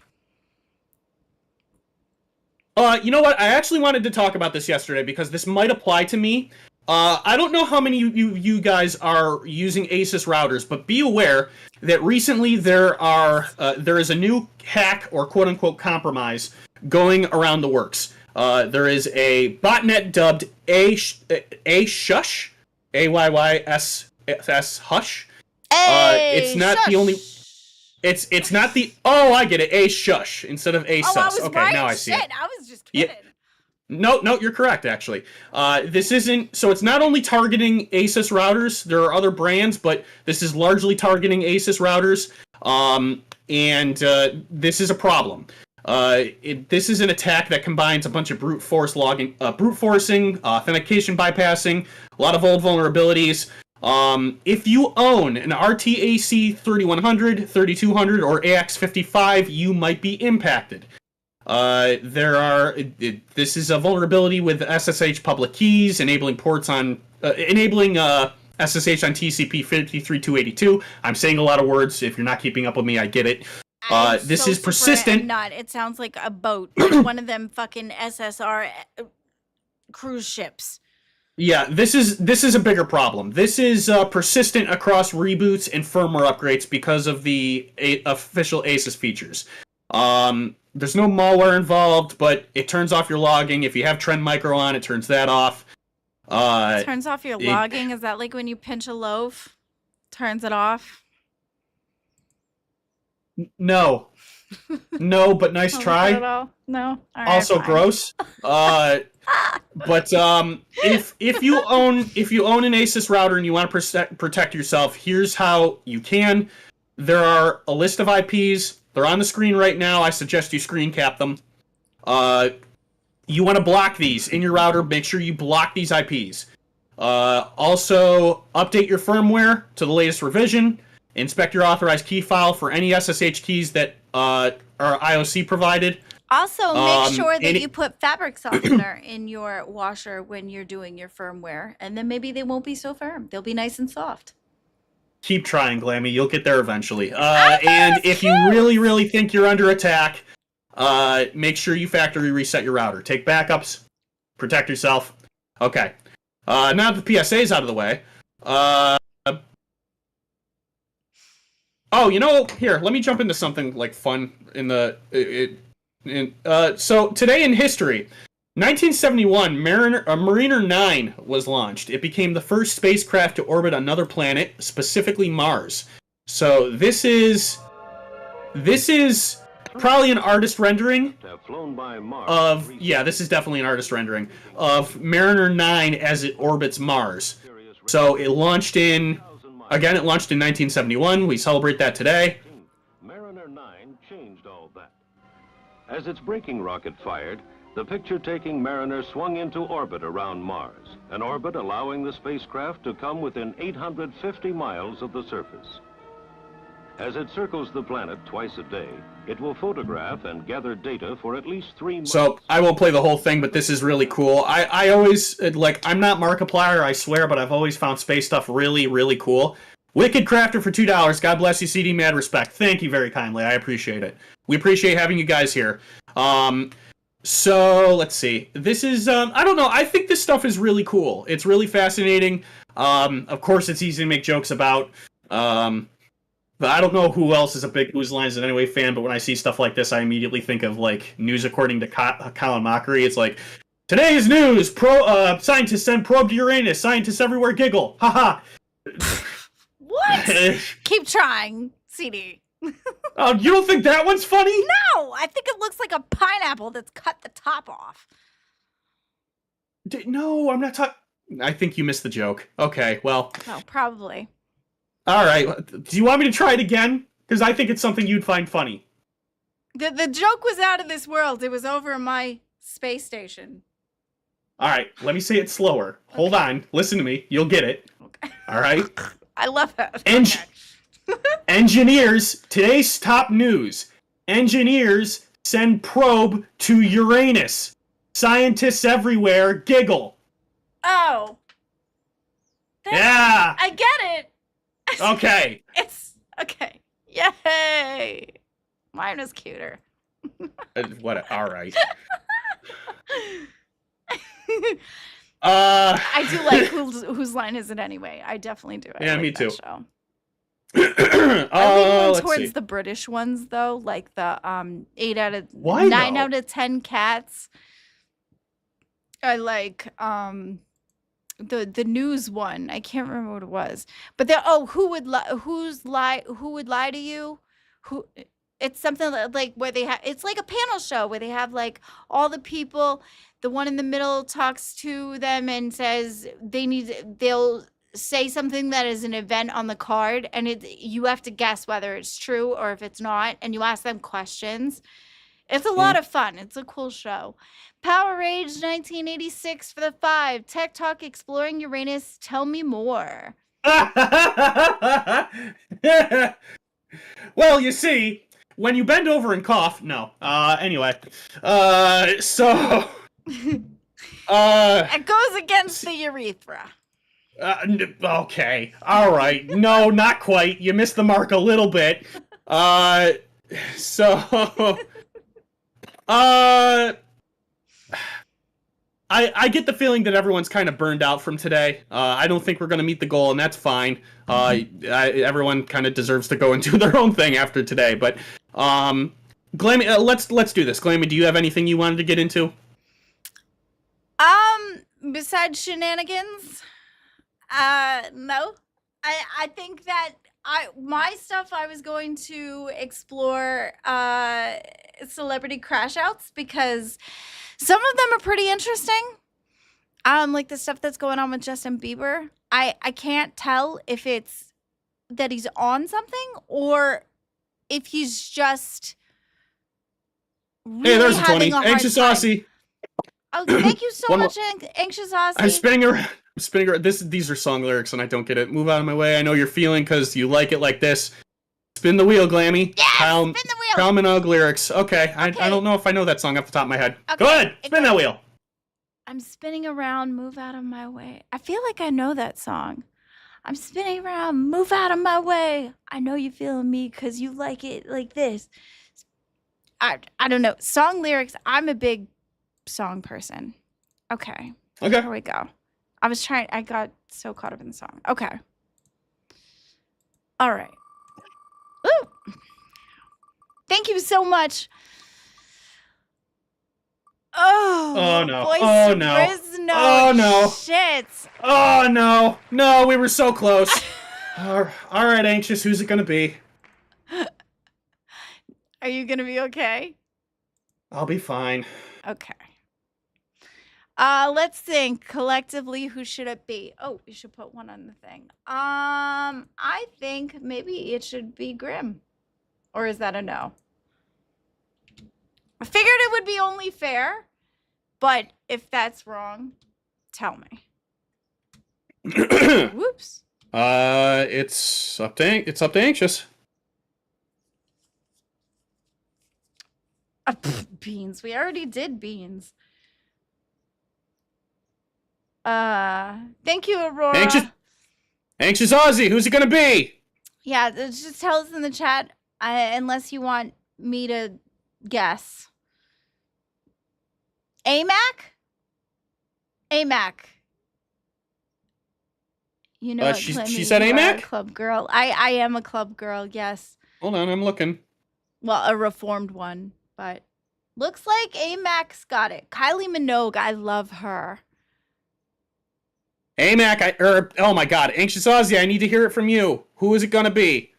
You know what? I actually wanted to talk about this yesterday because this might apply to me. I don't know how many you guys are using Asus routers, but be aware that recently there is a new hack or quote-unquote compromise going around the works. There is a botnet dubbed A Shush, AYYSS Hush. It's not the only. It's not the. Oh, I get it. A Shush instead of A Sus. I was Okay, right. now I see it. I was just kidding. No, you're correct, actually. This isn't... So it's not only targeting ASUS routers. There are other brands, but this is largely targeting ASUS routers. This is a problem. This is an attack that combines a bunch of brute forcing, authentication bypassing, a lot of old vulnerabilities. If you own an RTAC 3100, 3200, or AX55, you might be impacted. This is a vulnerability with SSH public keys, enabling SSH on TCP 53282. I'm saying a lot of words. If you're not keeping up with me, I get it. This is persistent. Not. It sounds like a boat, like one of them fucking SSR cruise ships. Yeah, this is a bigger problem. This is persistent across reboots and firmware upgrades because of the official ASUS features. There's no malware involved, but it turns off your logging. If you have Trend Micro on, it turns that off. It turns off your logging? Is that like when you pinch a loaf? Turns it off? No. No, but nice try. No. All right, also fine. gross. But if you own an ASUS router and you want to protect yourself, here's how you can. There are a list of IPs. They're on the screen right now. I suggest you screen cap them. You want to block these in your router. Make sure you block these IPs. Also, update your firmware to the latest revision. Inspect your authorized key file for any SSH keys that are IOC provided. Also, make sure that you put fabric softener in your washer when you're doing your firmware, and then maybe they won't be so firm. They'll be nice and soft. Keep trying, Glammy. You'll get there eventually. And if you really, really think you're under attack, make sure you factory reset your router. Take backups. Protect yourself. Okay. Now that the PSA's out of the way. Here, let me jump into something like fun in the... So, today in history, 1971, Mariner 9 was launched. It became the first spacecraft to orbit another planet, specifically Mars. So this is probably an artist rendering of... Yeah, this is definitely an artist rendering of Mariner 9 as it orbits Mars. So it launched in 1971. We celebrate that today. Mariner 9 changed all that. As its braking rocket fired, the picture-taking Mariner swung into orbit around Mars, an orbit allowing the spacecraft to come within 850 miles of the surface. As it circles the planet twice a day, it will photograph and gather data for at least 3 months. So, I won't play the whole thing, but this is really cool. I always, I'm not Markiplier, I swear, but I've always found space stuff really, really cool. Wicked Crafter for $2. God bless you, CD. Mad respect. Thank you very kindly. I appreciate it. We appreciate having you guys here. So, let's see. This is, I don't know. I think this stuff is really cool. It's really fascinating. Of course, it's easy to make jokes about. But I don't know who else is a big Whose Lines Is It Anyway fan, but when I see stuff like this, I immediately think of, news according to Colin Mockery. It's like, today's news, scientists send probe to Uranus, scientists everywhere giggle. Haha. What? Keep trying, CD. Oh, you don't think that one's funny? No, I think it looks like a pineapple that's cut the top off. No, I'm not talking... I think you missed the joke. Okay, well... Oh, probably. All right. Do you want me to try it again? Because I think it's something you'd find funny. The joke was out of this world. It was over my space station. All right. Let me say it slower. Okay. Hold on. Listen to me. You'll get it. Okay. All right. I love that. Engineers. Today's top news. Engineers send probe to Uranus. Scientists everywhere giggle. Oh. Yeah. I get it. Okay. It's okay. Yay! Mine was cuter. All right. I do like whose line is it anyway? I definitely do. Yeah, me too. Show. I lean towards see. the British ones though, like the 9 Why, out of 10 cats. I like the news one. I can't remember what it was. But there who would lie to you? Who it's something like where they have it's like a panel show where they have like all the people, the one in the middle talks to them and says they'll say something that is an event on the card, and you have to guess whether it's true or if it's not, and you ask them questions. It's a lot of fun. It's a cool show. Power Rage 1986 for the 5. Tech Talk Exploring Uranus. Tell me more. Well, you see, when you bend over and cough, no. Anyway. So. It goes against the urethra. Okay. All right. No, not quite. You missed the mark a little bit. So. I get the feeling that everyone's kind of burned out from today. I don't think we're going to meet the goal, and that's fine. Everyone kind of deserves to go and do their own thing after today. But, Glammy, let's do this. Glammy, do you have anything you wanted to get into? Besides shenanigans, no. I think that my stuff I was going to explore celebrity crash outs because some of them are pretty interesting. Like the stuff that's going on with Justin Bieber. I can't tell if it's that he's on something or if he's just really Hey, there's a having 20. a hard Anxious time. Aussie. Oh, thank you so One much, Anxious Aussie. I'm spinning around. These are song lyrics, and I don't get it. Move out of my way. I know you're feeling because you like it like this. Spin the wheel, Glammy. Yes, Kyle, spin the wheel. Kyle Minogue lyrics. Okay. I Okay. don't know if I know that song off the top of my head. Okay, Go ahead. it Spin that wheel. I'm spinning around, move out of my way. I feel like I know that song. I'm spinning around, move out of my way. I know you feeling me because you like it like this. I don't know. Song lyrics, I'm a big song person. Okay. Okay. Here we go. I got so caught up in the song. Okay. All right. Ooh. Thank you so much. Oh, no. Voice Oh, no. Rizno. Oh, no. Shit. Oh, no. No, we were so close. All right, Anxious. Who's it going to be? Are you gonna be okay? I'll be fine. Okay. Let's think collectively. Who should it be? Oh, we should put one on the thing. I think maybe it should be Grim, or is that a no? I figured it would be only fair, but if that's wrong, tell me. Whoops. It's up to Anxious. Beans. We already did beans. Thank you, Aurora. Anxious Aussie. Who's it going to be? Yeah, just tell us in the chat, unless you want me to guess. AMAC? AMAC. You know, She Clemmy, said you are a AMAC? club girl. I am a club girl, yes. Hold on, I'm looking. Well, a reformed one, but looks like AMAC's got it. Kylie Minogue, I love her. AMAC, oh my god, Anxious Aussie, I need to hear it from you. Who is it gonna be?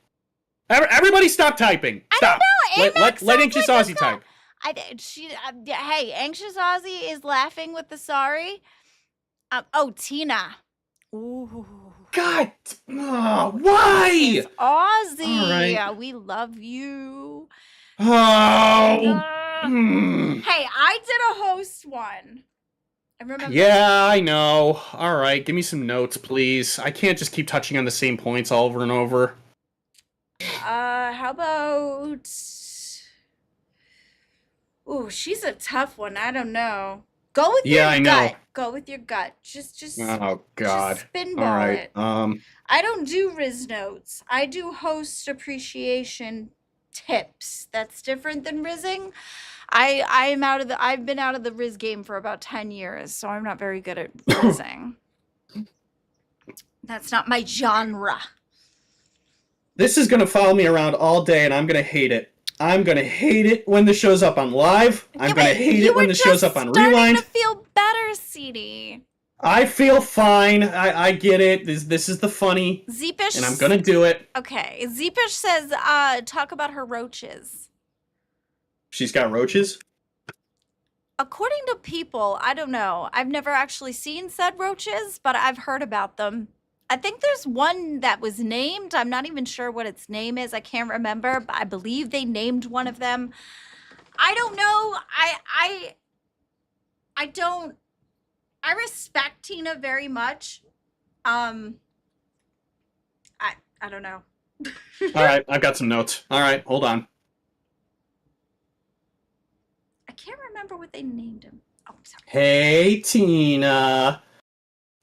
Everybody stop typing. Stop. I don't know. Let Anxious Aussie type. Hey, Anxious Aussie is laughing with the sorry. Tina. Ooh. God, why? It's Aussie. All right. We love you. Oh. Hey, I did a host one. I remember. Yeah, I know. All right, give me some notes, please. I can't just keep touching on the same points all over and over. How about? Ooh, she's a tough one. I don't know. Go with your I know. gut. Go with your gut. Just Oh God. just spinball All right. it. I don't do Riz notes. I do host appreciation tips. That's different than rizzing. I've been out of the Riz game for about 10 years, so I'm not very good at rizzing. That's not my genre. This is gonna follow me around all day, and I'm gonna hate it. I'm gonna hate it when this shows up on live. I'm gonna hate it when this shows up on Starting rewind. to feel better, CD. I feel fine. I get it. This is the funny. Zeepish. And I'm gonna do it. Okay. Zeepish says, talk about her roaches. She's got roaches? According to people, I don't know. I've never actually seen said roaches, but I've heard about them. I think there's one that was named. I'm not even sure what its name is. I can't remember, but I believe they named one of them. I don't know. I don't. I respect Tina very much. I don't know. All right, I've got some notes. All right, hold on. I can't remember what they named him. Oh, sorry. Hey, Tina.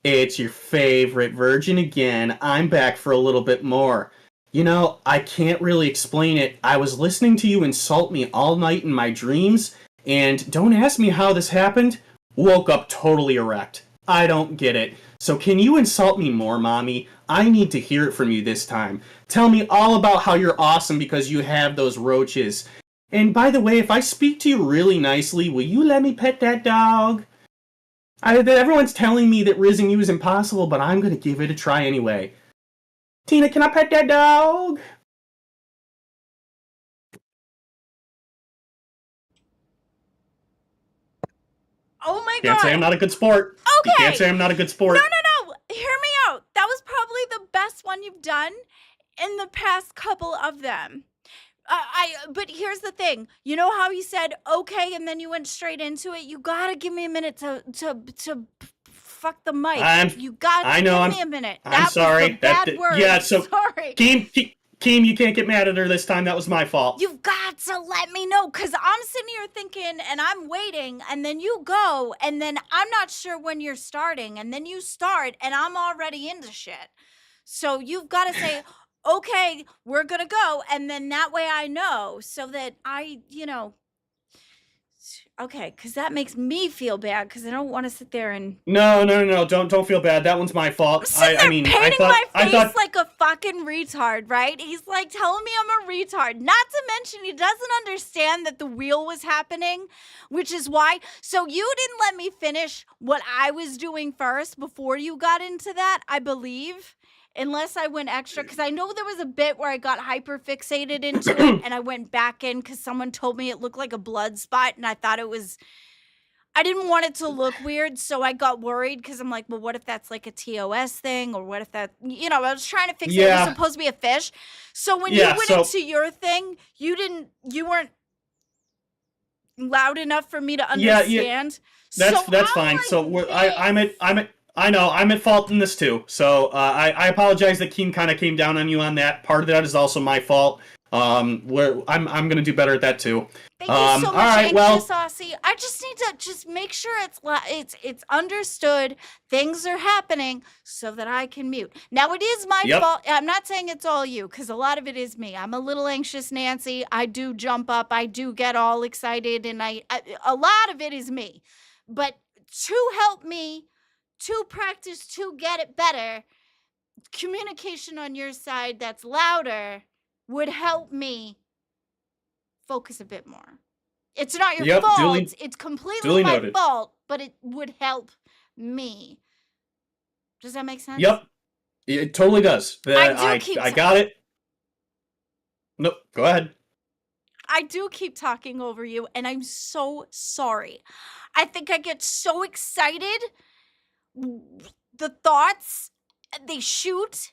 It's your favorite virgin again. I'm back for a little bit more. You know, I can't really explain it. I was listening to you insult me all night in my dreams, and don't ask me how this happened. Woke up totally erect. I don't get it. So can you insult me more, Mommy? I need to hear it from you this time. Tell me all about how you're awesome because you have those roaches. And by the way, if I speak to you really nicely, will you let me pet that dog? Everyone's telling me that rizzing you is impossible, but I'm going to give it a try anyway. Tina, can I pet that dog? Oh my Can't god. say I'm not a good sport. Okay. You can't say I'm not a good sport. No. Hear me out. That was probably the best one you've done in the past couple of them. But here's the thing. You know how you said okay and then you went straight into it? You gotta give me a minute to fuck the mic. You gotta give me a minute. I'm sorry. That was a bad word. Yeah, so sorry. Keem, you can't get mad at her this time. That was my fault. You've got to let me know, because I'm sitting here thinking and I'm waiting, and then you go, and then I'm not sure when you're starting, and then you start, and I'm already into shit. So you've got to say, okay, we're going to go, and then that way I know, so that okay, because that makes me feel bad, because I don't want to sit there and... No, don't feel bad. That one's my fault. I'm sitting there painting my face thought... like a fucking retard, right? He's like telling me I'm a retard. Not to mention he doesn't understand that the wheel was happening, which is why... So you didn't let me finish what I was doing first before you got into that, I believe. Unless I went extra, because I know there was a bit where I got hyper fixated into it, and I went back in because someone told me it looked like a blood spot, and I thought it was... I didn't want it to look weird, so I got worried because I'm like, well, what if that's like a TOS thing, or what if that... I was trying to fix it. It was supposed to be a fish. So when you went into your thing, you weren't loud enough for me to understand. That's fine. Like, so I'm at fault in this too. So I apologize that Keem kind of came down on you on that. Part of that is also my fault. I'm gonna do better at that too. Thank you so much, Anxious Aussie. I just need to just make sure it's understood. Things are happening so that I can mute. Now it is my fault. I'm not saying it's all you, because a lot of it is me. I'm a little anxious, Nancy. I do jump up. I do get all excited, and a lot of it is me. But to help me, to practice, to get it better, communication on your side that's louder would help me focus a bit more. It's not your fault. It's completely my fault, but it would help me. Does that make sense? Yep. It totally does. I got it. Nope. Go ahead. I do keep talking over you, and I'm so sorry. I think I get so excited. The thoughts, they shoot.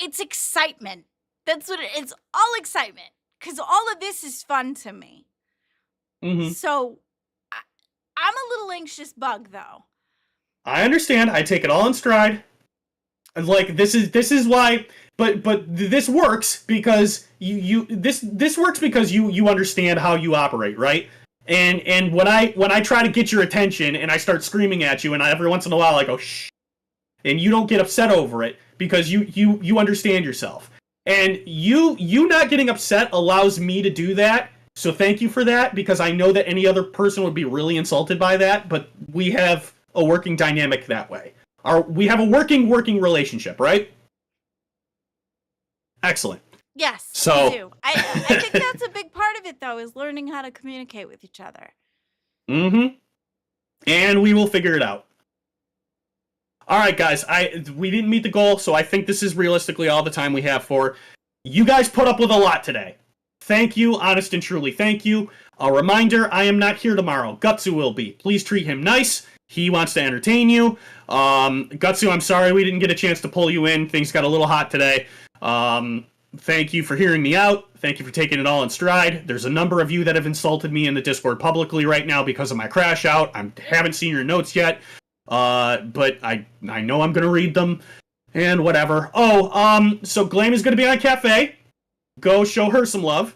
It's excitement. That's what it's all excitement, because all of this is fun to me. Mm-hmm. So I'm a little anxious bug, though. I understand. I take it all in stride. And like this is why, but this works because this works because you understand how you operate, right? And when I try to get your attention and I start screaming at you, and every once in a while I go shh, and you don't get upset over it because you understand yourself. And you not getting upset allows me to do that. So thank you for that, because I know that any other person would be really insulted by that, but we have a working dynamic that way. We have a working relationship, right? Excellent. Yes, so, we do. I think that's a big part it, though, is learning how to communicate with each other. Mm-hmm. And we will figure it out. All right, guys. We didn't meet the goal, so I think this is realistically all the time we have for. You guys put up with a lot today. Thank you, honest and truly. Thank you. A reminder, I am not here tomorrow. Gutsu will be. Please treat him nice. He wants to entertain you. Gutsu, I'm sorry we didn't get a chance to pull you in. Things got a little hot today. Thank you for hearing me out. Thank you for taking it all in stride. There's a number of you that have insulted me in the Discord publicly right now because of my crash out. I haven't seen your notes yet, but I know I'm going to read them and whatever. So Glam is going to be on Cafe. Go show her some love.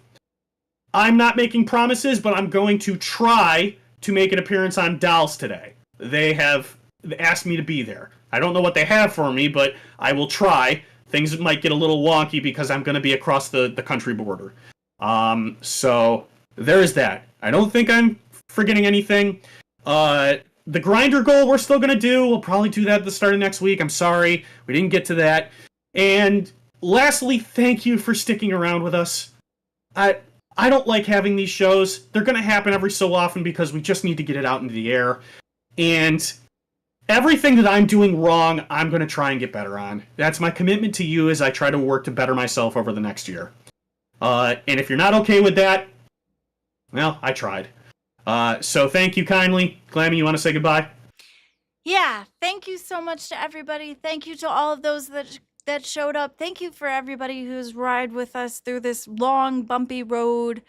I'm not making promises, but I'm going to try to make an appearance on Dolls today. They have asked me to be there. I don't know what they have for me, but I will try. Things might get a little wonky because I'm going to be across the country border. So there's that. I don't think I'm forgetting anything. The grinder goal we're still going to do. We'll probably do that at the start of next week. I'm sorry. We didn't get to that. And lastly, thank you for sticking around with us. I don't like having these shows. They're going to happen every so often because we just need to get it out into the air. And everything that I'm doing wrong, I'm going to try and get better on. That's my commitment to you as I try to work to better myself over the next year. And if you're not okay with that, well, I tried. So thank you kindly. Glammy, you want to say goodbye? Yeah, thank you so much to everybody. Thank you to all of those that showed up. Thank you for everybody who's ride with us through this long, bumpy road.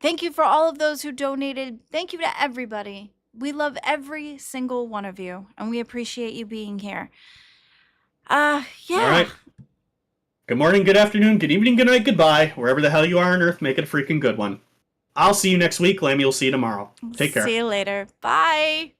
Thank you for all of those who donated. Thank you to everybody. We love every single one of you, and we appreciate you being here. Yeah. All right. Good morning, good afternoon, good evening, good night, goodbye. Wherever the hell you are on Earth, make it a freaking good one. I'll see you next week. Lammy will see you tomorrow. Take care. See you later. Bye.